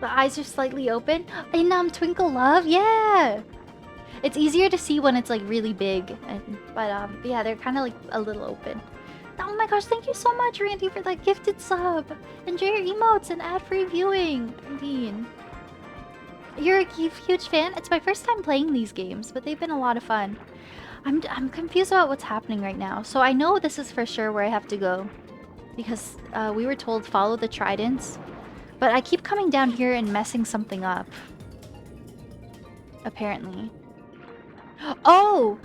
The eyes are slightly open. In Twinkle Love, yeah. It's easier to see when it's like really big, but yeah, they're kind of like a little open. Oh my gosh, thank you so much, Randy, for that gifted sub. Enjoy your emotes and ad-free viewing, Dean. You're a huge fan? It's my first time playing these games, but they've been a lot of fun. I'm confused about what's happening right now. So I know this is for sure where I have to go. Because we were told follow the tridents. But I keep coming down here and messing something up. Apparently. Oh!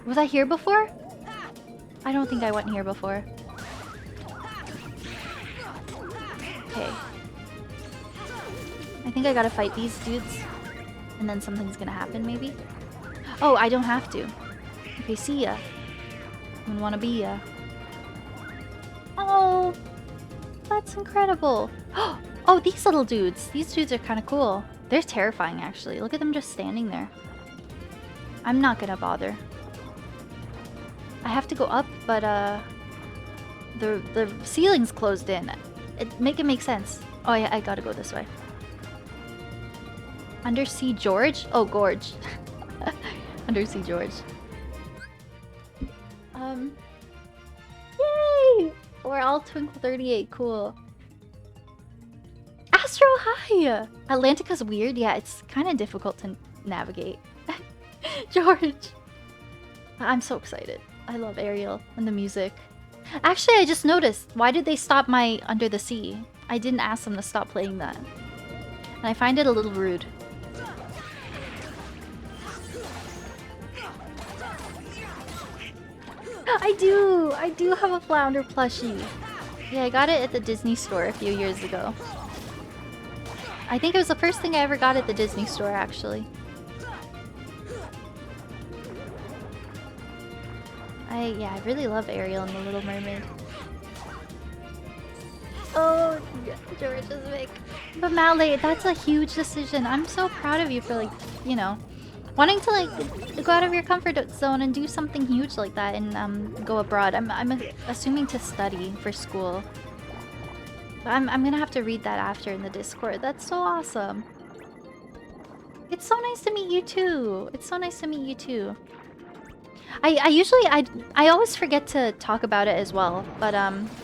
Was I here before? I don't think I went here before. Okay. I think I gotta fight these dudes. And then something's gonna happen, maybe? Oh, I don't have to. Okay, see ya. I don't wanna be ya. Oh! That's incredible. Oh, these little dudes. These dudes are kind of cool. They're terrifying, actually. Look at them just standing there. I'm not gonna bother. I have to go up, but the ceiling's closed in. Make it make sense. Oh yeah, I gotta go this way. Undersea George? Oh, Gorge. Undersea George. Yay! We're all Twinkle 38. Cool. Astro, hi! Atlantica's weird. Yeah, it's kind of difficult to navigate. George! I'm so excited. I love Ariel and the music. Actually, I just noticed. Why did they stop my Under the Sea? I didn't ask them to stop playing that. And I find it a little rude. I do have a flounder plushie. Yeah, I got it at the Disney store a few years ago. I think it was the first thing I ever got at the Disney store, actually. I really love Ariel and the Little Mermaid. Oh, George is big. But Malay, that's a huge decision. I'm so proud of you for, like, you know, wanting to, like, go out of your comfort zone and do something huge like that and go abroad. I'm assuming to study for school. But I'm gonna have to read that after in the Discord. That's so awesome. It's so nice to meet you too. It's so nice to meet you too. I always forget to talk about it as well. But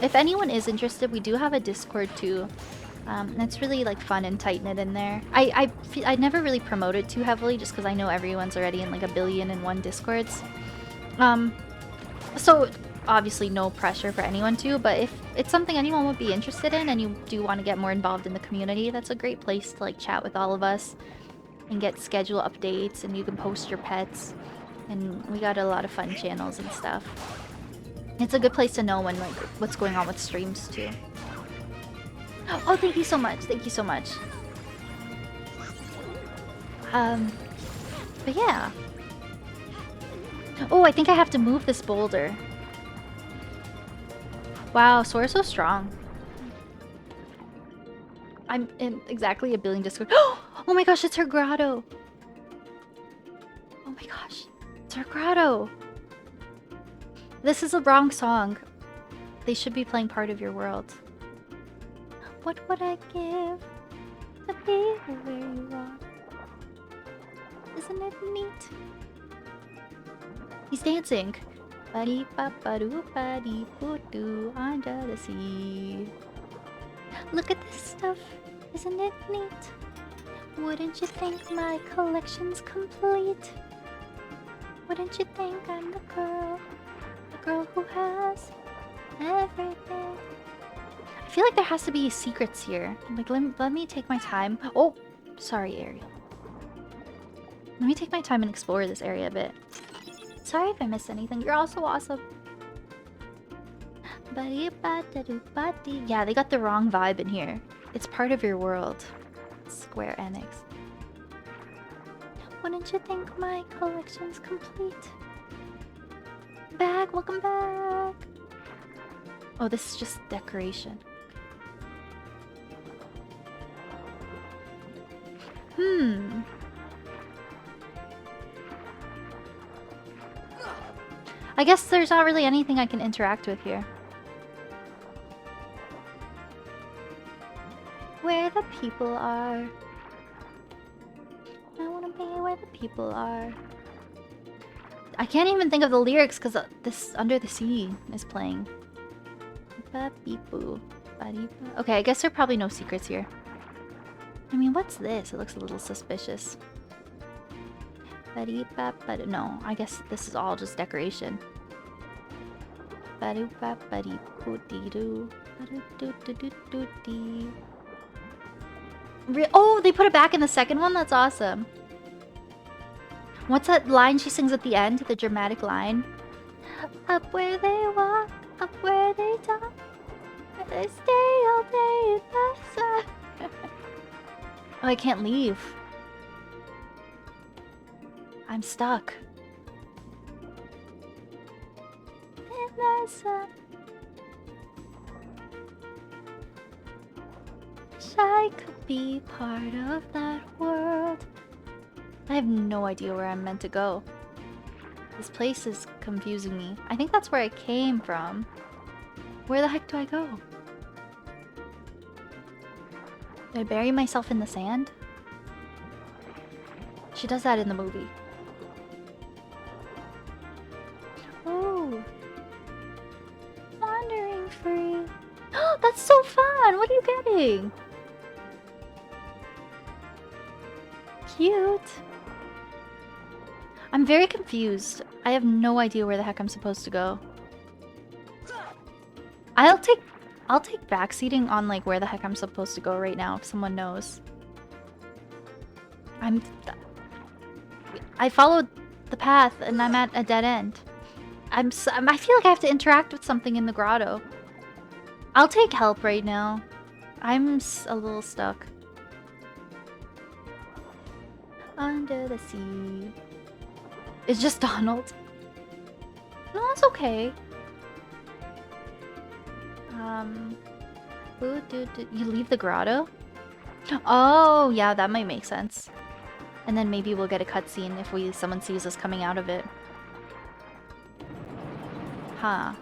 if anyone is interested, we do have a Discord too. And it's really like fun and tight-knit in there. I never really promote it too heavily just because I know everyone's already in like 1,000,000,001 Discords. So obviously no pressure for anyone to, but if it's something anyone would be interested in and you do want to get more involved in the community, that's a great place to like chat with all of us and get schedule updates, and you can post your pets, and we got a lot of fun channels and stuff. It's a good place to know when like what's going on with streams too. Oh, thank you so much. Thank you so much. But yeah. Oh, I think I have to move this boulder. Wow, Sora's so strong. I'm in exactly 1,000,000,000 Discord. Oh my gosh, it's her grotto. Oh my gosh, it's her grotto. This is a wrong song. They should be playing Part of Your World. What would I give to be where you are? Isn't it neat? He's dancing. Ba-dee-ba-ba-doo-ba-dee-boo-doo under the sea. Look at this stuff. Isn't it neat? Wouldn't you think my collection's complete? Wouldn't you think I'm the girl who has everything? I feel like there has to be secrets here. Like, let me take my time. Oh, sorry, Ariel. Let me take my time and explore this area a bit. Sorry if I missed anything. You're also awesome. Yeah, they got the wrong vibe in here. It's Part of Your World. Square Enix. Wouldn't you think my collection's complete? Back, welcome back. Oh, this is just decoration. I guess there's not really anything I can interact with here. Where the people are. I wanna be where the people are. I can't even think of the lyrics because this Under the Sea is playing. Okay, I guess there are probably no secrets here. I mean, what's this? It looks a little suspicious. No, I guess this is all just decoration. Oh, they put it back in the second one? That's awesome. What's that line she sings at the end? The dramatic line? Up where they walk, up where they talk, they stay all day in the sun. Oh, I can't leave. I'm stuck. In the sun. Wish I could be part of that world. I have no idea where I'm meant to go. This place is confusing me. I think that's where I came from. Where the heck do I go? Do I bury myself in the sand? She does that in the movie. Oh. Wandering free. Oh, that's so fun! What are you getting? Cute. I'm very confused. I have no idea where the heck I'm supposed to go. I'll take backseating on like where the heck I'm supposed to go right now if someone knows. I followed the path and I'm at a dead end. I feel like I have to interact with something in the grotto. I'll take help right now. I'm a little stuck. Under the sea. It's just Donald. No, it's okay. You leave the grotto? Oh, yeah, that might make sense. And then maybe we'll get a cutscene if someone sees us coming out of it. Huh.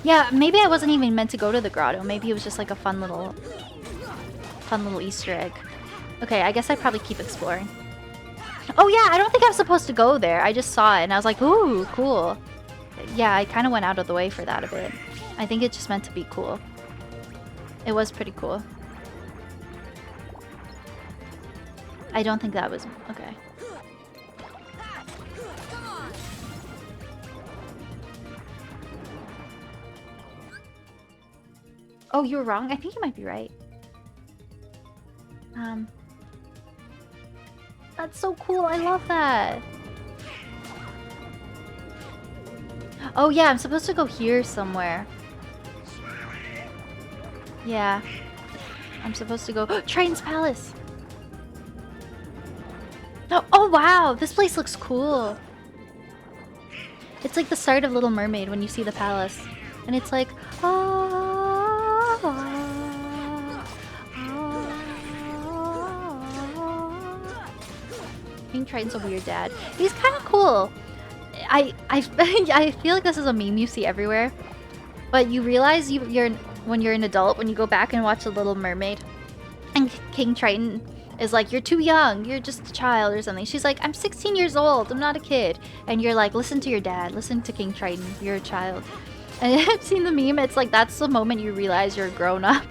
Yeah, maybe I wasn't even meant to go to the grotto. Maybe it was just like a fun little Easter egg. Okay, I guess I probably keep exploring. Oh yeah, I don't think I was supposed to go there. I just saw it and I was like, ooh, cool. Yeah, I kind of went out of the way for that a bit. I think it's just meant to be cool. It was pretty cool. I don't think that was... Okay. Oh, you were wrong? I think you might be right. That's so cool. I love that. Oh yeah, I'm supposed to go here somewhere. Yeah. I'm supposed to go... Triton's Palace! Oh wow! This place looks cool. It's like the start of Little Mermaid when you see the palace. And it's like... King Triton's a weird dad. He's kind of cool. I feel like this is a meme you see everywhere. But you realize when you're an adult, when you go back and watch The Little Mermaid, and King Triton is like, you're too young, you're just a child or something. She's like, I'm 16 years old, I'm not a kid. And you're like, listen to your dad, listen to King Triton, you're a child. And I've seen the meme, it's like, that's the moment you realize you're grown up.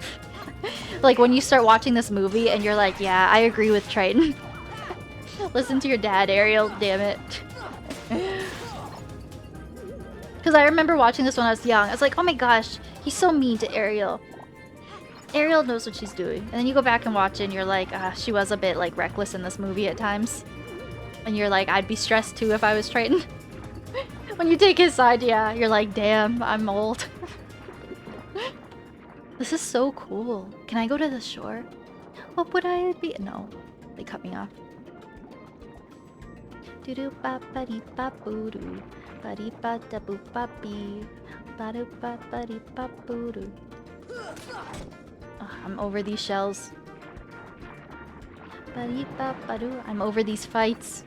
Like when you start watching this movie and you're like, yeah, I agree with Triton. Listen to your dad, Ariel, damn it. Because I remember watching this when I was young. I was like, oh my gosh, he's so mean to Ariel. Ariel knows what she's doing. And then you go back and watch it and you're like, she was a bit like reckless in this movie at times. And you're like, I'd be stressed too if I was Triton. When you take his side, yeah, you're like, damn, I'm old. This is so cool. Can I go to the shore? What would I be? No, they cut me off. Doo ba ba dee ba boo doo. Ba dee ba da boo ba bee. Ba doo ba dee ba boo doo. I'm over these shells. Ba dee ba ba doo. I'm over these fights.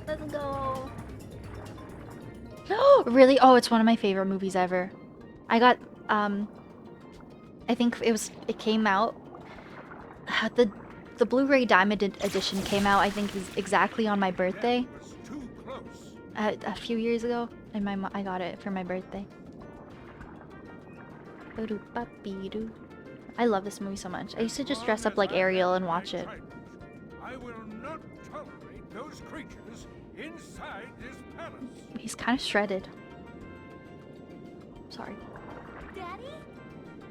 Let's go. Oh, really? Oh, it's one of my favorite movies ever. I got I think it came out the Blu-ray Diamond Edition came out, I think, exactly on my birthday. A few years ago, and I got it for my birthday. I love this movie so much. I used to just dress up like Ariel and watch it. I will not strange creatures inside this palace. He's kind of shredded. Sorry. Daddy?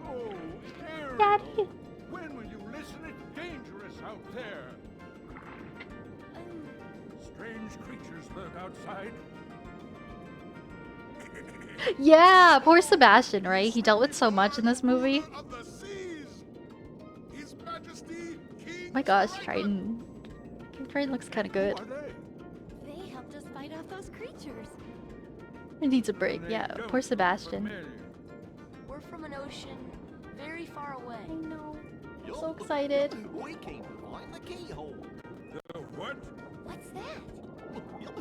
Oh, Ariel. Daddy. When will you listen? It's dangerous out there. Strange creatures lurk outside. Yeah, poor Sebastian, right? He dealt with so much in this movie. Of the seas, His Majesty King My gosh, Triton. Triton. King Triton looks kind of good. Who are they? They helped us fight off those creatures. He needs a break. They Yeah, don't poor look Sebastian. familiar. We're from an ocean very far away. I know. I'm Yup. so excited. We came to find the keyhole. The what? What's that?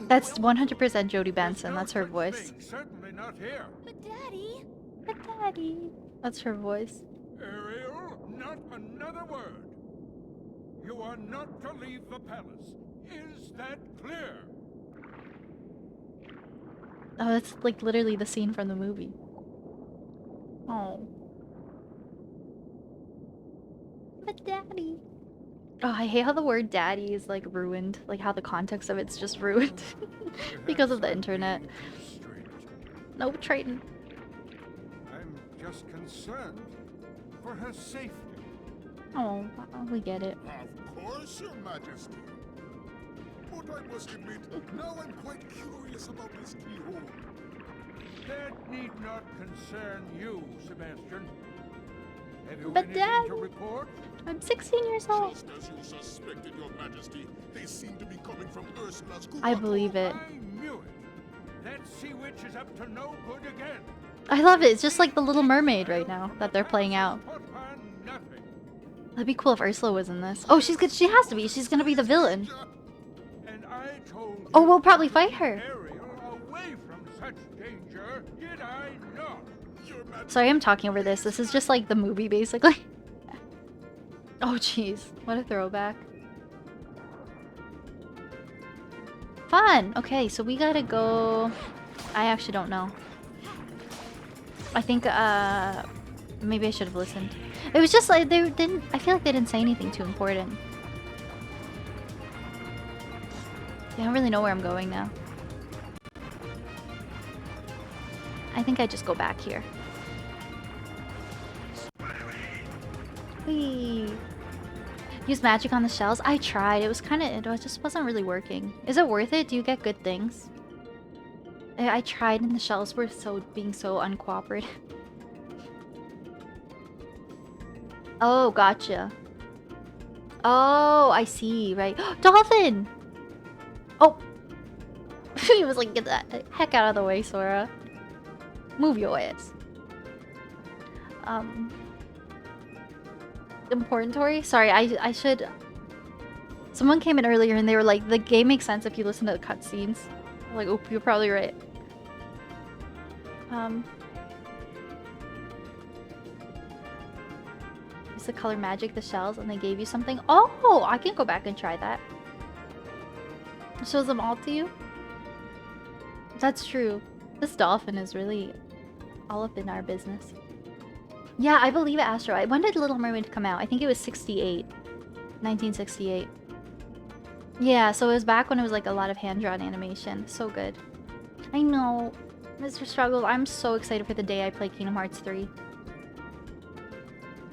That's 100% Jodie There's Benson. no That's her such voice. thing, certainly not here. But Daddy, But Daddy. That's her voice. Ariel, not another word. You are not to leave the palace. Is that clear? Oh, that's like literally the scene from the movie. Oh. But Daddy. Oh, I hate how the word daddy is like ruined. Like how the context of it's just ruined. Because of the internet. Straight. No, Triton. I'm just concerned for her safety. Oh, we get it. Of course, Your Majesty. But I must admit, now I'm quite curious about this keyhole. That need not concern you, Sebastian. Have you But anything Dad- to report? I'm 16 years old. Just as you suspected, Your Majesty, they seem to be coming from Ursula's I believe it. I knew it. That sea witch is up to no good again. I love it. It's just like the Little Mermaid right now that they're playing out. Put on nothing. That'd be cool if Ursula was in this. Oh, she's good. She has to be. She's gonna be the villain. And I told Oh, you we'll probably to fight keep her. Ariel away from such danger. Did I not? Your Majesty. Sorry, I'm talking over this. This is just like the movie, basically. Oh, jeez. What a throwback. Fun! Okay, so we gotta go... I actually don't know. I think, maybe I should have listened. It was just like, they didn't... I feel like they didn't say anything too important. I don't really know where I'm going now. I think I just go back here. Whee! Use magic on the shells? I tried. It was kind of... It just wasn't really working. Is it worth it? Do you get good things? I tried and the shells were being so uncooperative. Oh, gotcha. Oh, I see, right. Dolphin! Oh! He was like, get that heck out of the way, Sora. Move your ass. Important, Tori? Sorry, I should... Someone came in earlier and they were like, the game makes sense if you listen to the cutscenes. I'm like, oop, you're probably right. Use the color magic, the shells, and they gave you something. Oh, I can go back and try that. It shows them all to you? That's true. This dolphin is really all up in our business. Yeah, I believe it, Astro. When did Little Mermaid come out? I think it was 68. 1968. Yeah, so it was back when it was like a lot of hand-drawn animation. So good. I know. Mr. Struggles, I'm so excited for the day I play Kingdom Hearts 3.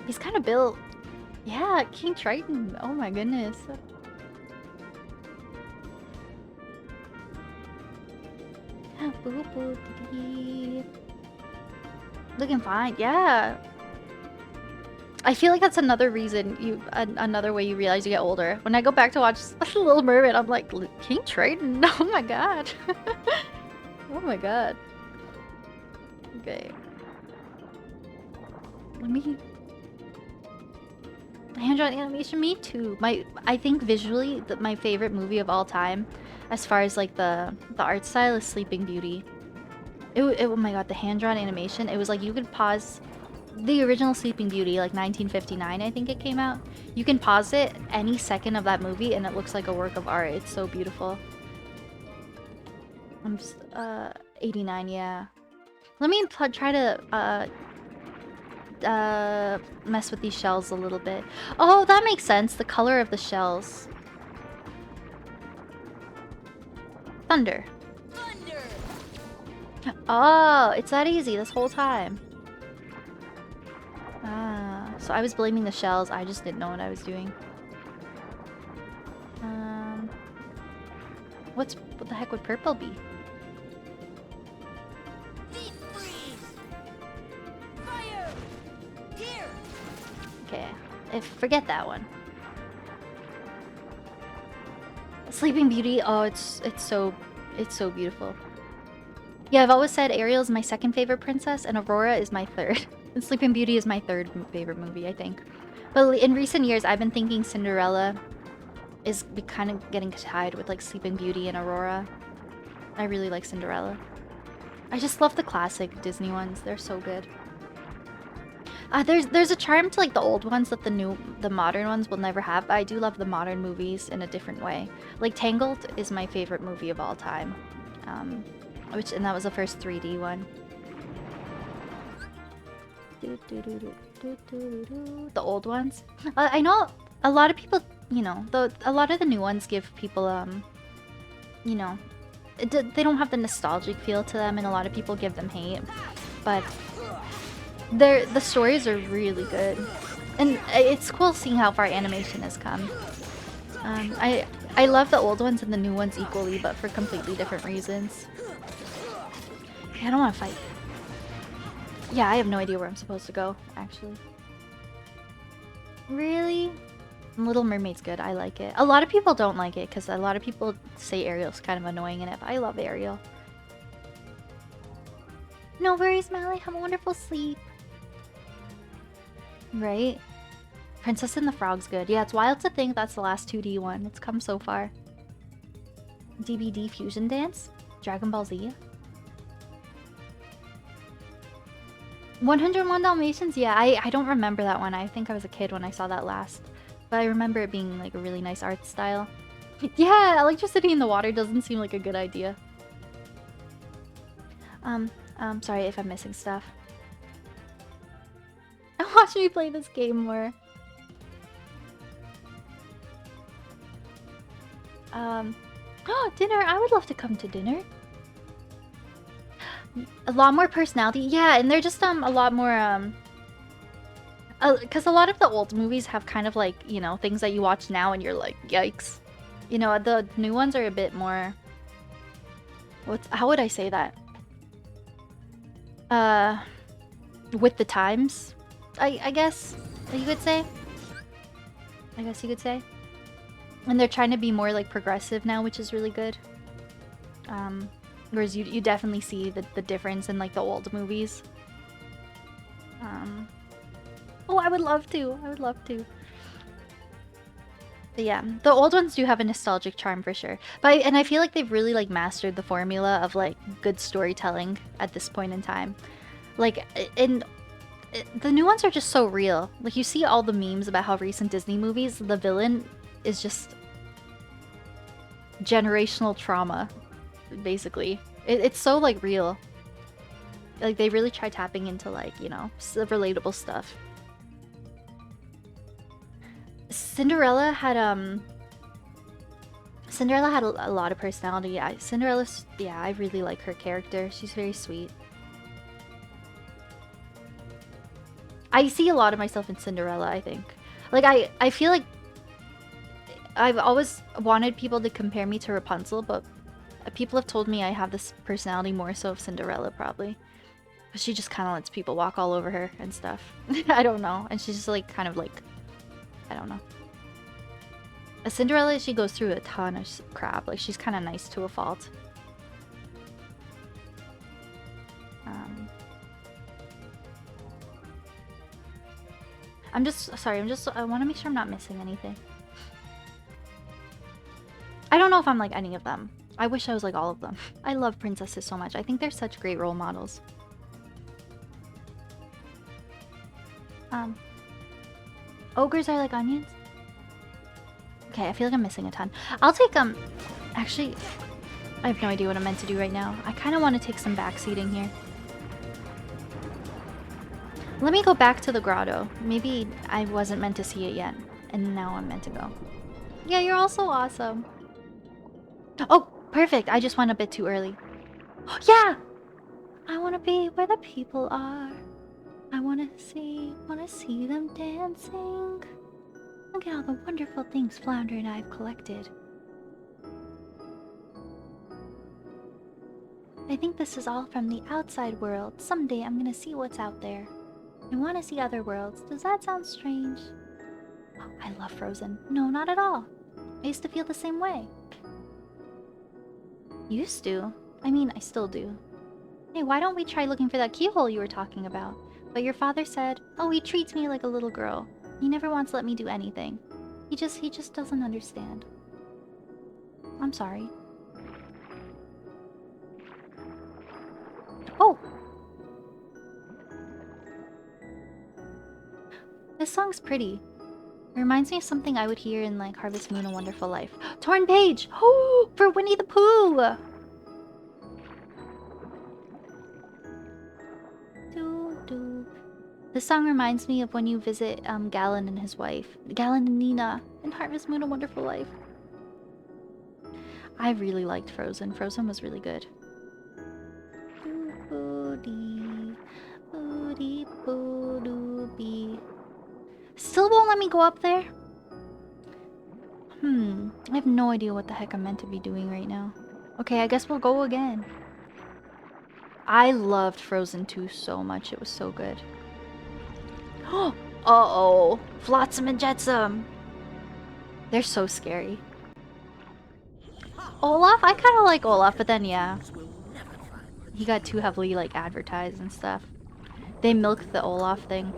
He's kind of built. Yeah, King Triton. Oh my goodness. Boop, boop, dee. Looking fine. Yeah. I feel like that's another reason another way you realize you get older. When I go back to watch Little Mermaid, I'm like, King Triton? Oh my god. Oh my god. Okay. Let me... Hand-drawn animation? Me too. I think visually, my favorite movie of all time, as far as like the art style, is Sleeping Beauty. Oh my god, the hand-drawn animation. It was like you could pause... The original Sleeping Beauty, like 1959, I think it came out. You can pause it any second of that movie and it looks like a work of art. It's so beautiful. I'm just, 89, yeah. Let me try to, mess with these shells a little bit. Oh, that makes sense. The color of the shells. Thunder. Thunder! Oh, it's that easy this whole time. Ah, so I was blaming the shells. I just didn't know what I was doing. What the heck would purple be? Deep freeze! Fire! Here! Okay, forget that one. Sleeping Beauty. Oh, it's so beautiful. Yeah, I've always said Ariel's my second favorite princess, and Aurora is my third. And Sleeping Beauty is my third favorite movie, I think. But in recent years, I've been thinking Cinderella is kind of getting tied with like Sleeping Beauty and Aurora. I really like Cinderella. I just love the classic Disney ones. They're so good. There's a charm to like the old ones that the modern ones will never have. But I do love the modern movies in a different way. Like Tangled is my favorite movie of all time. And that was the first 3D one. The old ones. I know a lot of people, you know, a lot of the new ones give people, you know, they don't have the nostalgic feel to them, and a lot of people give them hate. But the stories are really good, and it's cool seeing how far animation has come. I love the old ones and the new ones equally, but for completely different reasons. I don't want to fight. Yeah, I have no idea where I'm supposed to go, actually. Really? Little Mermaid's good. I like it. A lot of people don't like it because a lot of people say Ariel's kind of annoying in it, but I love Ariel. No worries, Mally. Have a wonderful sleep. Right? Princess and the Frog's good. Yeah, it's wild to think that's the last 2D one. It's come so far. DBD Fusion Dance? Dragon Ball Z? 101 Dalmatians? Yeah, I don't remember that one. I think I was a kid when I saw that last. But I remember it being like a really nice art style. Yeah, electricity in the water doesn't seem like a good idea. Sorry if I'm missing stuff. Watch me play this game more. Oh, dinner! I would love to come to dinner. A lot more personality. Yeah, and they're just a lot more because a lot of the old movies have kind of like, you know, things that you watch now and you're like, yikes. You know, the new ones are a bit more, how would I say that? With the times, I guess you could say. I guess you could say. And they're trying to be more like progressive now, which is really good. Whereas you definitely see the difference in like the old movies. Oh, I would love to. I would love to. But yeah, the old ones do have a nostalgic charm for sure. But I feel like they've really like mastered the formula of like good storytelling at this point in time. Like, the new ones are just so real. Like, you see all the memes about how recent Disney movies, the villain is just generational trauma, basically. It's so like real. Like, they really try tapping into like, you know, relatable stuff. Cinderella had a lot of personality. Yeah, I really like her character. She's very sweet. I see a lot of myself in Cinderella, I think. Like, I feel like I've always wanted people to compare me to Rapunzel, but people have told me I have this personality more so of Cinderella, probably. But she just kind of lets people walk all over her and stuff. I don't know. And she's just like, kind of like, I don't know. A Cinderella, she goes through a ton of crap. Like, she's kind of nice to a fault. I'm just, sorry, I want to make sure I'm not missing anything. I don't know if I'm like any of them. I wish I was like all of them. I love princesses so much. I think they're such great role models. Ogres are like onions? Okay, I feel like I'm missing a ton. I'll take, actually, I have no idea what I'm meant to do right now. I kind of want to take some backseating here. Let me go back to the grotto. Maybe I wasn't meant to see it yet, and now I'm meant to go. Yeah, you're also awesome. Oh, Perfect. I just went a bit too early. Yeah! I want to be where the people are. I want to see them dancing. Look at all the wonderful things Flounder and I have collected. I think this is all from the outside world. Someday I'm gonna see what's out there. I want to see other worlds. Does that sound strange? Oh, I love Frozen. No, not at all. I used to feel the same way. Used to? I mean, I still do. Hey, why don't we try looking for that keyhole you were talking about? But your father said, oh, he treats me like a little girl. He never wants to let me do anything. He just doesn't understand. I'm sorry. Oh! This song's pretty. It reminds me of something I would hear in like Harvest Moon: A Wonderful Life. Torn page! Oh, for Winnie the Pooh! This song reminds me of when you visit Galen and his wife. Galen and Nina in Harvest Moon: A Wonderful Life. I really liked Frozen. Frozen was really good. Still won't let me go up there? I have no idea what the heck I'm meant to be doing right now. Okay, I guess we'll go again. I loved Frozen 2 so much. It was so good. Uh-oh. Flotsam and Jetsam. They're so scary. Olaf? I kind of like Olaf, but then yeah. He got too heavily like advertised and stuff. They milked the Olaf thing.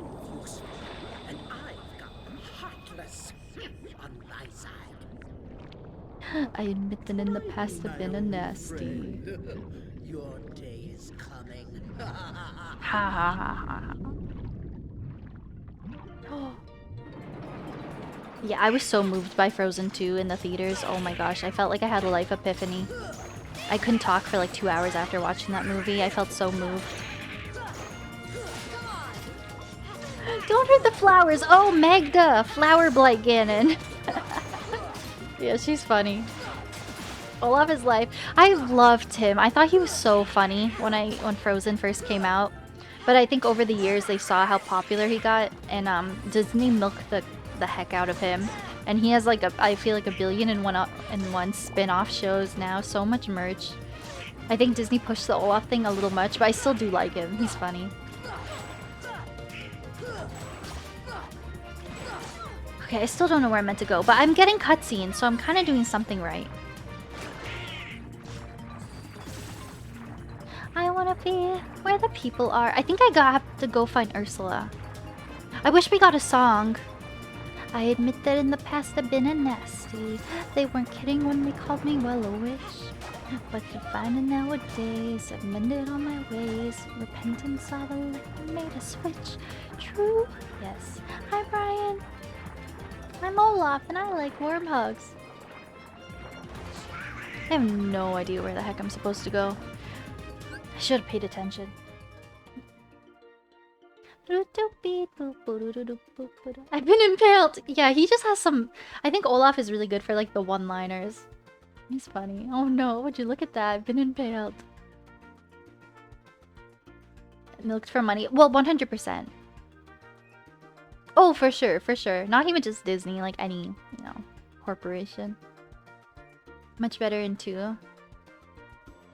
And I've got heartless on my side. I admit that in the past I've been a nasty. Your day is coming. Ha ha ha ha. Yeah, I was so moved by Frozen 2 in the theaters. Oh my gosh, I felt like I had a life epiphany. I couldn't talk for like 2 hours after watching that movie. I felt so moved. Don't hurt the flowers! Oh, Magda! Flower Blight Ganon! Yeah, she's funny. Olaf is life. I loved him. I thought he was so funny when Frozen first came out. But I think over the years they saw how popular he got, and Disney milked the heck out of him. And he has like I feel like 1 billion and one spin-off shows now. So much merch. I think Disney pushed the Olaf thing a little much, but I still do like him. He's funny. Okay, I still don't know where I'm meant to go, but I'm getting cutscenes, so I'm kind of doing something right. I want to be where the people are. I think I have to go find Ursula. I wish we got a song. I admit that in the past I've been a nasty. They weren't kidding when they called me well-a-wish. But you're finding nowadays I've mended all my ways. Repentance saw the light and made a switch. True? Yes. Hi, Brian. I'm Olaf and I like warm hugs. I have no idea where the heck I'm supposed to go. I should have paid attention. I've been impaled! Yeah, he just has some... I think Olaf is really good for like the one-liners. He's funny. Oh no, would you look at that? I've been impaled. Milked for money. Well, 100%. Oh, for sure, for sure. Not even just Disney, like any, you know, corporation. Much better in 2.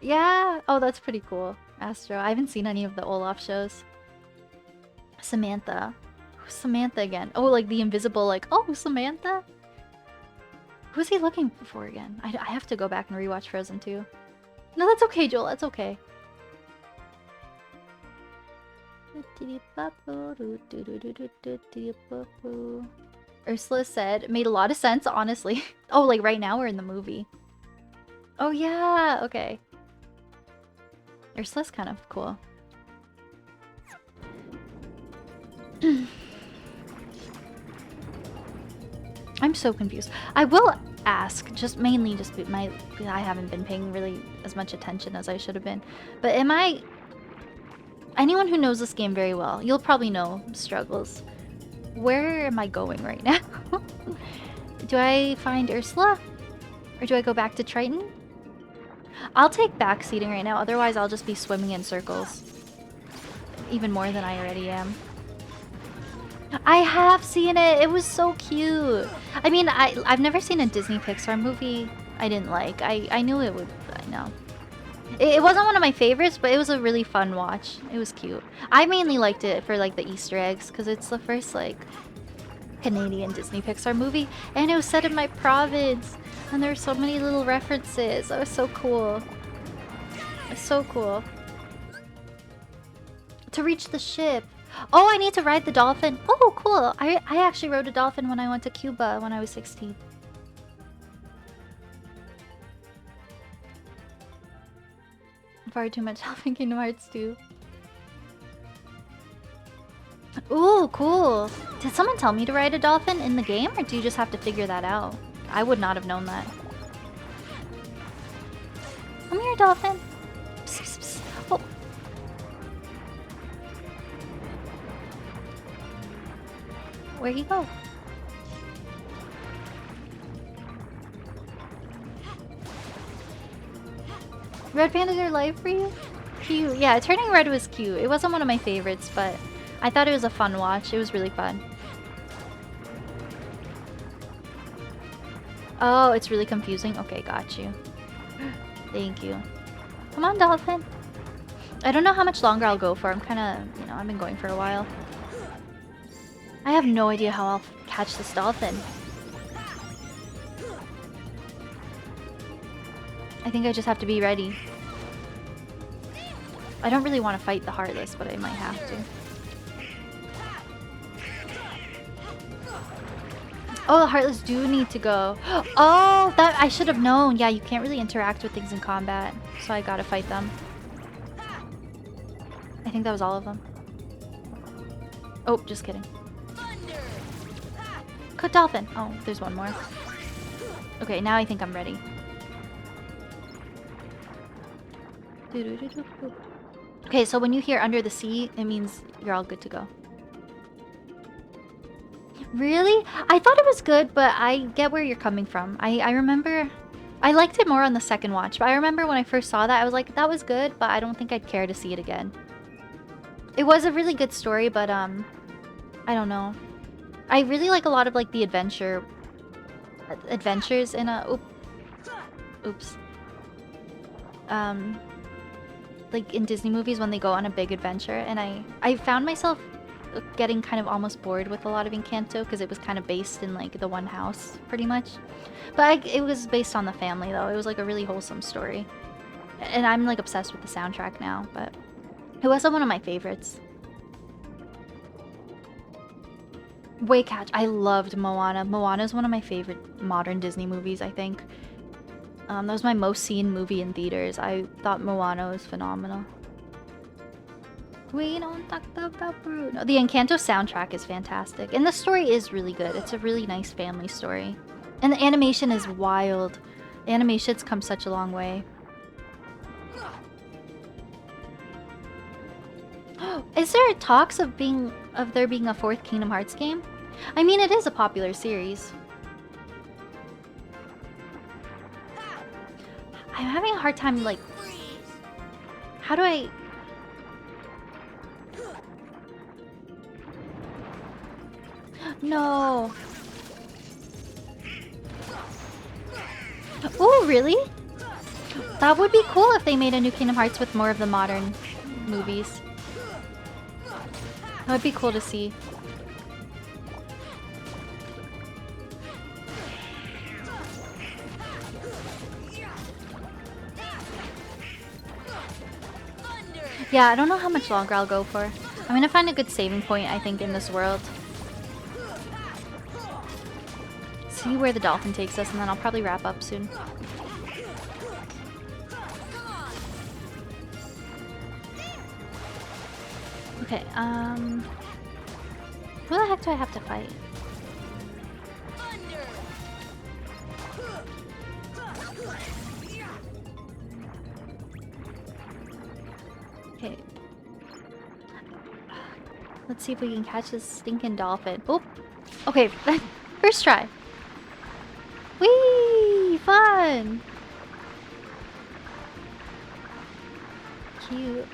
Yeah! Oh, that's pretty cool. Astro. I haven't seen any of the Olaf shows. Samantha. Who's Samantha again? Oh, like the invisible, like, oh, Samantha? Who's he looking for again? I have to go back and rewatch Frozen 2. No, that's okay, Joel. That's okay. Ursula said, made a lot of sense, honestly. Oh, like right now we're in the movie. Oh, yeah. Okay. Ursula's kind of cool. I'm so confused. I will ask, just mainly just I haven't been paying really as much attention as I should have been. But am I... Anyone who knows this game very well, you'll probably know struggles. Where am I going right now? Do I find Ursula? Or do I go back to Triton? I'll take backseating right now, otherwise I'll just be swimming in circles. Even more than I already am. I have seen it! It was so cute! I mean, I've never seen a Disney Pixar movie I didn't like. I knew it would... I know. It wasn't one of my favorites, but it was a really fun watch. It was cute. I mainly liked it for like the Easter eggs, because it's the first like Canadian Disney Pixar movie, and it was set in my province, and there were so many little references. That was so cool. It's so cool. To reach the ship. Oh, I need to ride the dolphin. Oh, cool. I actually rode a dolphin when I went to Cuba when I was 16. Far too much help in Kingdom Hearts 2. Ooh, cool. Did someone tell me to ride a dolphin in the game, or do you just have to figure that out? I would not have known that. Come here, dolphin. Psst, psst, psst. Oh. Where'd he go? Red pandas are live for you? Cute. Yeah, turning red was cute. It wasn't one of my favorites, but I thought it was a fun watch. It was really fun. Oh, it's really confusing? Okay, got you. Thank you. Come on, dolphin. I don't know how much longer I'll go for. I'm kind of, you know, I've been going for a while. I have no idea how I'll catch this dolphin. I think I just have to be ready. I don't really want to fight the Heartless, but I might have to. Oh, the Heartless do need to go. Oh, that I should have known. Yeah, you can't really interact with things in combat, so I gotta fight them. I think that was all of them. Oh, just kidding. Good dolphin. Oh, there's one more. Okay, now I think I'm ready. Okay, so when you hear under the sea, it means you're all good to go. Really? I thought it was good, but I get where you're coming from. I remember... I liked it more on the second watch, but I remember when I first saw that, I was like, that was good, but I don't think I'd care to see it again. It was a really good story, but, I don't know. I really like a lot of, like, the adventures in a... Oops. Like, in Disney movies when they go on a big adventure, and I found myself getting kind of almost bored with a lot of Encanto because it was kind of based in like the one house pretty much, but it was based on the family though. It was like a really wholesome story, and I'm like obsessed with the soundtrack now, but it wasn't one of my favorites. Waycatch, I loved Moana. Moana is one of my favorite modern Disney movies, I think. That was my most seen movie in theaters. I thought Moana was phenomenal. We don't talk about Bruno. The Encanto soundtrack is fantastic. And the story is really good. It's a really nice family story. And the animation is wild. The animation's come such a long way. Is there talks of there being a fourth Kingdom Hearts game? I mean, it is a popular series. I'm having a hard time, like... How do I... No. Oh, really? That would be cool if they made a new Kingdom Hearts with more of the modern movies. That would be cool to see. Yeah, I don't know how much longer I'll go for. I'm gonna find a good saving point, I think, in this world. See where the dolphin takes us, and then I'll probably wrap up soon. Okay, who the heck do I have to fight? Okay. Let's see if we can catch this stinking dolphin. Oh! Okay, first try. Whee! Fun! cute.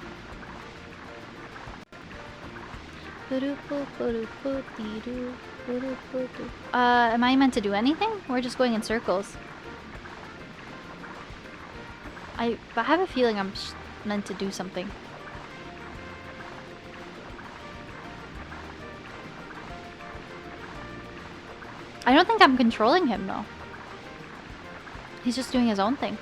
Am I meant to do anything? We're just going in circles. I have a feeling I'm meant to do something. I don't think I'm controlling him though. He's just doing his own thing.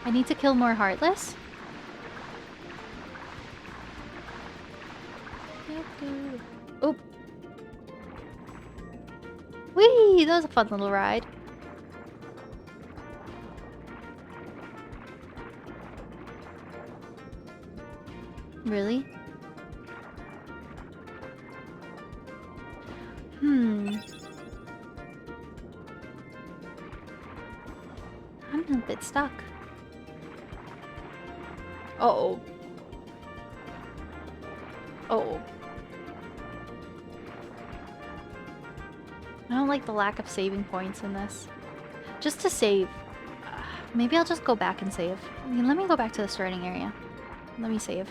I need to kill more Heartless. Oop. Whee! That was a fun little ride. Really? I'm a bit stuck. Uh-oh. Uh-oh. I don't like the lack of saving points in this. Just to save. Maybe I'll just go back and save. I mean, let me go back to the starting area. Let me save.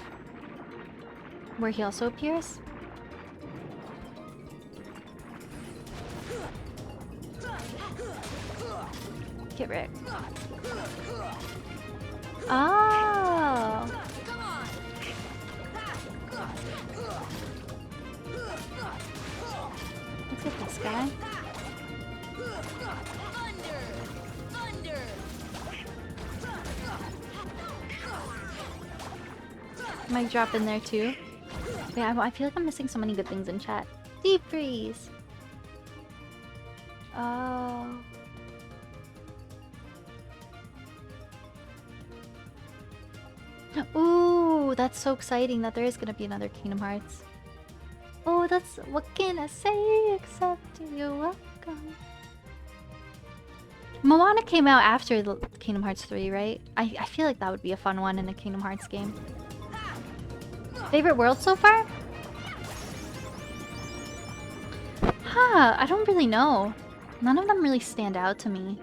Where he also appears? Get wrecked. Oh! Let's get this guy. Might drop in there too. Yeah, I feel like I'm missing so many good things in chat. Deep freeze. Oh. Ooh, that's so exciting that there is gonna be another Kingdom Hearts. Oh, that's what can I say except you're welcome. Moana came out after the Kingdom Hearts 3, right? I feel like that would be a fun one in a Kingdom Hearts game. Favorite world so far? Huh, I don't really know. None of them really stand out to me.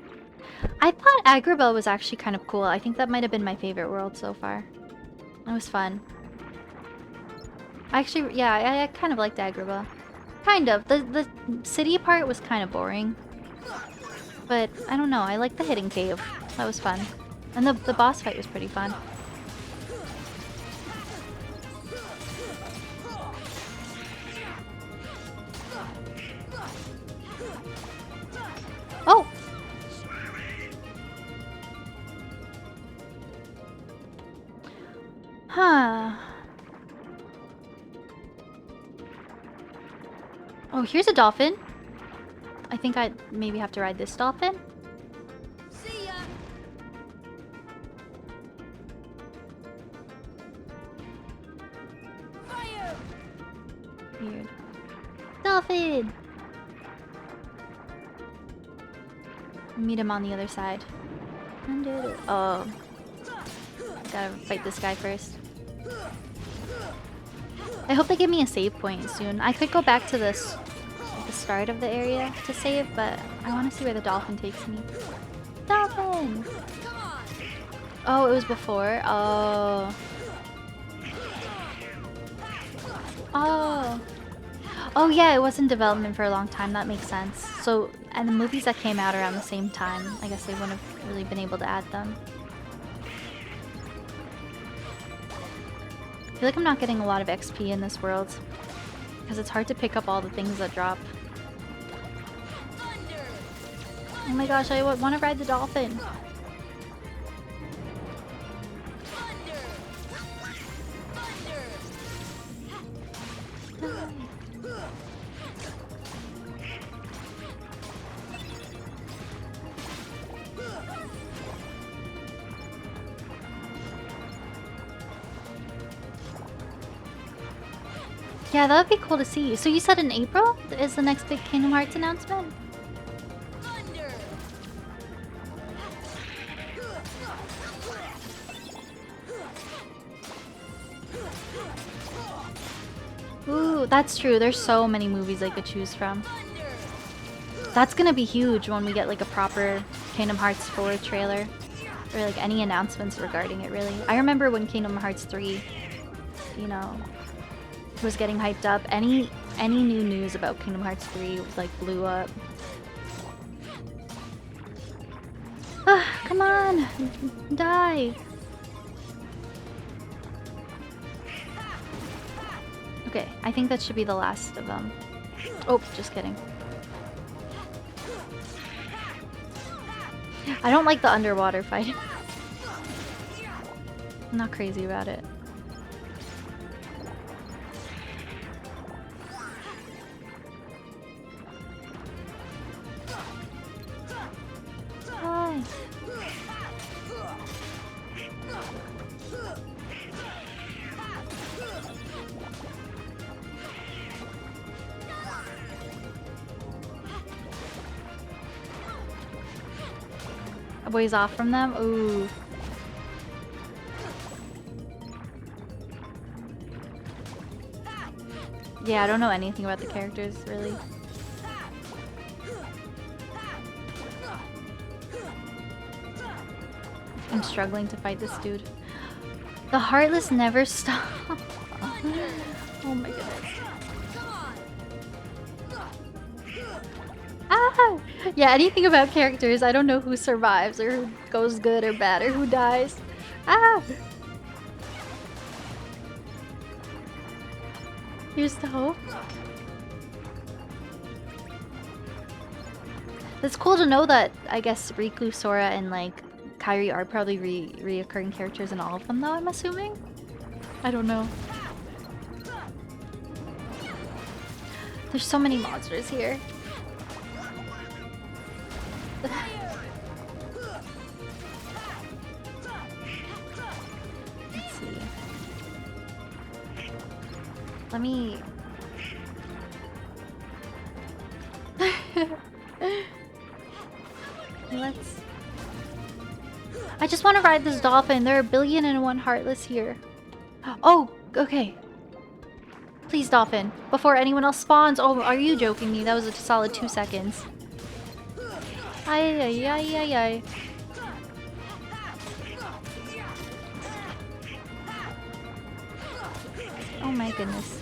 I thought Agrabah was actually kind of cool. I think that might have been my favorite world so far. It was fun. Actually, yeah, I kind of liked Agrabah. Kind of. The city part was kind of boring. But, I don't know, I liked the hidden cave. That was fun. And the boss fight was pretty fun. Oh! Huh. Oh, here's a dolphin. I think I maybe have to ride this dolphin. See ya. Fire. Weird. Dolphin! Meet him on the other side. Oh. Gotta fight this guy first. I hope they give me a save point soon. I could go back to this the start of the area to save, but I want to see where the dolphin takes me. Dolphin! Oh, it was before? Oh. Oh. Oh yeah, it was in development for a long time. That makes sense. So, and the movies that came out around the same time, I guess they wouldn't have really been able to add them. I feel like I'm not getting a lot of XP in this world because it's hard to pick up all the things that drop. Oh my gosh, I want to ride the dolphin. Yeah, that would be cool to see. So you said in April is the next big Kingdom Hearts announcement? Ooh, that's true. There's so many movies I could choose from. That's gonna be huge when we get like a proper Kingdom Hearts 4 trailer. Or like any announcements regarding it, really. I remember when Kingdom Hearts 3, you know, was getting hyped up. Any new news about Kingdom Hearts 3 like blew up. Ah, come on! Die! Okay, I think that should be the last of them. Oh, just kidding. I don't like the underwater fight. I'm not crazy about it. Hi. A ways off from them? Ooh. Yeah, I don't know anything about the characters, really. I'm struggling to fight this dude. The Heartless never stop. Oh my goodness. Ah! Yeah, anything about characters, I don't know who survives or who goes good or bad or who dies. Ah! Here's the hope. It's cool to know that I guess Riku, Sora, and like Kairi are probably reoccurring characters in all of them though, I'm assuming? I don't know. There's so many monsters here. Let's see. Let me... Let's... I just want to ride this dolphin. There are 1,000,000,001 Heartless here. Oh, okay. Please, dolphin. Before anyone else spawns. Oh, are you joking me? That was a solid 2 seconds. Ay, ay, ay, ay, ay. Oh my goodness.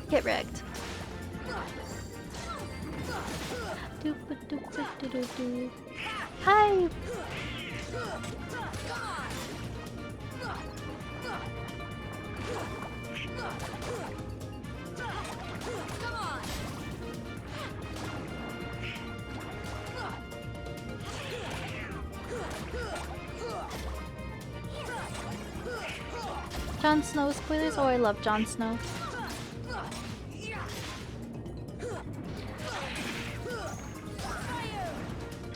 Get wrecked. Hi! Jon Snow spoilers? Oh, I love Jon Snow.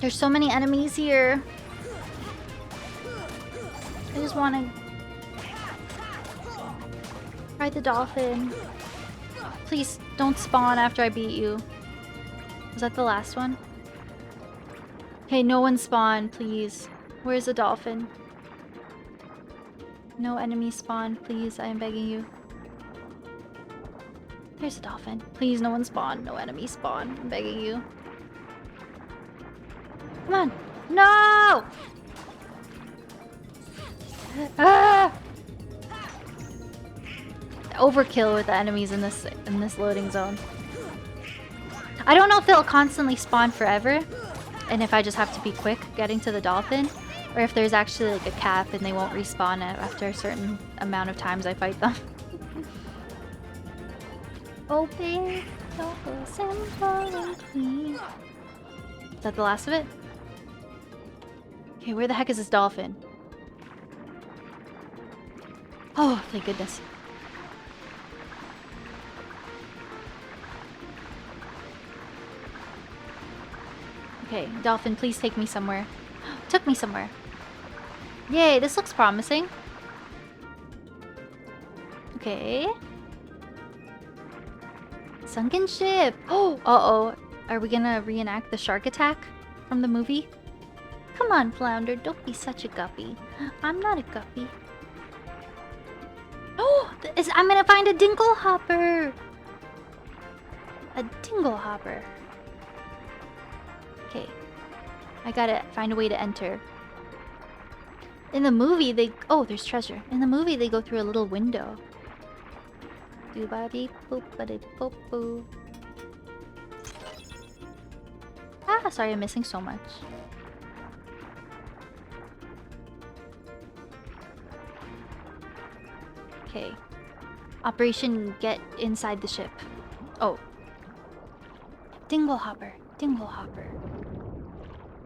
There's so many enemies here. I just want to ride the dolphin. Please don't spawn after I beat you. Was that the last one? Hey, no one spawn, please. Where's the dolphin? No enemy spawn, please. I am begging you. There's a dolphin. Please, no one spawn. No enemy spawn. I'm begging you. Come on. No! Ah! Overkill with the enemies in this loading zone. I don't know if they'll constantly spawn forever, and if I just have to be quick getting to the dolphin, or if there's actually like a cap and they won't respawn after a certain amount of times I fight them. Open, simple and clean. Is that the last of it? Okay, where the heck is this dolphin? Oh, thank goodness. Okay, dolphin, please take me somewhere. Took me somewhere. Yay, this looks promising. Okay. Sunken ship. Oh, uh-oh. Are we gonna reenact the shark attack from the movie? Come on, Flounder, don't be such a guppy. I'm not a guppy. Oh! I'm gonna find a dingle hopper. A dingle hopper. Okay. I gotta find a way to enter. In the movie, oh, there's treasure. In the movie, they go through a little window. Doo-ba-dee-boop-ba-dee-boop-boo. Ah, sorry, I'm missing so much. Okay. Operation Get Inside the Ship. Oh. Dingle hopper. Dingle hopper.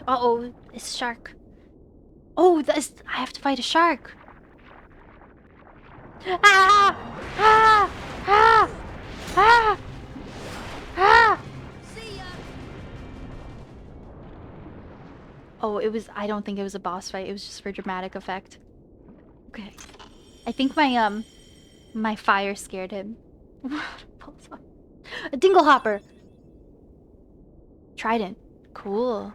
Uh-oh, it's a shark. Oh, I have to fight a shark. Ah! Ah! Ah! Ah! Ah! See ya. Oh, I don't think it was a boss fight. It was just for dramatic effect. Okay. I think my fire scared him. A dingle hopper. Trident. Cool.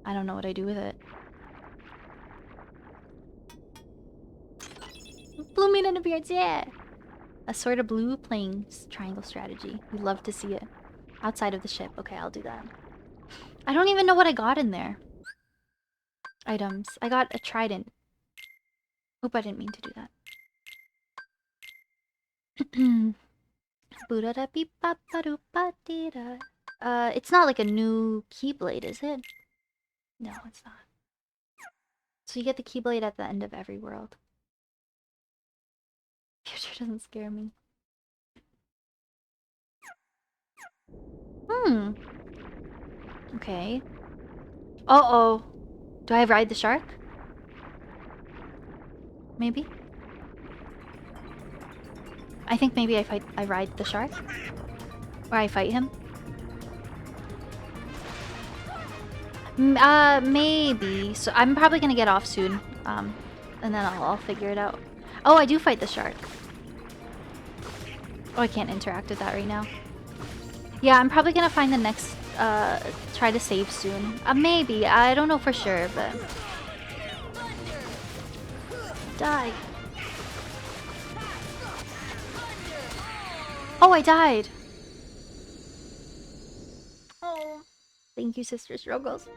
I don't know what I do with it. Blue moon and appearance, yeah! A sort of blue playing triangle strategy. We love to see it. Outside of the ship. Okay, I'll do that. I don't even know what I got in there. Items. I got a trident. Hope I didn't mean to do that. It's not like a new keyblade, is it? No, it's not. So you get the keyblade at the end of every world. Future doesn't scare me. Okay. Uh-oh. Do I ride the shark? Maybe? I think maybe I ride the shark? Or I fight him? Maybe. So I'm probably gonna get off soon. And then I'll figure it out. Oh, I do fight the shark. Oh, I can't interact with that right now. Yeah, I'm probably gonna find the next, try to save soon. Maybe. I don't know for sure, but... Die. Oh, I died. Oh. Thank you, Sister Struggles.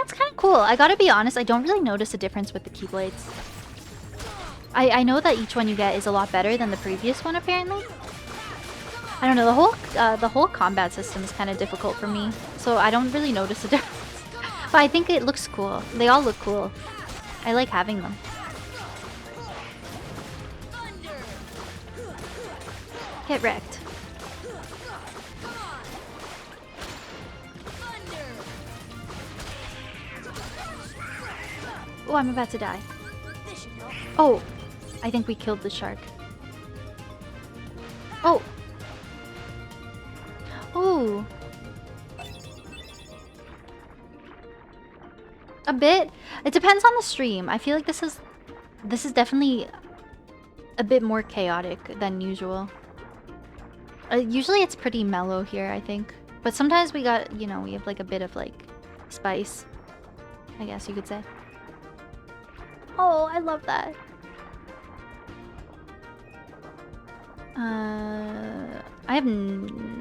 It's kind of cool. I gotta be honest, I don't really notice a difference with the Keyblades. I know that each one you get is a lot better than the previous one, apparently. I don't know, the whole combat system is kind of difficult for me, so I don't really notice a difference. But I think it looks cool. They all look cool. I like having them. Get wrecked. Oh, I'm about to die. Oh, I think we killed the shark. Oh. Oh. A bit. It depends on the stream. I feel like this is definitely a bit more chaotic than usual. Usually it's pretty mellow here, I think. But sometimes we got, you know, we have like a bit of like spice, I guess you could say. Oh, I love that.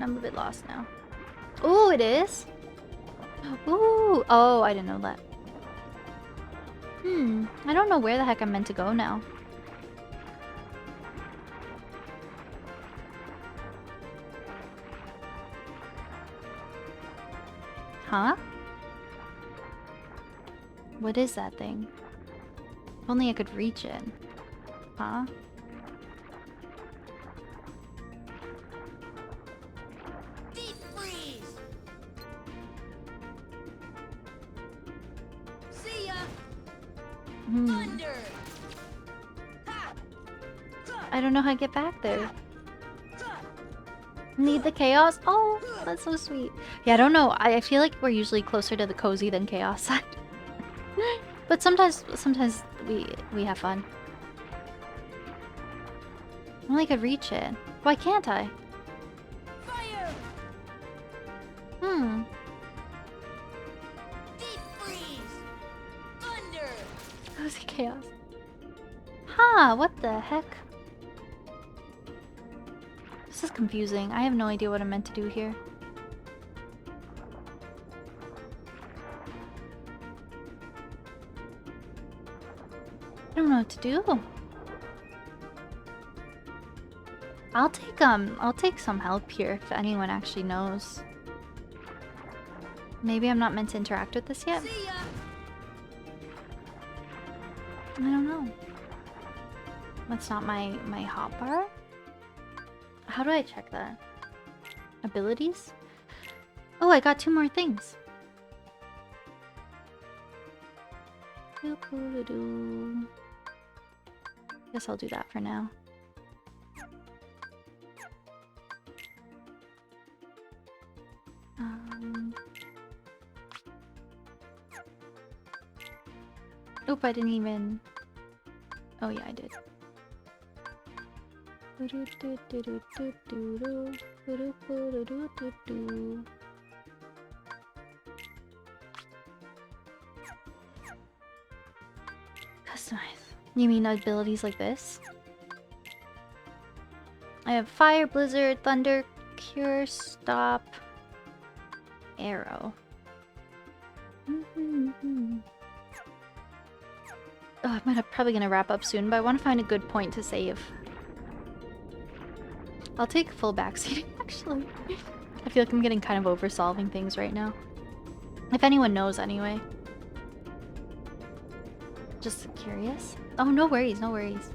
I'm a bit lost now. Oh, it is? Ooh. Oh, I didn't know that. I don't know where the heck I'm meant to go now. Huh? What is that thing? If only I could reach it. Huh? Deep freeze. See ya. Thunder. I don't know how to get back there. Need the chaos? Oh, that's so sweet. Yeah, I don't know. I feel like we're usually closer to the cozy than chaos side. But sometimes we have fun. If only I could reach it. Why can't I? Fire. Deep freeze. Thunder. Cozy chaos. Huh, what the heck? This is confusing. I have no idea what I'm meant to do here. I don't know what to do. I'll take some help here if anyone actually knows. Maybe I'm not meant to interact with this yet? See ya. I don't know. That's not my hotbar? How do I check that? Abilities? Oh, I got 2 more things. Guess I'll do that for now. Oop, I didn't even... Oh yeah, I did. Customize. You mean abilities like this? I have Fire, Blizzard, Thunder, Cure, Stop, Arrow. Oh, I'm probably gonna wrap up soon, but I want to find a good point to save. I'll take full backseat, actually. I feel like I'm getting kind of over solving things right now. If anyone knows, anyway. Just curious. Oh, no worries, no worries.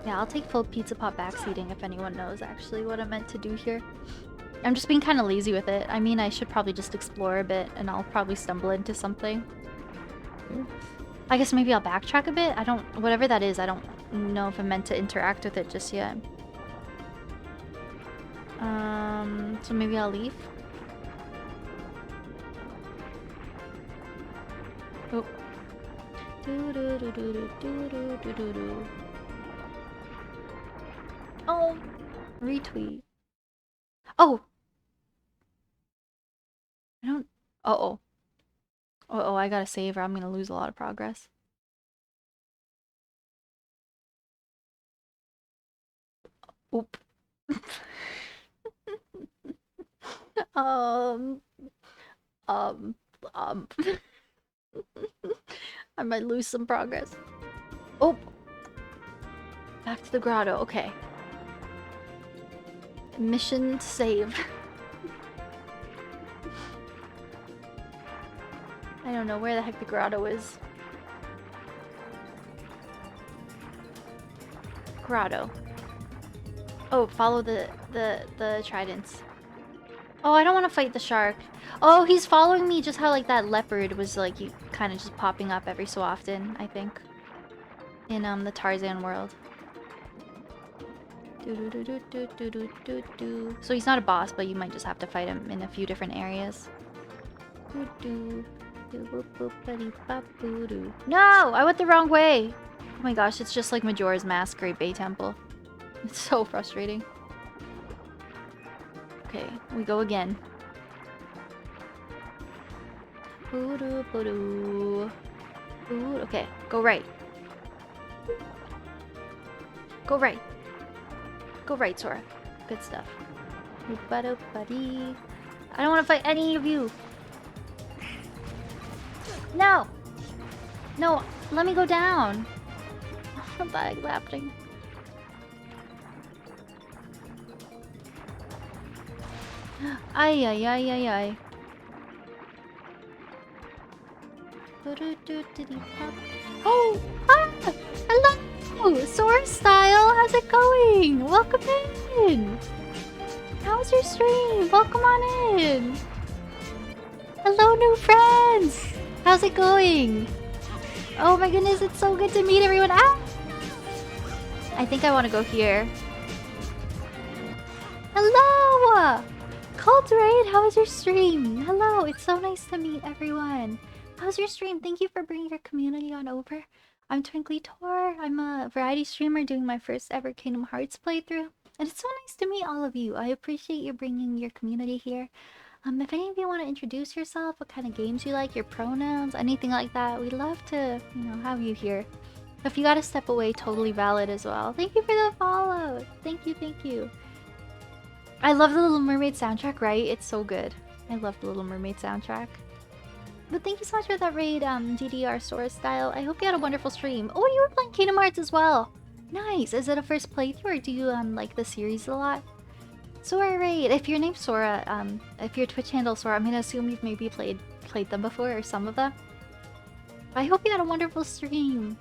Yeah, I'll take full pizza pot backseating if anyone knows actually what I'm meant to do here. I'm just being kind of lazy with it. I mean, I should probably just explore a bit and I'll probably stumble into something. I guess maybe I'll backtrack a bit. Whatever that is, I don't know if I'm meant to interact with it just yet. So maybe I'll leave. Oh. Oh, retweet. Oh. I don't. Uh-oh. Uh-oh, I gotta save or I'm gonna lose a lot of progress. Oop. um. I might lose some progress. Oh! Back to the grotto, okay. Mission save. I don't know where the heck the grotto is. Grotto. Oh, follow the tridents. Oh, I don't want to fight the shark. Oh, he's following me just how like that leopard was like kind of just popping up every so often, I think. In the Tarzan world. So he's not a boss, but you might just have to fight him in a few different areas. No! I went the wrong way! Oh my gosh, it's just like Majora's Mask Great Bay Temple. It's so frustrating. Okay, we go again. Okay, go right. Go right. Go right, Sora. Good stuff. I don't want to fight any of you. No! No, let me go down. What the heck is happening? Ay, ay, ay, ay, ay. Oh! Ah! Hello! Sword Style, how's it going? Welcome in! How's your stream? Welcome on in! Hello, new friends! How's it going? Oh my goodness, it's so good to meet everyone! Ah! I think I want to go here. Hello! Cult Raid, how was your stream? Hello, it's so nice to meet everyone. How's your stream? Thank you for bringing your community on over. I'm TwinklyTor. I'm a variety streamer doing my first ever Kingdom Hearts playthrough. And it's so nice to meet all of you. I appreciate you bringing your community here. If any of you want to introduce yourself, what kind of games you like, your pronouns, anything like that, we'd love to, have you here. If you gotta step away, totally valid as well. Thank you for the follow. Thank you, thank you. I love the Little Mermaid soundtrack, right? It's so good. I love the Little Mermaid soundtrack. But thank you so much for that raid, DDR Sora Style. I hope you had a wonderful stream. Oh, you were playing Kingdom Hearts as well. Nice. Is it a first playthrough or do you like the series a lot? Sora raid. If your name's Sora, if your Twitch handle Sora, I'm gonna assume you've maybe played them before or some of them. I hope you had a wonderful stream.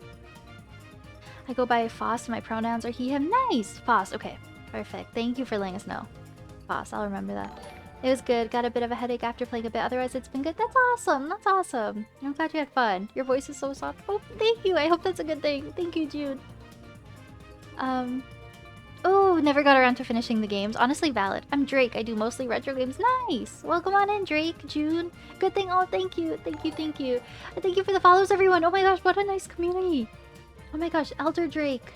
I go by Foss. My pronouns are he, him. Nice! Foss. Okay. Perfect. Thank you for letting us know. Foss. I'll remember that. It was good. Got a bit of a headache after playing a bit. Otherwise, it's been good. That's awesome. That's awesome. I'm glad you had fun. Your voice is so soft. Oh, thank you. I hope that's a good thing. Thank you, Jude. Oh, never got around to finishing the games. Honestly, valid. I'm Drake. I do mostly retro games. Nice. Welcome on in, Drake. June. Good thing. Oh, thank you. Thank you. Thank you. Thank you for the follows, everyone. Oh my gosh, what a nice community. Oh my gosh, Elder Drake.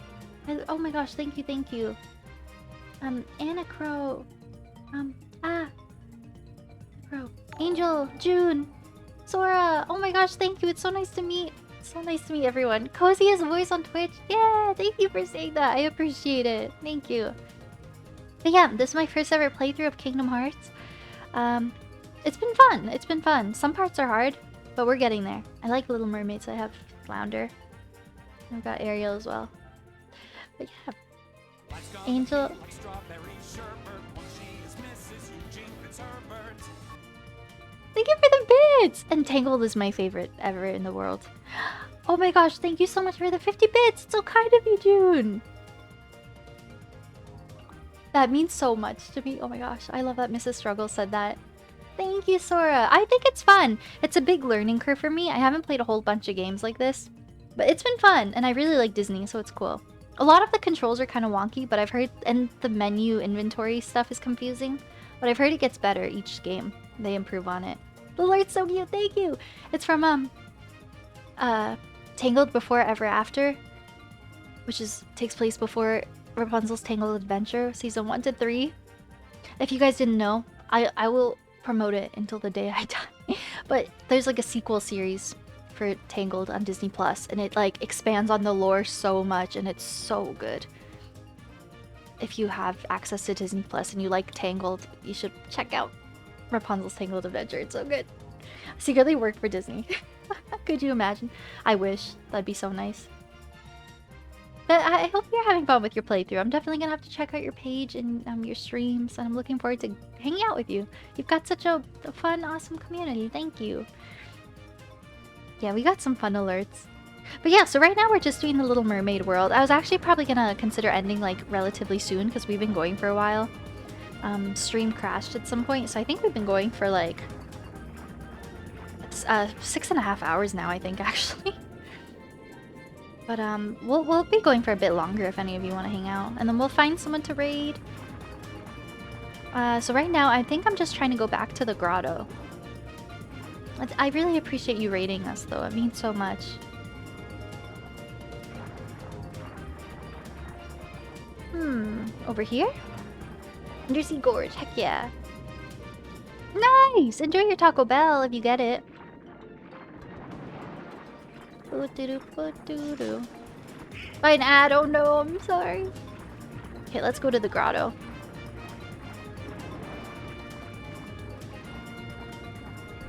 Oh my gosh, thank you, thank you. Anna Crow. Crow. Angel, June, Sora. Oh my gosh, thank you. It's so nice to meet. So nice to meet everyone. Cozy as voice on Twitch. Yeah, thank you for saying that. I appreciate it. Thank you. But yeah, this is my first ever playthrough of Kingdom Hearts. It's been fun. It's been fun. Some parts are hard, but we're getting there. I like Little Mermaid, so I have Flounder. I've got Ariel as well. But yeah. Angel. Thank you for the bits! And Tangled is my favorite ever in the world. Oh my gosh, thank you so much for the 50 bits! It's so kind of you, June! That means so much to me. Oh my gosh, I love that Mrs. Struggle said that. Thank you, Sora. I think it's fun. It's a big learning curve for me. I haven't played a whole bunch of games like this. But it's been fun, and I really like Disney, so it's cool. A lot of the controls are kind of wonky, but I've heard... And the menu inventory stuff is confusing. But I've heard it gets better each game. They improve on it. The Lord's so cute, thank you! It's from, Tangled Before Ever After. Which takes place before Rapunzel's Tangled Adventure, Season 1 to 3. If you guys didn't know, I will promote it until the day I die. But there's like a sequel series for Tangled on Disney Plus, and it like expands on the lore so much, and it's so good. If you have access to Disney Plus and you like Tangled, you should check out Rapunzel's Tangled Adventure. It's so good. I secretly worked for Disney. Could you imagine? I wish. That'd be so nice. But I hope you're having fun with your playthrough. I'm definitely gonna have to check out your page and your streams, and I'm looking forward to hanging out with you. You've got such a fun, awesome community. Thank you. Yeah, we got some fun alerts. But yeah, so right now we're just doing the Little Mermaid world. I was actually probably gonna consider ending like relatively soon because we've been going for a while. Stream crashed at some point, so I think we've been going for like 6.5 hours now, I think, actually. But we'll be going for a bit longer if any of you want to hang out, and then we'll find someone to raid. So right now I think I'm just trying to go back to the grotto. I really appreciate you raiding us, though. It means so much. Over here? Undersea Gorge, heck yeah. Nice! Enjoy your Taco Bell if you get it. By an ad, oh no, I'm sorry. Okay, let's go to the grotto.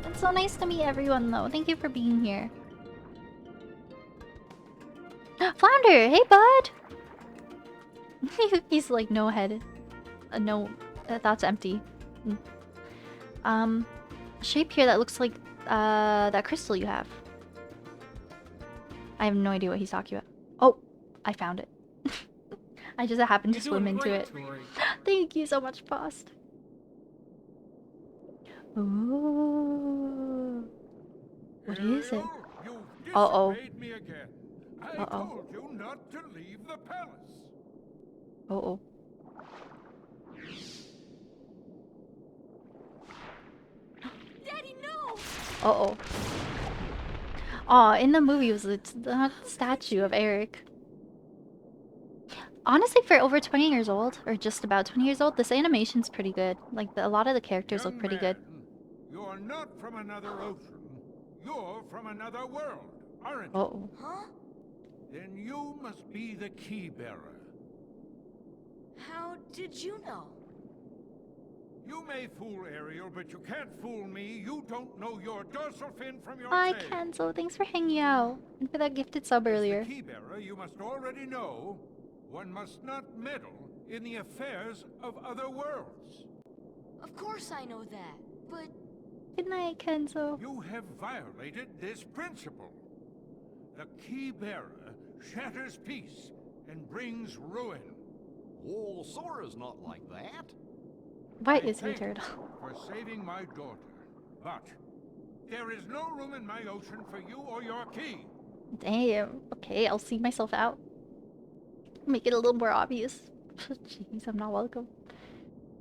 It's so nice to meet everyone, though. Thank you for being here. Flounder! Hey, bud! He's like, no head. No, that's empty. Shape here that looks like that crystal you have. I have no idea what he's talking about. Oh, I found it. I just happened to swim into it. Thank you so much, Post. Ooh. What is it? Uh-oh. Uh-oh. Uh-oh. Daddy, no! Uh-oh. Aw, in the movie it was the statue of Eric. Honestly, for over 20 years old, or just about 20 years old, this animation's pretty good. Like, a lot of the characters look pretty good. You're not from another ocean. You're from another world, aren't you? Uh-oh. Huh? then you must be the key bearer. How did you know? You may fool Ariel, but you can't fool me. You don't know your dorsal fin from your Hi, tail. Kenzo. Thanks for hanging out. And for that gifted sub earlier. As the key bearer, you must already know one must not meddle in the affairs of other worlds. Of course I know that, but... Good night, Kenzo. You have violated this principle. The key bearer shatters peace and brings ruin. Oh, Sora's not like that. Why I is he thank turtle? you for saving my daughter, but there is no room in my ocean for you or your key. Damn. Okay, I'll see myself out. Make it a little more obvious. Jeez, I'm not welcome.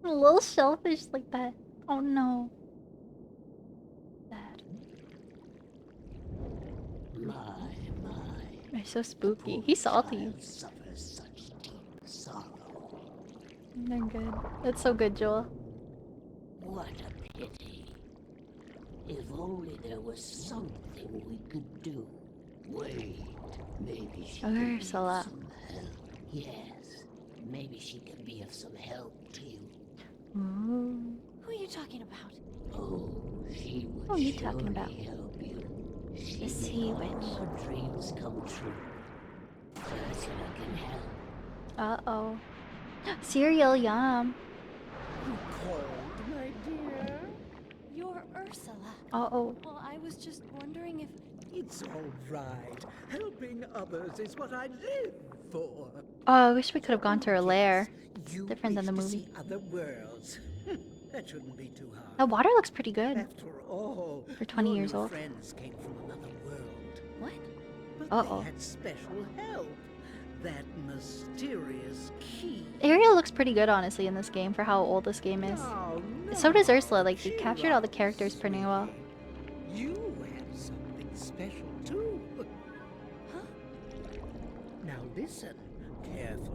I'm a little shellfish like that. Oh no. Bad. They're so spooky. He's salty. Suffers such deep sorrow. They're good. That's so good, Joel. What a pity. If only there was something we could do. Wait, maybe she can be of Ursula. some help. Yes, maybe she can be of some help to you. Ooh. Who are you talking about? Oh, she would What are you talking about? surely help you. She The sea made all witch. your dreams come true. Ursula can help. Uh-oh. Cereal, yum. You called, my dear? You're Ursula. Uh-oh. Well, I was just wondering if... It's all right. Helping others is what I live for. Oh, I wish we could have gone to her lair. You different than the wish to movie. see other worlds. That shouldn't be too hard. That water looks pretty good. After all, For 20 your years new old. friends came from another world. What? But Uh-oh. they had special help. That mysterious key. Ariel looks pretty good, honestly, in this game for how old this game is. No, So does no, Ursula. Like, they cheer captured all the up, characters pretty well. sweetie. You have something special too. Huh? Now listen carefully.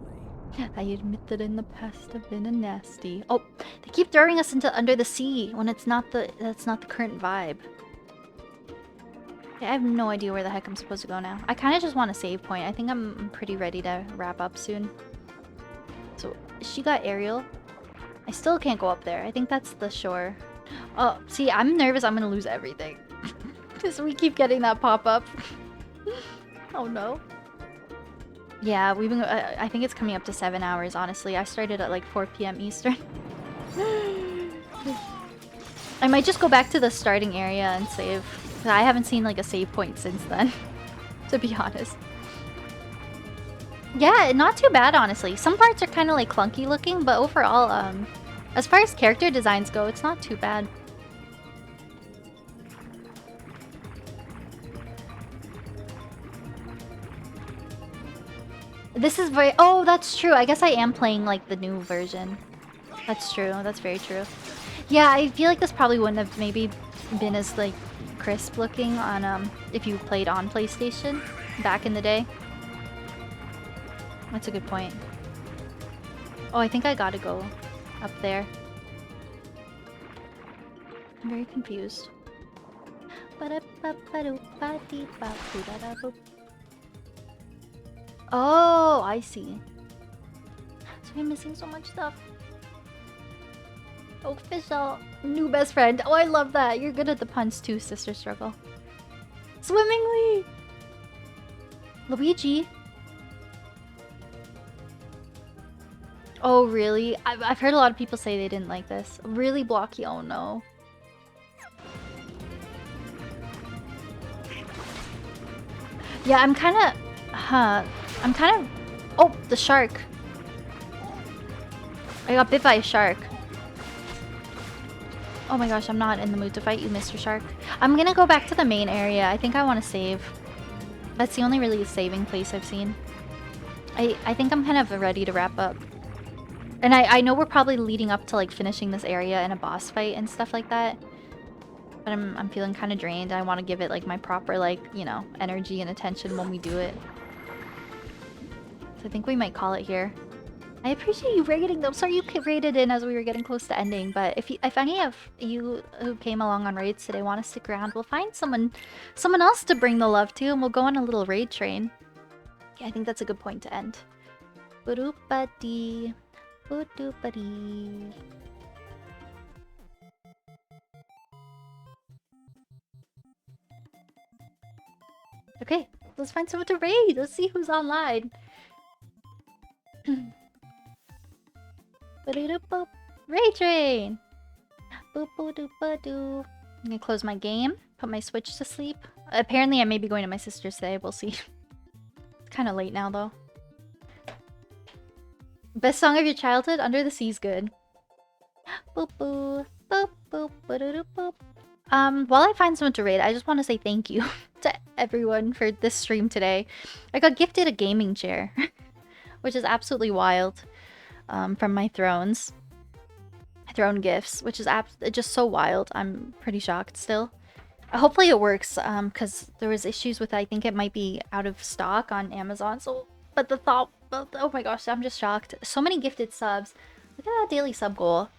I admit that in the past I've been a nasty. Oh, they keep throwing us into under the sea when it's not that's not the current vibe. I have no idea where the heck I'm supposed to go now. I kind of just want a save point. I think I'm pretty ready to wrap up soon. So, she got Ariel. I still can't go up there. I think that's the shore. Oh, see, I'm nervous I'm gonna lose everything. Because we keep getting that pop-up. Oh no. Yeah, we've been. I think it's coming up to 7 hours, honestly. I started at like 4 p.m. Eastern. I might just go back to the starting area and save. I haven't seen like a save point since then, to be honest. Yeah, not too bad, honestly. Some parts are kind of like clunky looking, but overall, as far as character designs go, it's not too bad. This is very... Oh, that's true. I guess I am playing, like, the new version. That's true. That's very true. Yeah, I feel like this probably wouldn't have maybe been as, like, crisp looking on, if you played on PlayStation back in the day. That's a good point. Oh, I think I gotta go up there. I'm very confused. Oh, I see. So I'm missing so much stuff. Official. New best friend. Oh, I love that. You're good at the puns too, Sister Struggle. Swimmingly! Luigi. Oh, really? I've heard a lot of people say they didn't like this. Really blocky? Oh, no. Yeah, I'm kind of... Huh. I'm kind of... Oh, the shark. I got bit by a shark. Oh my gosh, I'm not in the mood to fight you, Mr. Shark. I'm gonna go back to the main area. I think I want to save. That's the only really saving place I've seen. I think I'm kind of ready to wrap up. And I know we're probably leading up to like finishing this area in a boss fight and stuff like that. But I'm feeling kind of drained. I want to give it like my proper like, you know, energy and attention when we do it. So I think we might call it here. I appreciate you raiding them. Sorry you raided in as we were getting close to ending, but if any of you who came along on raids today want to stick around, we'll find someone else to bring the love to, and we'll go on a little raid train. Yeah, I think that's a good point to end. Boop-a-dee. Boop-a-dee. Okay, let's find someone to raid. Let's see who's online. Ba-doo-doo-boop. Raid train. Boop-a-doo-ba-doo. I'm gonna close my game, put my Switch to sleep. Apparently, I may be going to my sister's today. We'll see. It's kind of late now, though. Best song of your childhood? Under the Sea's good. Boop boo. Boop boop. Ba-doo-doo boop. While I find someone to raid, I just want to say thank you to everyone for this stream today. I got gifted a gaming chair, which is absolutely wild, from my throne gifts, which is just so wild. I'm pretty shocked still. Hopefully it works, because there was issues with it. I think it might be out of stock on Amazon. So, but the thought, oh my gosh, I'm just shocked. So many gifted subs. Look at that daily sub goal.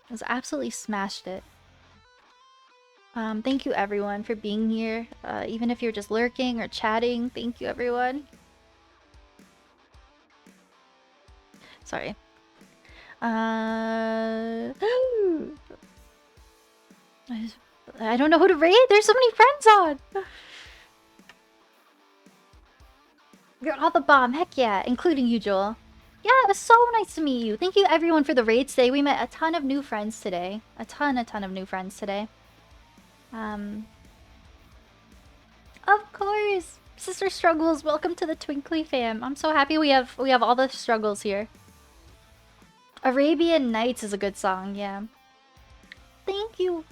I was absolutely smashed it. Thank you everyone for being here. Even if you're just lurking or chatting, thank you everyone. Sorry. I don't know who to raid. There's so many friends on. You're all the bomb. Heck yeah, including you, Joel. Yeah, it was so nice to meet you. Thank you everyone for the raids today. We met a ton of new friends today. A ton of new friends today. Of course. Sister Struggles, welcome to the Twinkly fam. I'm so happy we have all the struggles here. Arabian Nights is a good song, yeah. Thank you,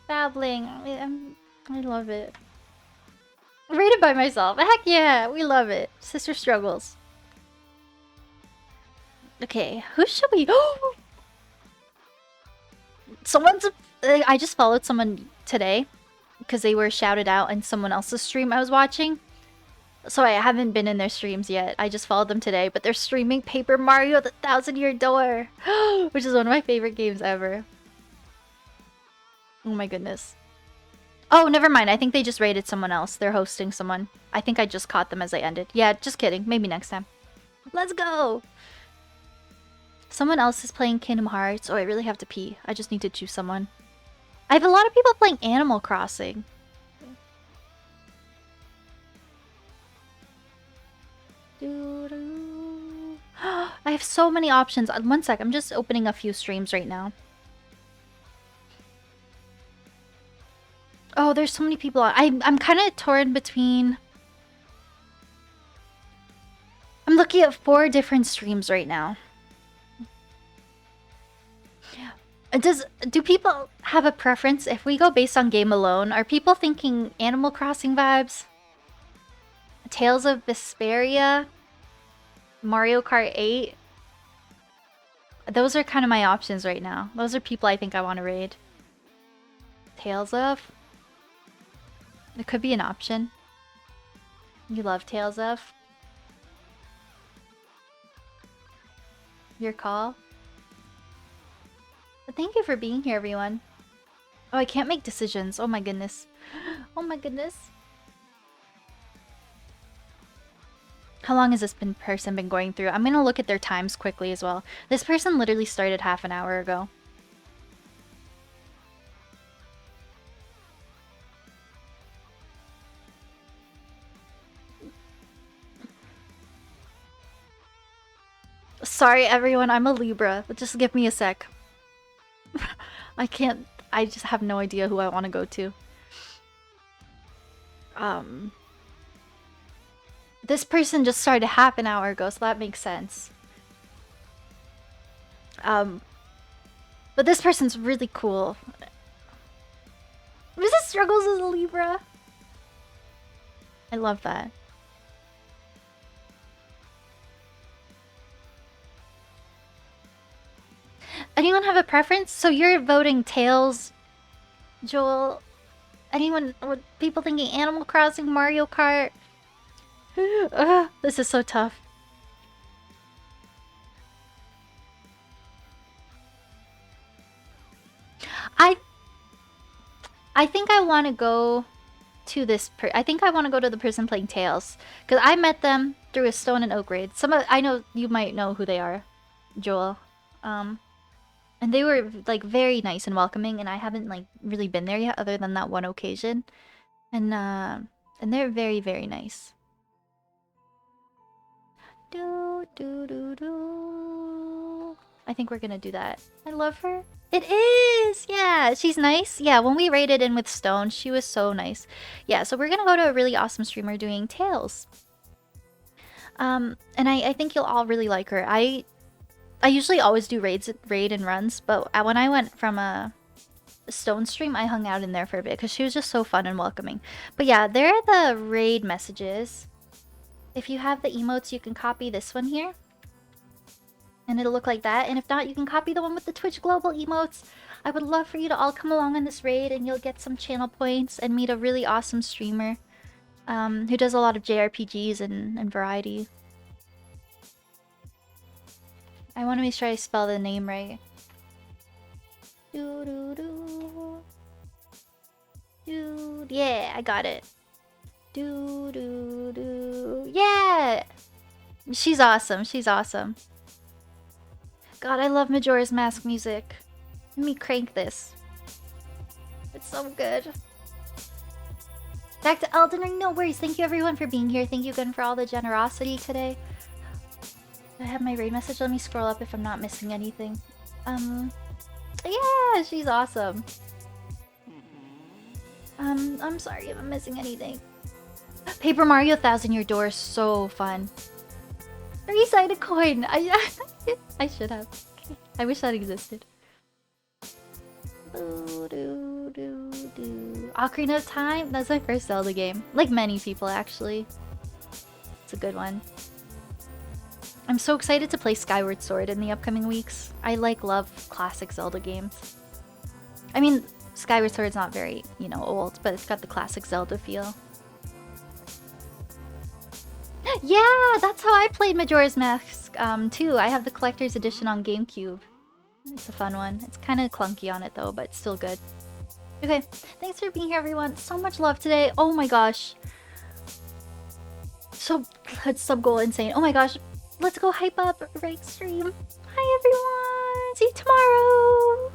Babbling. I love it. Rated by myself. Heck yeah, we love it. Sister Struggles. Okay, who should we... I just followed someone today because they were shouted out in someone else's stream I was watching. So I haven't been in their streams yet. I just followed them today, but they're streaming Paper Mario: The Thousand-Year Door, which is one of my favorite games ever. Oh my goodness. Oh, never mind. I think they just raided someone else. They're hosting someone. I think I just caught them as I ended. Yeah, just kidding. Maybe next time. Let's go! Someone else is playing Kingdom Hearts. Oh, I really have to pee. I just need to choose someone. I have a lot of people playing Animal Crossing. I have so many options. One sec, I'm just opening a few streams right now. Oh, there's so many people. I'm kind of torn between... I'm looking at 4 different streams right now. Do people have a preference? If we go based on game alone, are people thinking Animal Crossing vibes? Tales of Vesperia? Mario Kart 8? Those are kind of my options right now. Those are people I think I want to raid. Tales of? It could be an option. You love Tales of? Your call? But thank you for being here, everyone. Oh, I can't make decisions. Oh my goodness. Oh my goodness. How long has this person been going through? I'm gonna look at their times quickly as well. This person literally started half an hour ago. Sorry everyone, I'm a Libra. Just give me a sec. I just have no idea who I want to go to. This person just started half an hour ago, so that makes sense. But this person's really cool. Mrs. Struggles is a Libra. I love that. Anyone have a preference? So you're voting Tails, Joel. Anyone? People thinking Animal Crossing, Mario Kart? This is so tough. I think I want to go to this. I think I want to go to the prison playing Tales because I met them through a Stone and Oak raid. I know you might know who they are, Joel. And they were like very nice and welcoming, and I haven't like really been there yet, other than that one occasion. And they're very, very nice. I think we're gonna do that. I love her. It is! Yeah, she's nice. Yeah, when we raided in with Stone, she was so nice. Yeah, so we're gonna go to a really awesome streamer doing Tales. And I think you'll all really like her. I usually always do raid and runs, but when I went from a Stone stream, I hung out in there for a bit because she was just so fun and welcoming. But yeah, there are the raid messages. If you have the emotes, you can copy this one here. And it'll look like that. And if not, you can copy the one with the Twitch Global emotes. I would love for you to all come along on this raid and you'll get some channel points and meet a really awesome streamer who does a lot of JRPGs and variety. I want to make sure I spell the name right. Dude, yeah, I got it. Yeah! She's awesome, she's awesome. God, I love Majora's Mask music. Let me crank this. It's so good. Back to Elden Ring, no worries. Thank you everyone for being here. Thank you again for all the generosity today. Do I have my raid message? Let me scroll up if I'm not missing anything. Yeah, she's awesome. I'm sorry if I'm missing anything. Paper Mario 1,000 Year Door is so fun. 3-sided coin. I should have. I wish that existed. Ocarina of Time? That's my first Zelda game. Like many people, actually. It's a good one. I'm so excited to play Skyward Sword in the upcoming weeks. I love classic Zelda games. I mean, Skyward Sword's not very, old, but it's got the classic Zelda feel. Yeah, that's how I played Majora's Mask too. I have the collector's edition on GameCube. It's a fun one. It's kind of clunky on it though, but still good. Okay, thanks for being here everyone. So much love today. Oh my gosh. So good, sub goal insane. Oh my goch. Let's go hype up right stream. Hi everyone. See you tomorrow.